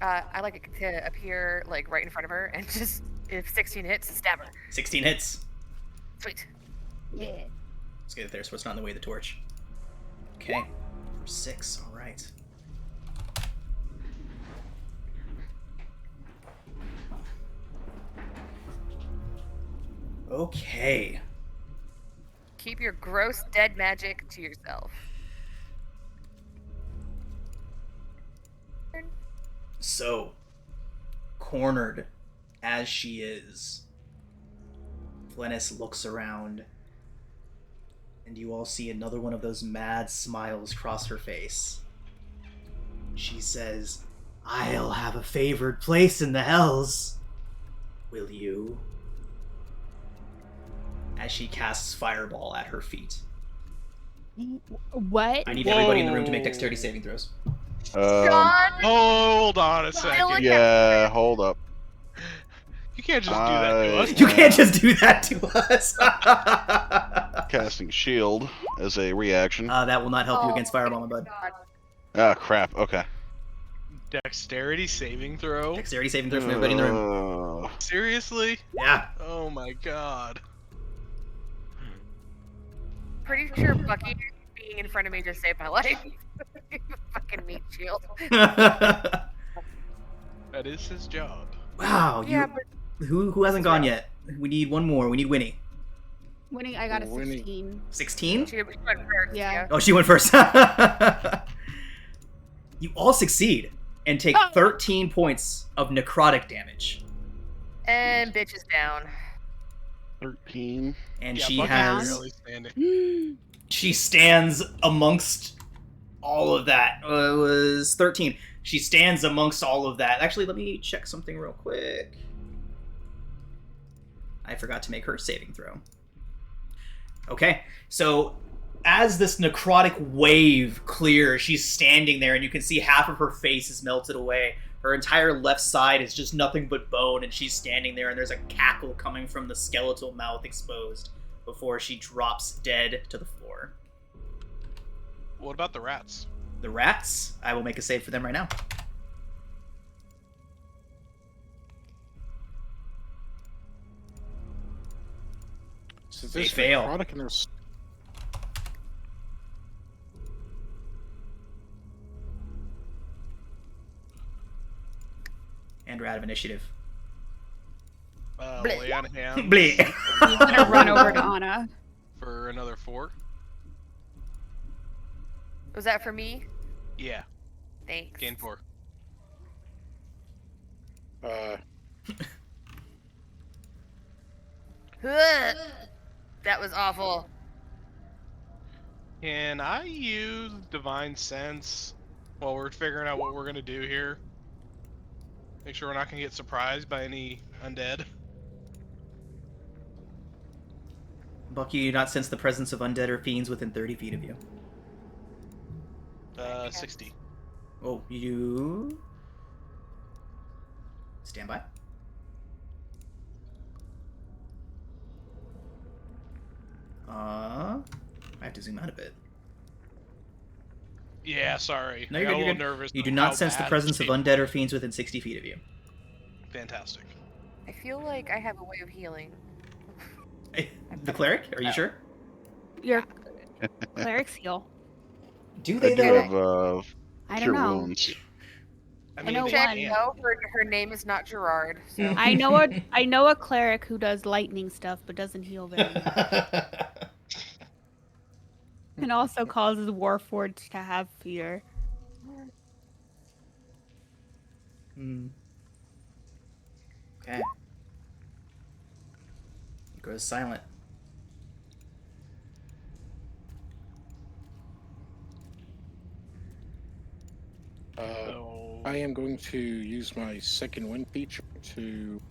I like it to appear like right in front of her and just if 16 hits, stab her.
16 hits.
Sweet.
Yeah.
Let's get it there so it's not in the way of the torch. Okay. 6. All right. Okay.
Keep your gross dead magic to yourself.
So, cornered as she is, Flennis looks around, and you all see another one of those mad smiles cross her face. She says, "I'll have a favored place in the hells. Will you?" As she casts Fireball at her feet.
What?
I need everybody in the room to make dexterity saving throws.
John!
Hold on a second.
Yeah, hold up.
You can't just do that to us.
You can't just do that to us.
Casting shield as a reaction.
That will not help you against Fireball, my bud.
Ah, crap. Okay.
Dexterity saving throw?
Dexterity saving throw from everybody in the room.
Seriously?
Yeah.
Oh my god.
Pretty sure Bucky being in front of me just saved my life. Fucking meat shield.
That is his job.
Wow.
Yeah,
Who hasn't gone yet? We need one more. We need Winnie.
Winning, I got a
Winning.
16.
16?
She went first.
Yeah.
Oh, she went first. You all succeed and take 13 points of necrotic damage.
And bitch is down.
13.
And
Yeah,
she
Bucky's
has...
barely standing.
She stands amongst all of that. It was 13. She stands amongst all of that. Actually, let me check something real quick. I forgot to make her saving throw. Okay, so as this necrotic wave clears, she's standing there, and you can see half of her face is melted away. Her entire left side is just nothing but bone, and she's standing there, and there's a cackle coming from the skeletal mouth exposed before she drops dead to the floor.
What about the rats?
The rats, I will make a save for them right now.
Since
They
there's
fail.
necrotic and there's
And we're out of initiative.
Bleh.
Lay on hands.
Bleh.
He's gonna run over to Anna.
For another 4.
Was that for me?
Yeah,
Thanks.
gain 4.
That was awful.
Can I use Divine Sense while we're figuring out what we're gonna do here? Make sure we're not gonna get surprised by any undead.
Bucky, you do not sense the presence of undead or fiends within 30 feet of you.
60.
Oh, you... Stand by. I have to zoom out a bit.
Yeah, sorry.
No,
I
you're
got
good,
a
you're
little
good.
nervous.
You do
of
not
how
sense the
bad
presence of
shape
undead or
was.
fiends within 60 feet of you.
Fantastic.
I feel like I have a way of healing.
The cleric? Are you sure?
Your clerics heal.
Do
I
they
do
though?
have
I
cure
don't know.
wounds.
I
I
mean,
know
they
Check.
one.
can.
No, her name is not Gerard. So
I know a cleric who does lightning stuff but doesn't heal very much. And also causes Warforged to have fear.
Hmm. Okay. It goes silent.
So
I am going to use my second wind feature to.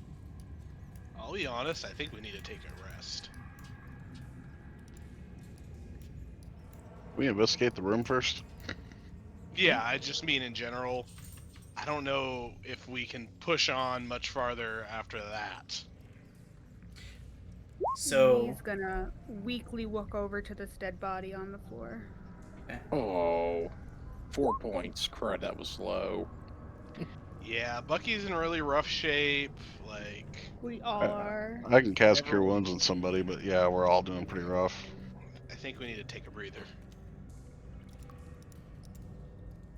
I'll be honest. I think we need to take a rest.
We investigate the room first.
Yeah, I just mean in general. I don't know if we can push on much farther after that.
So,
He's gonna weakly walk over to this dead body on the floor.
Oh, 4 points. Crud, that was low.
Yeah, Bucky's in really rough shape. Like,
We all are.
I can cast cure
Everyone-
wounds on somebody, but yeah, we're all doing pretty rough.
I think we need to take a breather.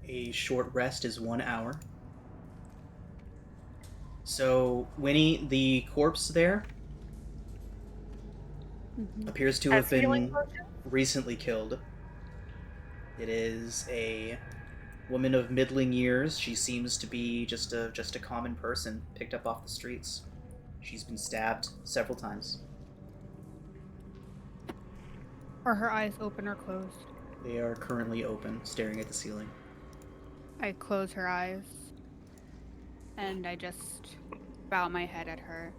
a short rest is 1 hour. So, Winnie, the corpse there appears to have
Has healing
been
potion?
recently killed. It is a woman of middling years. She seems to be just a common person picked up off the streets. She's been stabbed several times.
Are her eyes open or closed?
They are currently open, staring at the ceiling.
I close her eyes. And I just bow my head at her.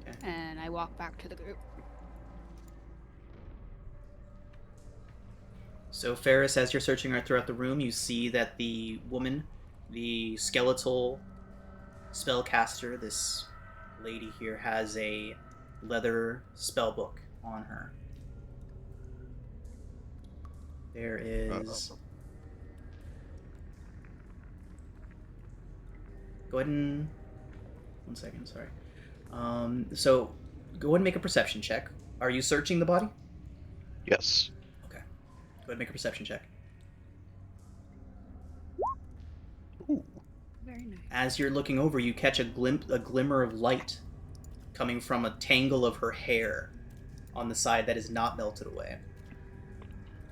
Okay.
And I walk back to the group.
So, Ferris, as you're searching throughout the room, you see that the woman, the skeletal spellcaster, this lady here, has a leather spellbook on her. There is... Go ahead and... 1 second, sorry. So, go ahead and make a perception check. Are you searching the body?
Yes.
Okay. Go ahead and make a perception check.
Ooh.
Very nice.
As you're looking over, you catch a glimmer of light coming from a tangle of her hair on the side that is not melted away.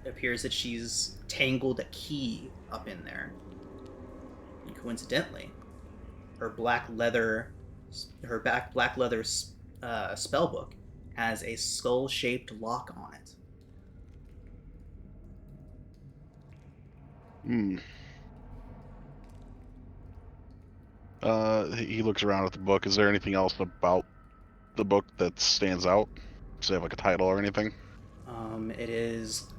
It appears that she's tangled a key up in there. And coincidentally, her black leather spellbook has a skull-shaped lock on it.
Hmm. He looks around at the book. Is there anything else about the book that stands out? Does it have like a title or anything?
It is,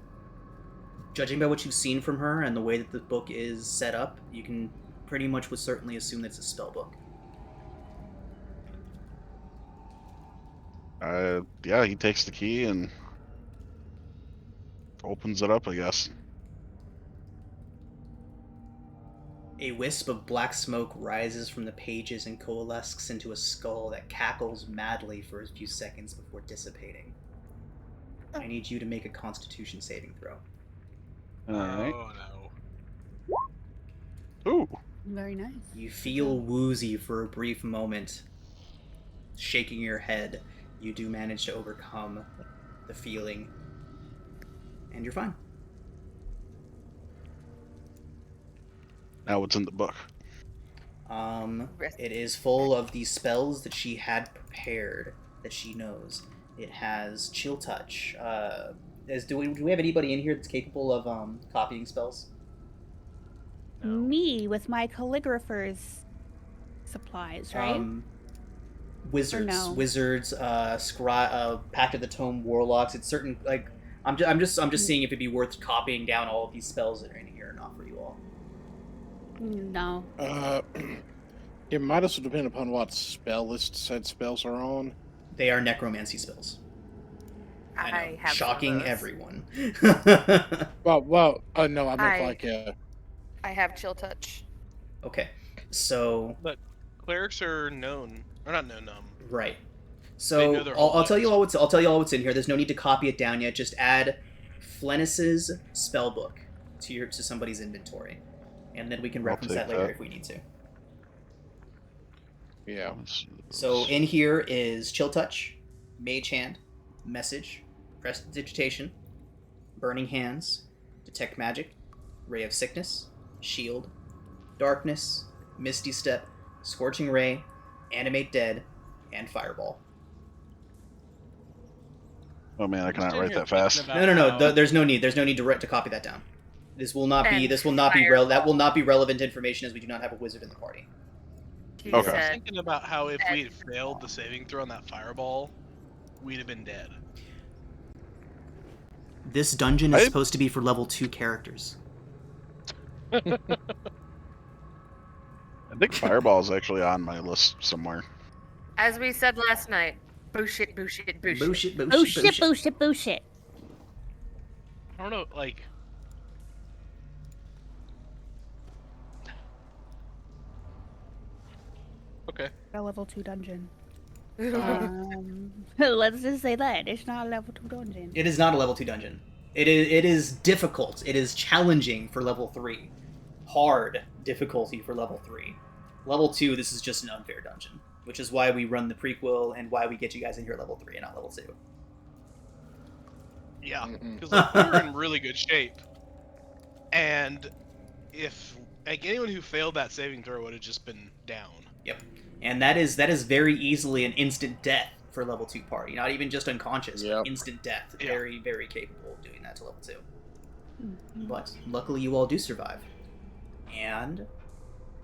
judging by what you've seen from her and the way that the book is set up, you can pretty much with certainty assume that it's a spell book.
Yeah, he takes the key and opens it up, I guess.
A wisp of black smoke rises from the pages and coalesces into a skull that cackles madly for a few seconds before dissipating. I need you to make a Constitution saving throw.
Alright.
Oh no.
Ooh,
Very nice.
You feel woozy for a brief moment. Shaking your head, you do manage to overcome the feeling. And you're fine.
Now what's in the book?
It is full of these spells that she had prepared that she knows. It has Chill Touch. Do we have anybody in here that's capable of copying spells?
No.
Me with my calligrapher's supplies, right?
Wizards,
no?
wizards, Pact of the Tome warlocks. It's certain like I'm just seeing if it'd be worth copying down all of these spells that are in here or not for you all.
No.
It might also depend upon what spell list said spells are on.
They are necromancy spells. I know,
I have
shocking
some of those.
everyone.
No, I meant
I have chill touch.
Okay, so
But clerics are known, or not known.
right.
They
So
know their whole
I'll tell you
lives.
all what's in here. There's no need to copy it down yet. Just add Flennis's spell book to somebody's inventory, and then we can
I'll
reference
take
that later
that.
if we need to.
yeah.
So in here is Chill Touch, Mage Hand, Message, Prestidigitation, Burning Hands, Detect Magic, Ray of Sickness, Shield, Darkness, Misty Step, Scorching Ray, Animate Dead, and Fireball.
Oh man, I
I'm just
cannot
sitting
write
here
that fast.
thinking
No.
about how-
There's no need. There's no need to copy that down. This will not be.
And
That will
Fireball.
not be relevant information as we do not have a wizard in the party.
He
Okay.
I was
said,
thinking about how if we had
Dead.
failed the saving throw on that fireball, we'd have been dead.
This dungeon is
I-
supposed to be for level 2 characters.
I think Fireball is actually on my list somewhere.
as we said last night, bullshit.
Bullshit.
Oh shit, bullshit, bullshit.
I don't know, like. Okay.
A level 2 dungeon.
Uh,
Let's just say that it's not a level 2 dungeon.
It is not a level 2 dungeon. It is difficult. It is challenging for level 3. Hard difficulty for level 3. Level 2, this is just an unfair dungeon, which is why we run the prequel and why we get you guys in here at level 3 and not level 2.
Yeah.
Mm-mm.
Because like, we were in really good shape. And if like anyone who failed that saving throw would have just been down.
Yep. And that is very easily an instant death for level 2 party. Not even just unconscious,
Yep.
but instant death.
Yeah.
Very, very capable of doing that to level 2.
Mhm.
But luckily you all do survive. And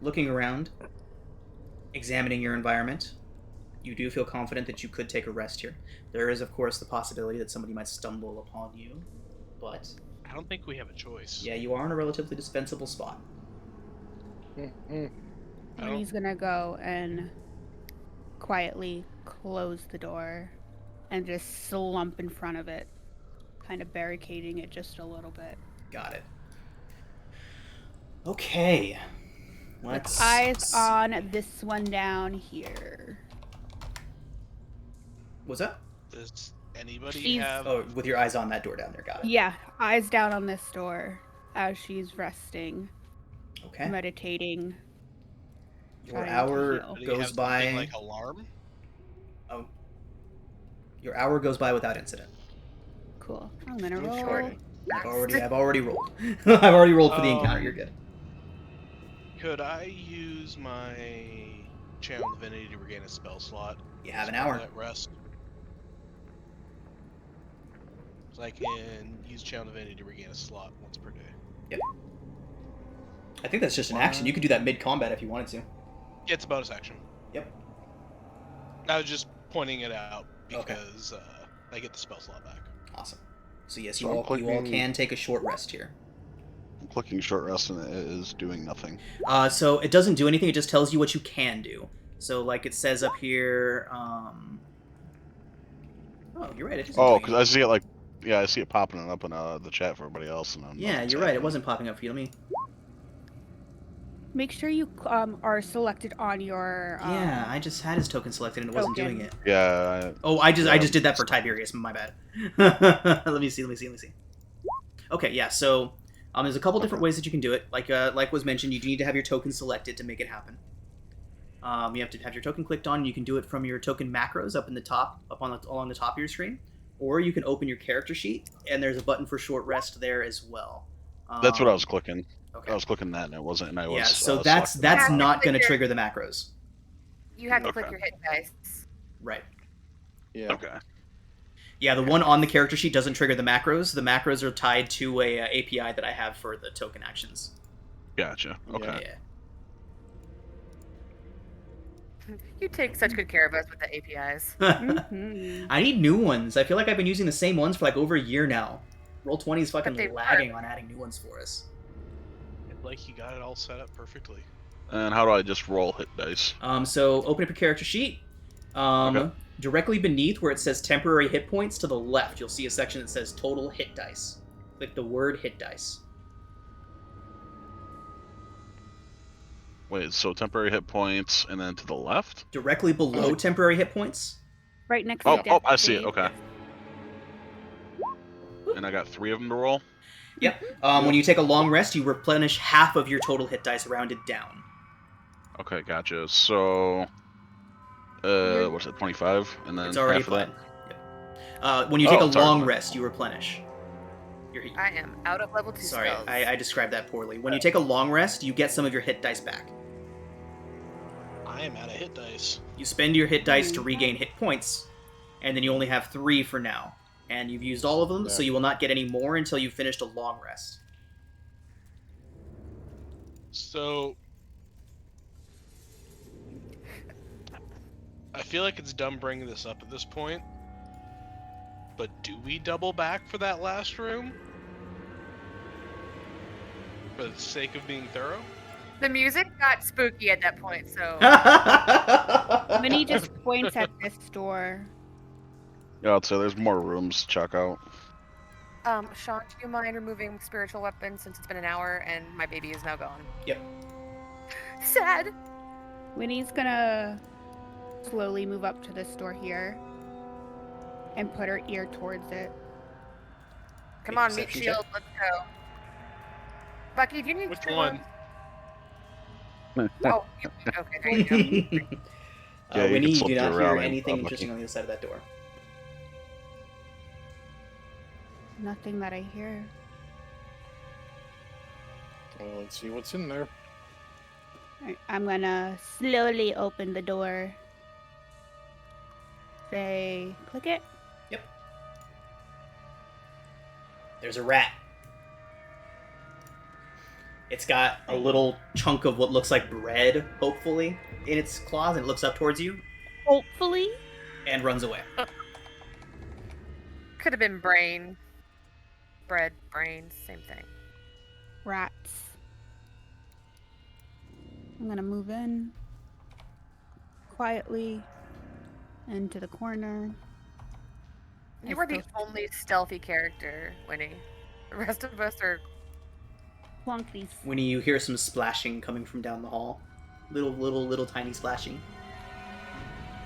looking around, examining your environment, you do feel confident that you could take a rest here. There is, of course, the possibility that somebody might stumble upon you, but
I don't think we have a choice.
yeah, you are in a relatively dispensable spot.
Mm-mm.
I don't-
Winnie's gonna go and quietly close the door and just slump in front of it, kind of barricading it just a little bit.
Got it. Okay. Let's
Eyes on this one down here.
What's that?
Does anybody
She's-
have?
Oh, with your eyes on that door down there. Got it.
Yeah, eyes down on this door as she's resting,
Okay.
meditating.
Your
trying to
hour
heal.
Do you
goes
have something
by.
like alarm.
Your hour goes by without incident.
Cool. I'm gonna
Oh,
roll.
sure.
I've already rolled. I've already rolled for the encounter.
Um,
You're good.
Could I use my channel divinity to regain a spell slot?
You have an
Just for
hour.
that rest. So I can use channel divinity to regain a slot once per day.
I think that's just an action. You could do that mid-combat if you wanted to.
Yeah, it's a bonus action.
Yep.
I was just pointing it out
Okay.
because I get the spell slot back.
Awesome. So yes,
So
you
I'm
all
clicking-
can take a short rest here.
I'm clicking short rest and it is doing nothing.
So it doesn't do anything. It just tells you what you can do. So like it says up here. Oh, you're right. It isn't
Oh,
doing
because I see it like, yeah, I see it popping up in the chat for everybody else. And
Yeah,
nothing's
you're right. It
happening.
wasn't popping up for you. Let me.
Make sure you are selected on your.
Yeah, I just had his token selected and it wasn't doing it.
Yeah,
Oh, I just
Yeah.
did that for Tiberius. My bad. Let me see. Okay, yeah. So There's a couple different
Okay.
ways that you can do it. Like was mentioned, you do need to have your token selected to make it happen. You have to have your token clicked on. And you can do it from your token macros up in the top, along the top of your screen, or you can open your character sheet, and there's a button for short rest there as well.
That's what I was clicking.
Okay.
I was clicking that, and it wasn't. And I
Yeah,
was.
so that's
selecting
that's
that.
not going to
click your-
trigger the macros.
You have to
Okay.
click your hit dice.
Right.
Yeah.
Okay.
Yeah, the one on the character sheet doesn't trigger the macros. The macros are tied to a API that I have for the token actions.
Gotcha. Okay.
Yeah.
You take such good care of us with the APIs.
Mhm.
I need new ones. I feel like I've been using the same ones for like over a year now. Roll20 is fucking
they
lagging on adding new ones for us.
Like you got it all set up perfectly.
And how do I just roll hit dice?
So open up your character sheet.
Okay.
Directly beneath where it says temporary hit points to the left, you'll see a section that says total hit dice. Click the word hit dice.
Wait, so temporary hit points, and then to the left?
Directly below temporary hit points.
Right next
Oh,
to death
I see it.
save.
Okay. And I got 3 of them to roll.
Yep. When you take a long rest, you replenish half of your total hit dice rounded down.
Okay, gotcha. So, what's it? 25, and then
It's already
half of that.
applied. Yep. When you take a
it's already
long
applied.
rest, you replenish.
I am out of level 2
Sorry,
spells.
I described that poorly. When you take a long rest, you get some of your hit dice back.
I am out of hit dice.
You spend your hit dice to regain hit points, and then you only have 3 for now. And you've used all of them, so you will not get any more until you've finished a long rest.
So I feel like it's dumb bringing this up at this point. But do we double back for that last room? For the sake of being thorough?
The music got spooky at that point, so
Minnie just points at this door.
Yeah, I'd say there's more rooms to check out.
Sean, do you mind removing spiritual weapons since it's been an hour and my baby is now gone?
Yep.
Sad.
Winnie's gonna slowly move up to this door here and put her ear towards it.
Come
Make a
on, meat
perception
shield, let's go. Bucky, do you need
Which
to-
one?
Oh, okay, there you go.
Yeah, you
Winnie,
can
you
slip
do not
through
hear
around
anything
and-
interesting on the other side of that door.
Nothing that I hear.
Well, let's see what's in there.
Alright, I'm gonna slowly open the door. Say, click it.
There's a rat. It's got a little chunk of what looks like bread, hopefully, in its claws, and it looks up towards you
Hopefully.
and runs away.
Could have been brain. Bread, brains, same thing.
Rats. I'm gonna move in quietly into the corner.
You
I
were the
still-
only stealthy character, Winnie. The rest of us are.
Plonkies.
When you hear some splashing coming from down the hall, little tiny splashing.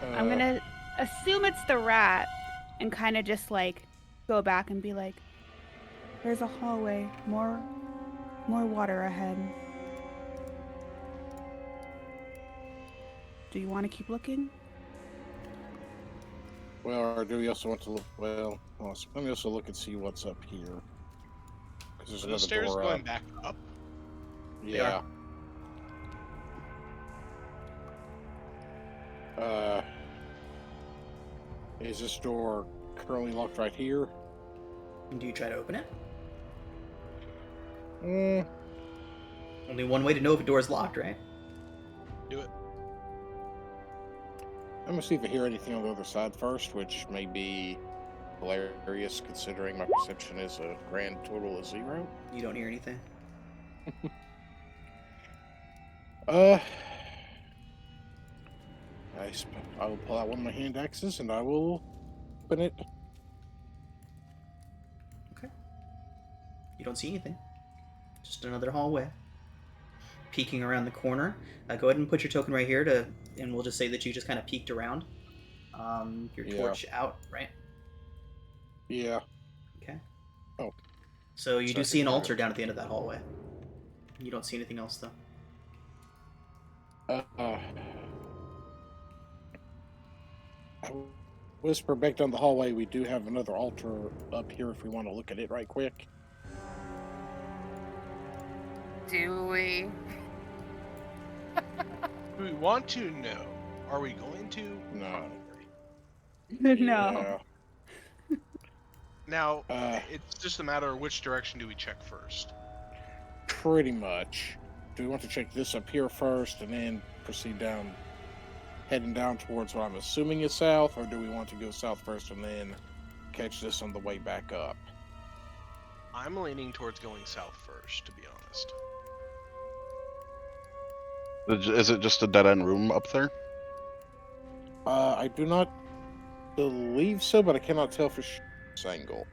I'm gonna assume it's the rat and kind of just like go back and be like, there's a hallway, more water ahead. Do you want to keep looking?
Well, or do we also want to look? Well, let me also look and see what's up here. Because there's
Are the
another
stairs
door
going
up.
back up?
Yeah. Is this door currently locked right here?
Do you try to open it?
Mm,
Only one way to know if a door is locked, right?
Do it.
I'm gonna see if I hear anything on the other side first, which may be hilarious considering my perception is a grand total of 0.
You don't hear anything.
I will pull out one of my hand axes and I will open it.
You don't see anything. Just another hallway. Peeking around the corner. Go ahead and put your token right here and we'll just say that you just kind of peeked around. Your
Yeah.
torch out, right?
Yeah.
Okay.
Oh.
So you do
Second
see an altar
unit.
down at the end of that hallway. You don't see anything else, though.
I whisper back down the hallway. We do have another altar up here if we want to look at it right quick.
Do we?
Do we want to? No. Are we going to?
No.
Probably.
No.
Now,
Uh,
it's just a matter of which direction do we check first.
Pretty much. Do we want to check this up here first and then proceed down, heading down towards what I'm assuming is south, or do we want to go south first and then catch this on the way back up?
I'm leaning towards going south first, to be honest.
Is it just a dead end room up there?
I do not believe so, but I cannot tell for sure this angle.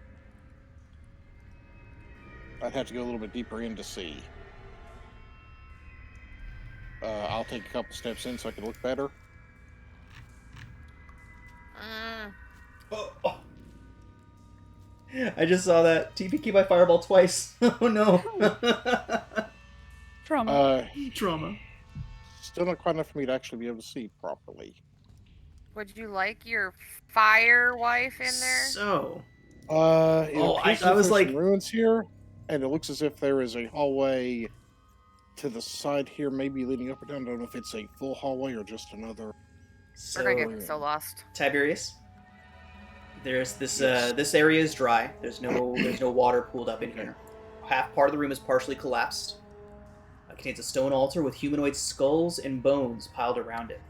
I'd have to go a little bit deeper in to see. I'll take a couple steps in so I can look better.
Oh. I just saw that. TPK by fireball twice. Oh no.
Trauma.
Trauma.
Still not quite enough for me to actually be able to see properly.
Would you like your fire wife in there?
So,
It
Oh,
appears
I was
there's
like-
some ruins here, and it looks as if there is a hallway to the side here, maybe leading up or down. I don't know if it's a full hallway or just another.
so
We're gonna get so lost.
Tiberius, there's this.
Yes.
This area is dry. There's no water pooled up in here. Half part of the room is partially collapsed. It contains a stone altar with humanoid skulls and bones piled around it.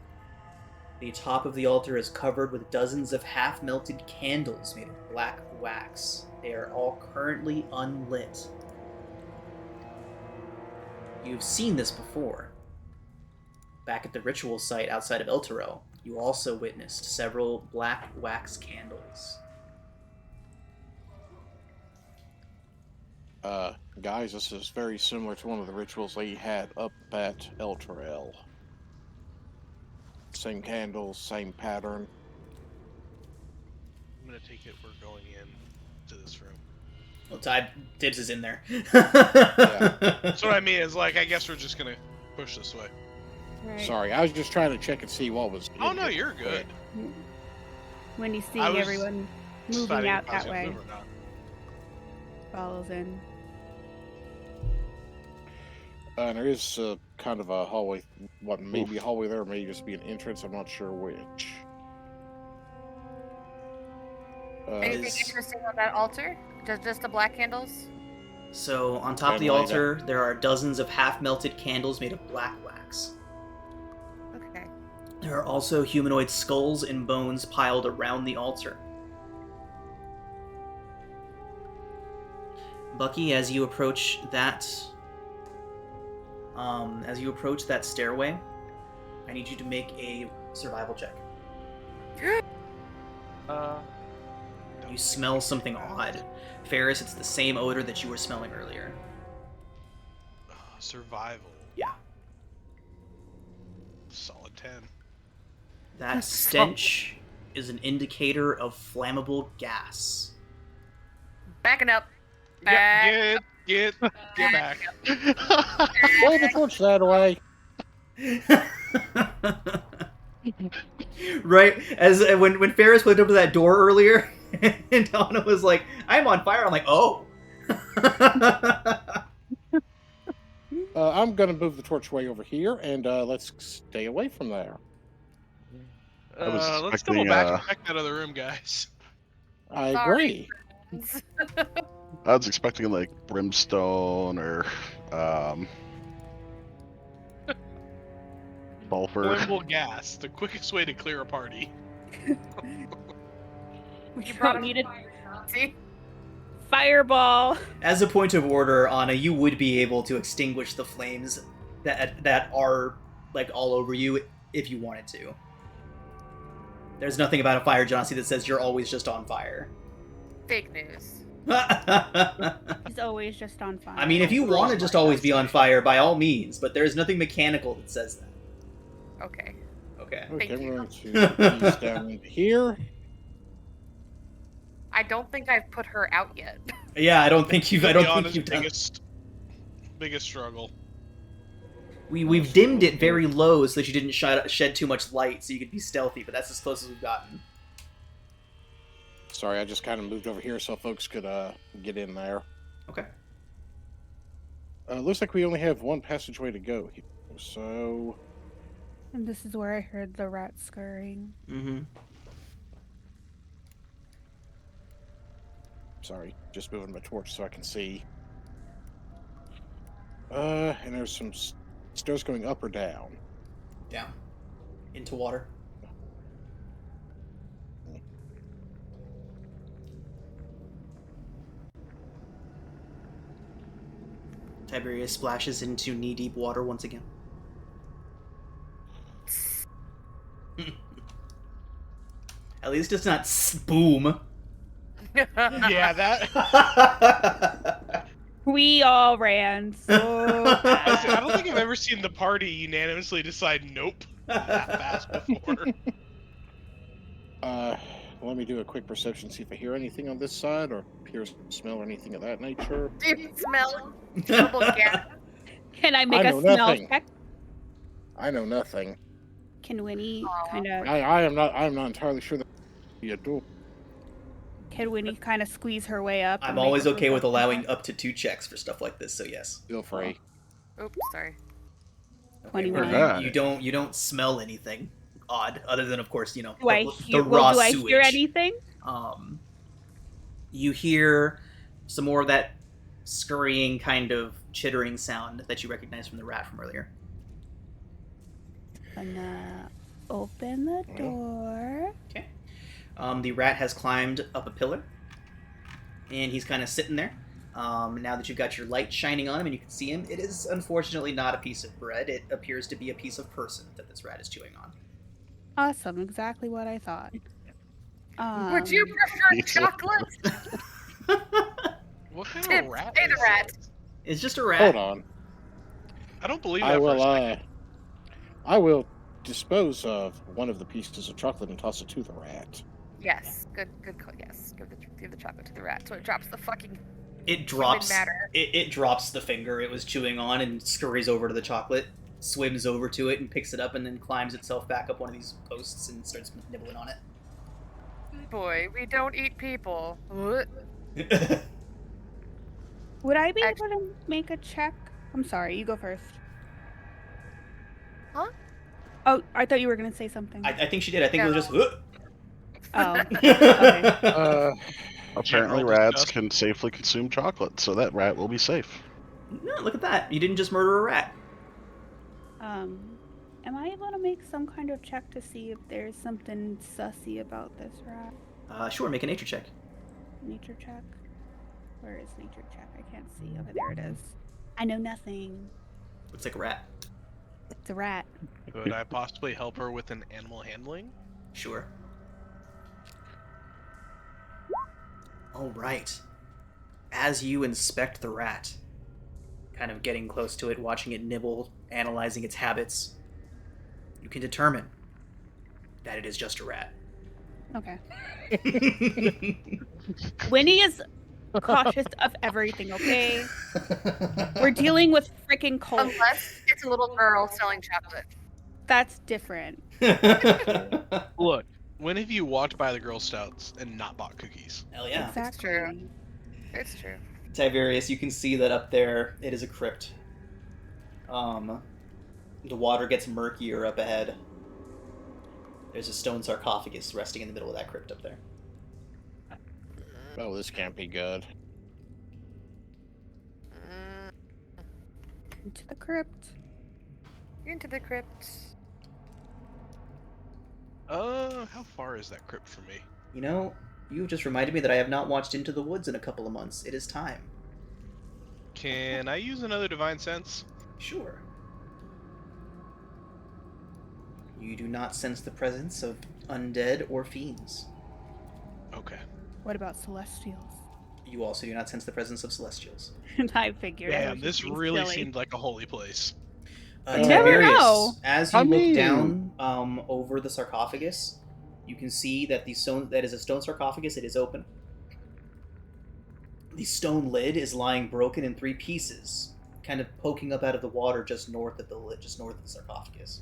The top of the altar is covered with dozens of half-melted candles made of black wax. They are all currently unlit. You've seen this before. Back at the ritual site outside of Elturel, you also witnessed several black wax candles.
Guys, this is very similar to one of the rituals they had up at Elturel. Same candles, same pattern.
I'm gonna take it we're going in to this room.
Well, Dibs is in there.
That's what I mean, is like, I guess we're just gonna push this way.
Right.
Sorry, I was just trying to check and see what was.
Oh
in
no,
it
you're
real
good.
quick.
Wendy's
I
seeing
was
everyone moving
Deciding
out
if I was
that
gonna
way.
move or not.
Follows in.
And there is kind of a hallway. What, maybe a hallway there, or maybe just be an entrance. I'm not sure which.
Anything
is-
interesting on that altar? Just the black candles?
So, on top of the
And light
altar, there are dozens of half-melted candles made of black wax.
Okay.
There are also humanoid skulls and bones piled around the altar. Bucky, as you approach that stairway, I need you to make a survival check. You smell something odd. Ferris, it's the same odor that you were smelling earlier.
Survival.
Yeah.
Solid 10.
That stench is an indicator of flammable gas.
Backing up.
Yep, get back.
Roll the torch that way.
Right, as when Ferris went up to that door earlier, and Donna was like, "I'm on fire." I'm like, "Oh."
I'm gonna move the torch way over here, and let's stay away from there.
I was
Let's double
expecting,
back and check that other room, guys.
I
Sorry.
agree.
I was expecting like brimstone or sulfur.
Flammable gas, the quickest way to clear a party.
We
You brought
don't
a
need a
See?
fireball.
As a point of order, Anna, you would be able to extinguish the flames that are like all over you if you wanted to. There's nothing about a fire, Johnsy, that says you're always just on fire.
Fake news.
He's always just on fire.
I mean, if you want to just always be on fire, by all means, but there's nothing mechanical that says that.
Okay.
Okay.
Okay,
Thank
I'm
you.
going to ease down into here.
I don't think I've put her out yet.
Yeah, I don't think you've. I
To
don't
be
think
honest,
you've done.
biggest struggle.
We've dimmed it very low so that you didn't shed too much light, so you could be stealthy. But that's as close as we've gotten.
Sorry, I just kind of moved over here so folks could get in there.
Okay.
Looks like we only have one passageway to go here. So,
And this is where I heard the rat scurrying.
Mm-hmm.
sorry, just moving my torch so I can see. And there's some stairs going up or down.
Down. Into water. Tiberius splashes into knee-deep water once again. At least it's not boom.
Yeah, that.
We all ran so fast.
I don't think I've ever seen the party unanimously decide nope that fast before.
Let me do a quick perception, see if I hear anything on this side, or hear, smell, or anything of that nature.
Do you smell terrible gas?
Can I make
I
a
know
smell
nothing.
check?
I know nothing.
Can Winnie kind of
I'm not entirely sure that be a door.
squeeze her way up?
I'm
and make
always
a
okay with
perception
allowing
check?
up to 2 checks for stuff like this, so yes.
Feel free.
Oops, sorry.
Okay,
21.
well, you don't smell anything odd, other than of course,
Do I
the
hear?
raw
Do I
sewage.
hear anything?
You hear some more of that scurrying kind of chittering sound that you recognize from the rat from earlier.
Gonna open the door.
Okay. The rat has climbed up a pillar, and he's kind of sitting there. Now that you've got your light shining on him and you can see him, it is unfortunately not a piece of bread. It appears to be a piece of person that this rat is chewing on.
Awesome, exactly what I thought.
Would you prefer chocolate?
What kind
Tim,
of rat
say
is
the rat.
this?
It's just a rat.
Hold on.
I don't believe
I
that for a
will.
second.
I will dispose of one of the pieces of chocolate and toss it to the rat.
Yes, good call. Yes, give the chocolate to the rat so it drops the fucking
It drops.
matter.
It drops the finger it was chewing on and scurries over to the chocolate, swims over to it and picks it up, and then climbs itself back up one of these posts and starts nibbling on
boy. We don't eat people. What?
it.
Would I be able to make a check? I'm sorry, you go first.
Huh?
Oh, I thought you were gonna say something.
I think she did. I think it was just.
Oh, okay.
Apparently,
General
rats
disgust.
can safely consume chocolate, so that rat will be safe.
No, look at that. You didn't just murder a rat.
Am I able to make some kind of check to see if there's something sussy about this rat?
Sure, make a nature check.
Nature check? Where is nature check? I can't see. Okay, there it is. I know nothing.
Looks like a rat.
It's a rat.
Could I possibly help her with an animal handling?
Sure. All right. As you inspect the rat, kind of getting close to it, watching it nibble, analyzing its habits, you can determine that it is just a rat.
Okay. Winnie is cautious of everything, okay? We're dealing with freaking cold.
Unless it's a little girl selling chocolate.
That's different.
Look, when have you walked by the Girl Scouts and not bought cookies?
Hell yeah.
Exactly.
true. It's true.
Tiberius, you can see that up there it is a crypt. The water gets murkier up ahead. There's a stone sarcophagus resting in the middle of that crypt up there.
Oh, this can't be good.
Into the crypt.
Into the crypt.
How far is that crypt from me?
You know, you just reminded me that I have not watched Into the Woods in a couple of months. It is time.
Can I use another divine sense?
Sure. You do not sense the presence of undead or fiends.
Okay.
What about celestials?
You also do not sense the presence of celestials.
I figured. I
Damn,
was
this
just being
really
silly.
seemed like a holy place.
You never
Tiberius,
know.
as you
I
look
mean-
down over the sarcophagus, you can see that that is a stone sarcophagus. It is open. The stone lid is lying broken in 3 pieces, kind of poking up out of the water just north of the lid, just north of the sarcophagus.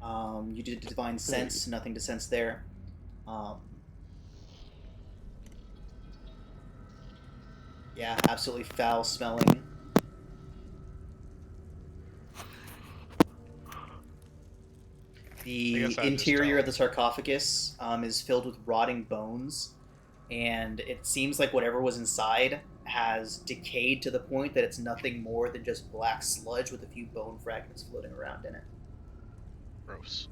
You did divine sense, nothing to sense there. Yeah, absolutely foul smelling. The interior of the sarcophagus is filled with rotting bones, and it seems like whatever was inside has decayed to the point that it's nothing more than just black sludge with a few bone fragments floating around in it.
Gross.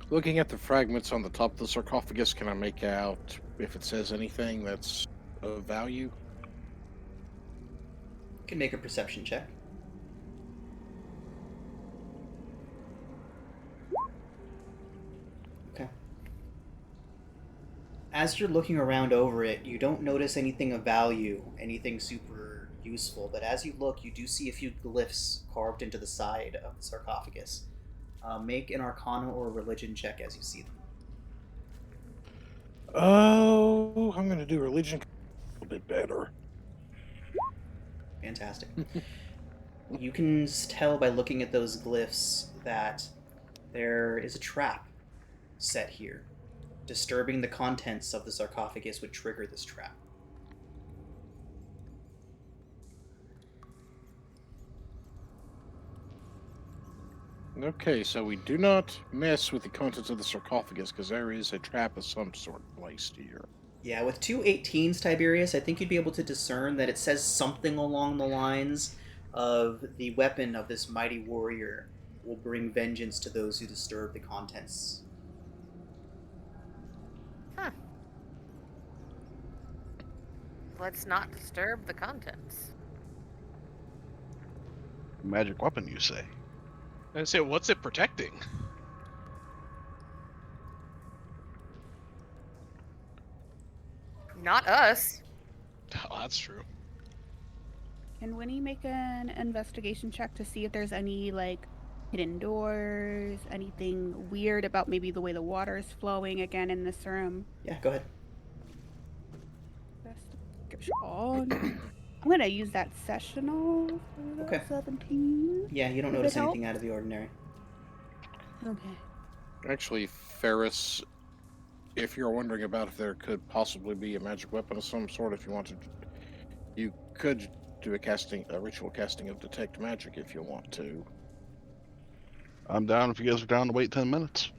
Looking at the fragments on the top of the sarcophagus, can I make out if it says anything that's of value?
You can make a perception check. Okay. As you're looking around over it, you don't notice anything of value, anything super useful, but as you look, you do see a few glyphs carved into the side of the sarcophagus. Make an Arcana or a Religion check as you see them.
Oh, I'm going to do religion a little bit better.
Fantastic. You can tell by looking at those glyphs that there is a trap set here. Disturbing the contents of the sarcophagus would trigger this trap.
Okay, so we do not mess with the contents of the sarcophagus because there is a trap of some sort placed here.
Yeah, with 2 18s, Tiberius, I think you'd be able to discern that it says something along the lines of the weapon of this mighty warrior will bring vengeance to those who disturb the contents.
Huh. Let's not disturb the contents.
Magic weapon, you say?
I say, what's it protecting?
Not us.
Oh, that's true.
Can Winnie make an investigation check to see if there's any, like, hidden doors, anything weird about maybe the way the water is flowing again in this room?
Yeah, go ahead.
I'm going to use that sessional for
Okay.
17.
Yeah, you don't
Does
notice
it help?
anything out of the ordinary.
Okay.
Actually, Ferris, if you're wondering about if there could possibly be a magic weapon of some sort, if you wanted, you could do a ritual casting of detect magic if you want to.
I'm down if you guys are down to wait 10 minutes.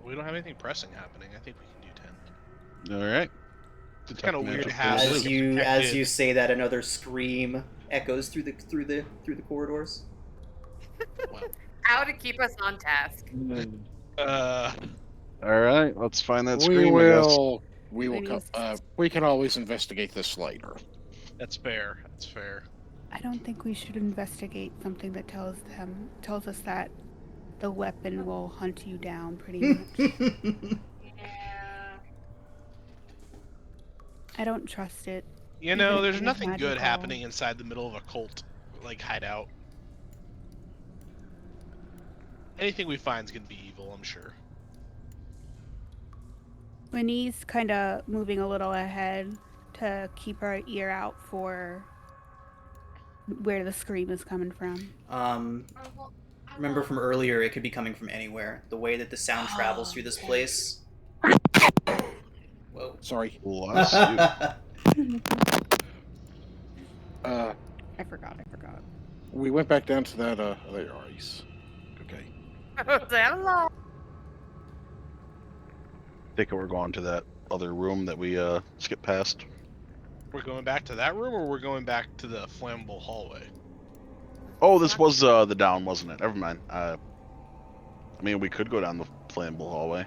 We don't have anything pressing happening. I think we can do 10.
All right.
It's kind of weird to
magic
have
for
As
this.
you say that, another scream echoes through the corridors.
Wow.
How to keep us on task.
All right, let's find that
We
scream, I guess.
will. We can always investigate this later.
That's fair. That's fair.
I don't think we should investigate something that tells us that the weapon will hunt you down pretty much. I don't trust it.
You know,
Even if
there's
it is
nothing good
magical.
happening inside the middle of a cult, like, hideout. Anything we find is gonna be evil, I'm sure.
Winnie's kind of moving a little ahead to keep her ear out for where the scream is coming from.
Remember from earlier, it could be coming from anywhere. The way that the sound travels through this place. Whoa.
Sorry.
Bless you.
I forgot.
We went back down to that other ice. Okay.
Hello.
I think we're going to that other room that we skipped past.
We're going back to that room, or we're going back to the flammable hallway?
Oh, this was the down, wasn't it? Never mind. I mean, we could go down the flammable hallway.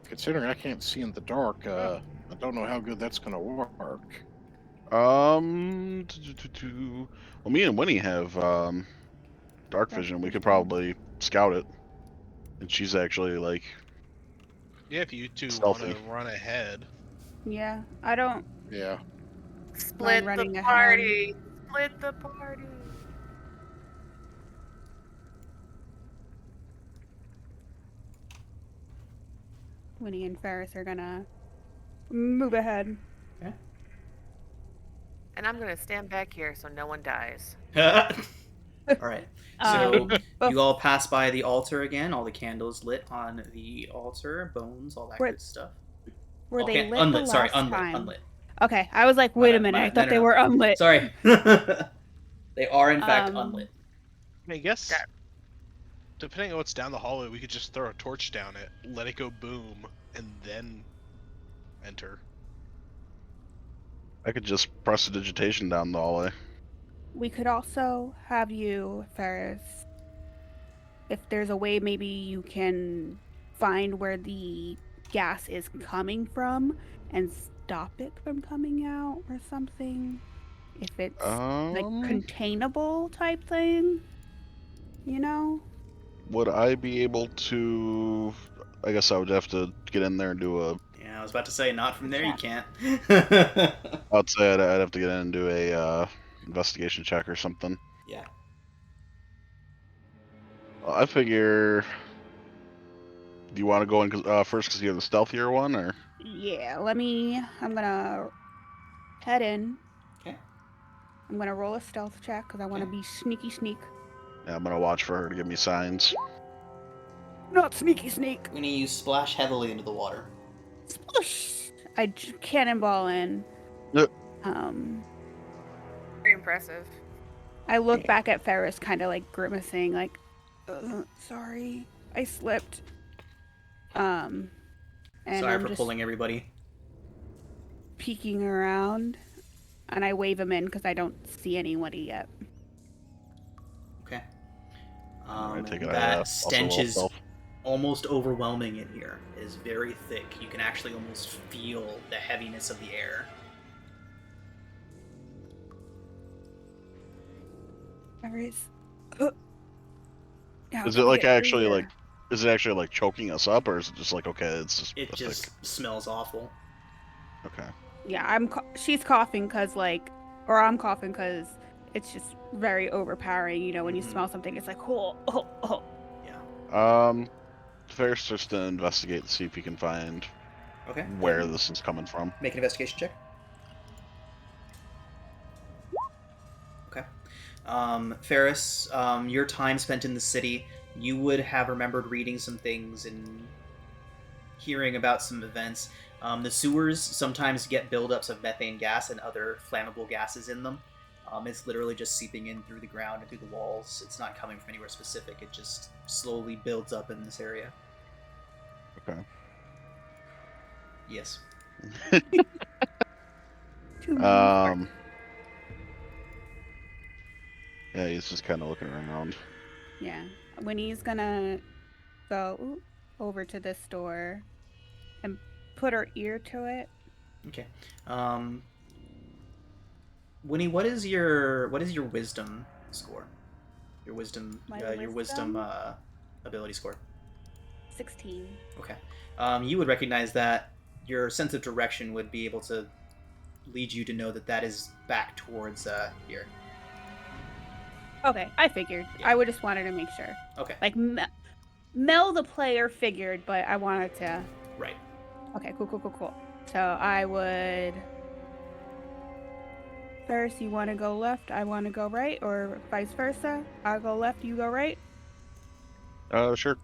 Considering I can't see in the dark, I don't know how good that's gonna work.
Well, me and Winnie have dark vision. We could probably scout it. And she's actually like
Yeah, if you two want
stealthy.
to run ahead.
Yeah, I don't.
Yeah.
Split
running
the
ahead.
party. Split the party.
Winnie and Ferris are gonna move ahead.
Okay.
And I'm gonna stand back here so no one dies.
All right. So
Bef-
you all pass by the altar again. All the candles lit on the altar, bones, all that
Were-
good stuff.
Were they
Okay,
lit
unlit.
the
Sorry,
last
unlit.
time?
Unlit.
Okay, I was like,
My
wait a
bad,
minute.
my
I
bad.
thought
No,
they
no,
were unlit.
Sorry. They are in fact unlit.
I guess
That-
depending on what's down the hallway, we could just throw a torch down it, let it go boom, and then enter.
I could just press the digitation down the hallway.
We could also have you, Ferris, if there's a way maybe you can find where the gas is coming from and stop it from coming out or something. If it's like containable type thing, you know?
Would I be able to? I guess I would have to get in there and do a.
Yeah, I was about to say, not from there. You
Check.
can't.
I'd say I'd have to get in and do a investigation check or something.
Yeah.
I figure. Do you want to go in first because you're the stealthier one, or?
Yeah, I'm gonna head in.
Okay.
I'm gonna roll a stealth check because I want to
Okay.
be sneak.
Yeah, I'm gonna watch for her to give me signs.
Not sneak.
Winnie, you splash heavily into the water.
Sploosh! I cannonball in.
Yep.
Very impressive.
I look back at Ferris, kind of like grimacing, like, sorry, I slipped. And
Sorry
I'm
for
just
pulling everybody.
peeking around, and I wave him in because I don't see anybody yet.
Okay.
I take it
That
also
stench
roll
is
stealth.
almost overwhelming in here. It is very thick. You can actually almost feel the heaviness of the air.
Ferris.
Is it like actually like? Is it actually like choking us up, or is it just like okay? It's just.
It just smells awful.
Okay.
Yeah, she's coughing because or I'm coughing because it's just very overpowering. You know, when you smell something, it's like, oh.
Yeah.
Ferris starts to investigate to see if he can find
Okay.
where this is coming from.
Make an investigation check. Okay. Ferris, your time spent in the city, you would have remembered reading some things and hearing about some events. The sewers sometimes get buildups of methane gas and other flammable gases in them. It's literally just seeping in through the ground and through the walls. It's not coming from anywhere specific. It just slowly builds up in this area.
Okay.
Yes.
Yeah, he's just kind of looking around.
Yeah. Winnie's gonna go over to this door and put her ear to it.
Okay. Winnie, what is your wisdom score? Your wisdom ability score.
16.
Okay. You would recognize that your sense of direction would be able to lead you to know that is back towards here.
Okay, I figured.
Yeah.
I would just wanted to make sure.
Okay.
Like Mel the player figured, but I wanted to.
Right.
Okay, cool. So I would. First, you want to go left, I want to go right, or vice versa? I'll go left, you go right?
Sure.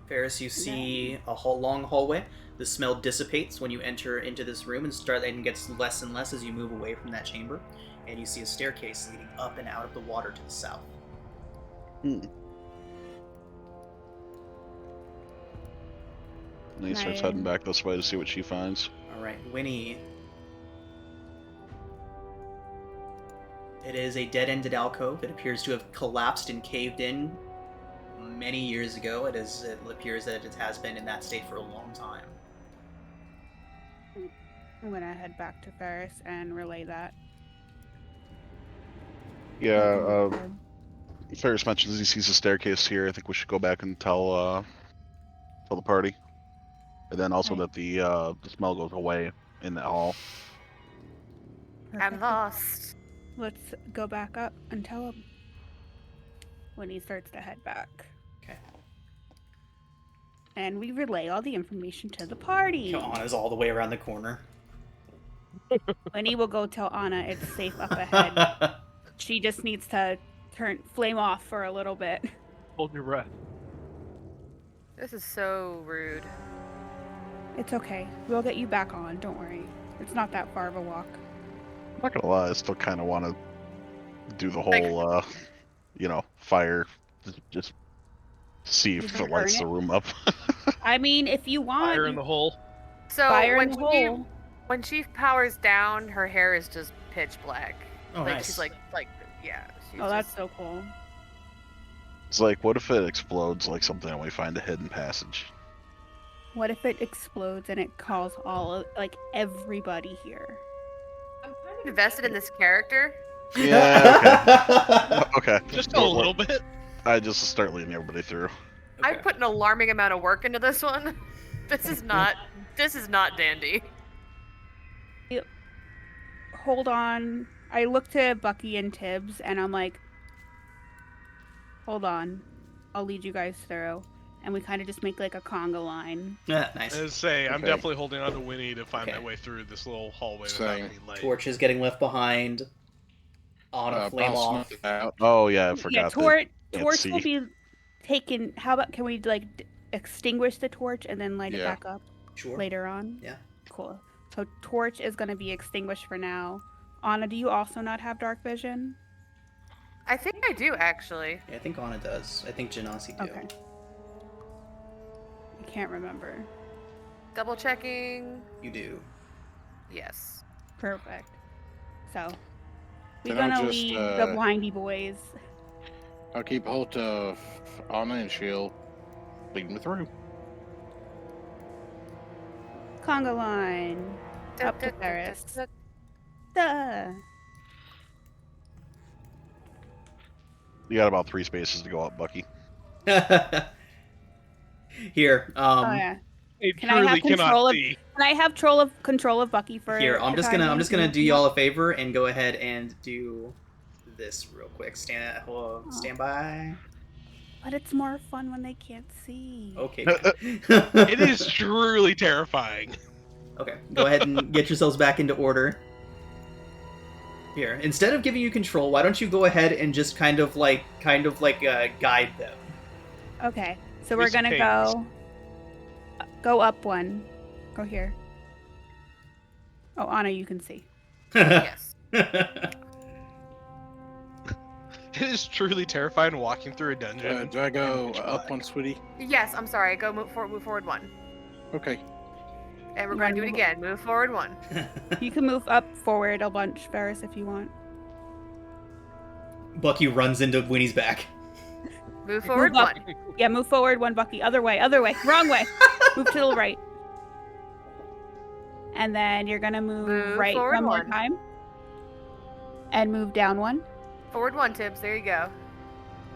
Ferris, you see a long hallway. The smell dissipates when you enter into this room and gets less and less as you move away from that chamber. And you see a staircase leading up and out of the water to the south.
And he starts heading back this way to see what she finds.
All right, Winnie. It is a dead-ended alcove. It appears to have collapsed and caved in many years ago. It appears that it has been in that state for a long time.
I'm gonna head back to Ferris and relay that.
Yeah, Ferris mentions he sees a staircase here. I think we should go back and tell the party. And then also that the smell goes away in the hall.
I'm lost.
Let's go back up and tell him when he starts to head back.
Okay.
and we relay all the information to the party.
Anna's all the way around the corner.
Winnie will go tell Anna it's safe up ahead. She just needs to flame off for a little bit.
Hold your breath.
This is so rude.
It's okay. We'll get you back on. Don't worry. It's not that far of a walk.
I'm not gonna lie, I still kind of want to do the whole, fire, just see if it lights the room up.
I mean, if you want,
Fire in the hole.
So
fire in the hole.
when she powers down, her hair is just pitch black.
Oh,
like
nice.
she's like yeah. She's
Oh, that's
just,
so cool.
It's like, what if it explodes like something and we find a hidden passage?
What if it explodes and it calls everybody here?
I'm kind of invested in this character.
Yeah, okay.
Just a little bit.
I just start leading everybody through.
I put an alarming amount of work into this one. This is not dandy.
Hold on. I look to Bucky and Tibbs and I'm like, hold on. I'll lead you guys through. And we kind of just make like a conga line.
Yeah, nice.
I'm
Okay.
definitely holding on to Winnie to find
Okay.
my way through this little hallway without
Same.
any light.
Torch is getting left behind. Anna flame
I'll
off.
snuff out.
Oh yeah, I forgot.
Torch will
see.
be taken. How about can we extinguish the torch and then light it
Yeah.
back up
Sure.
later on?
Yeah.
Cool. So torch is going to be extinguished for now. Anna, do you also not have dark vision?
I think I do actually.
Yeah, I think Anna does. I think Genasi do.
Okay. I can't remember.
Double checking.
You do.
Yes.
Perfect. So we're
Then I'll
gonna
just,
leave the blindy boys.
I'll keep hold of Anna and she'll lead me through.
Conga line. Up to Ferris. Duh.
You got about 3 spaces to go up, Bucky.
Here,
Oh yeah.
I
Can I have
truly cannot
control of-
see.
Can I have control of Bucky for?
here. I'm
the
just
time
gonna
being?
do y'all a favor and go ahead and do this real quick. Stand by.
But it's more fun when they can't see.
Okay.
It is truly terrifying.
Okay, go ahead and get yourselves back into order. Here, instead of giving you control, why don't you go ahead and just kind of like guide them?
Okay. So we're
Use
gonna
pings.
go up one. Go here. Oh, Anna, you can see.
Yes.
It is truly terrifying walking through a dungeon.
Do I go
Pitch
up
black.
one, sweetie?
Yes. I'm sorry. Go move forward one.
Okay.
And we're
You
going to do
wanna
it
move-
again. Move forward one.
You can move up forward a bunch, Ferris, if you want.
Bucky runs into Winnie's back.
Move forward
Move up.
one.
Yeah, move forward one, Bucky. Other way, wrong way. Move to the right. And then you're gonna move
Move
right
forward
one more
one.
time. And move down one.
Forward one, Tibbs. There you go.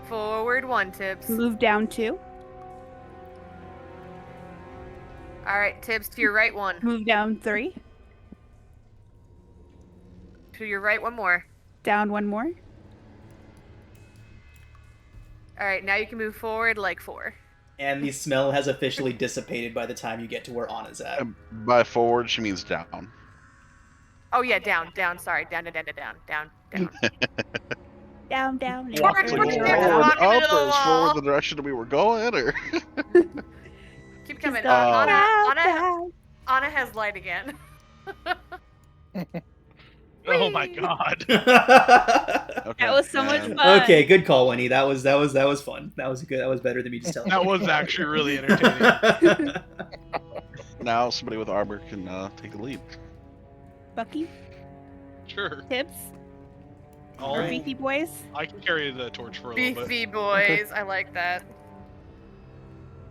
Forward one, Tibbs.
Move down two.
All right, Tibbs, to your right one.
Move down three.
To your right one more.
Down one more.
All right, now you can move forward like 4.
And the smell has officially dissipated by the time you get to where Anna's at.
By forward, she means down.
Oh yeah, down. Sorry, down.
Down, down.
Walk
down.
through
It's
the
like
wall.
forward
Walking
up,
into the
or is
wall.
forward the direction we were going, or
Keep coming.
Down,
Anna
down.
Anna has light again.
Oh my god.
okay.
That was so much
and
fun.
Okay, good call, Winnie. That was fun. That was good. That was better than me just telling
That
you.
was actually really entertaining.
Now somebody with armor can take the lead.
Bucky,
Sure.
Tibbs,
I'll-
or Beefy Boys.
I can carry the torch for a little bit.
Beefy boys, I like that.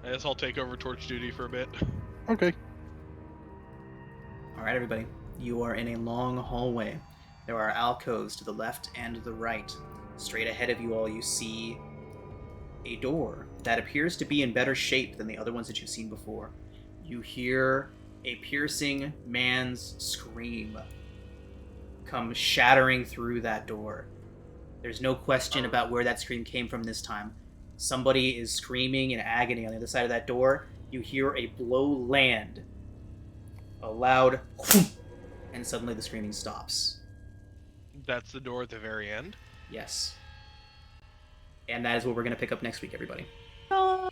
I guess I'll take over torch duty for a bit.
Okay.
All right, everybody. You are in a long hallway. There are alcoves to the left and the right. Straight ahead of you all, you see a door that appears to be in better shape than the other ones that you've seen before. You hear a piercing man's scream come shattering through that door. There's no question about where that scream came from this time. Somebody is screaming in agony on the other side of that door, you hear a blow land. A loud and suddenly the screaming stops.
That's the door at the very end.
Yes. And that is what we're going to pick up next week, everybody.
No.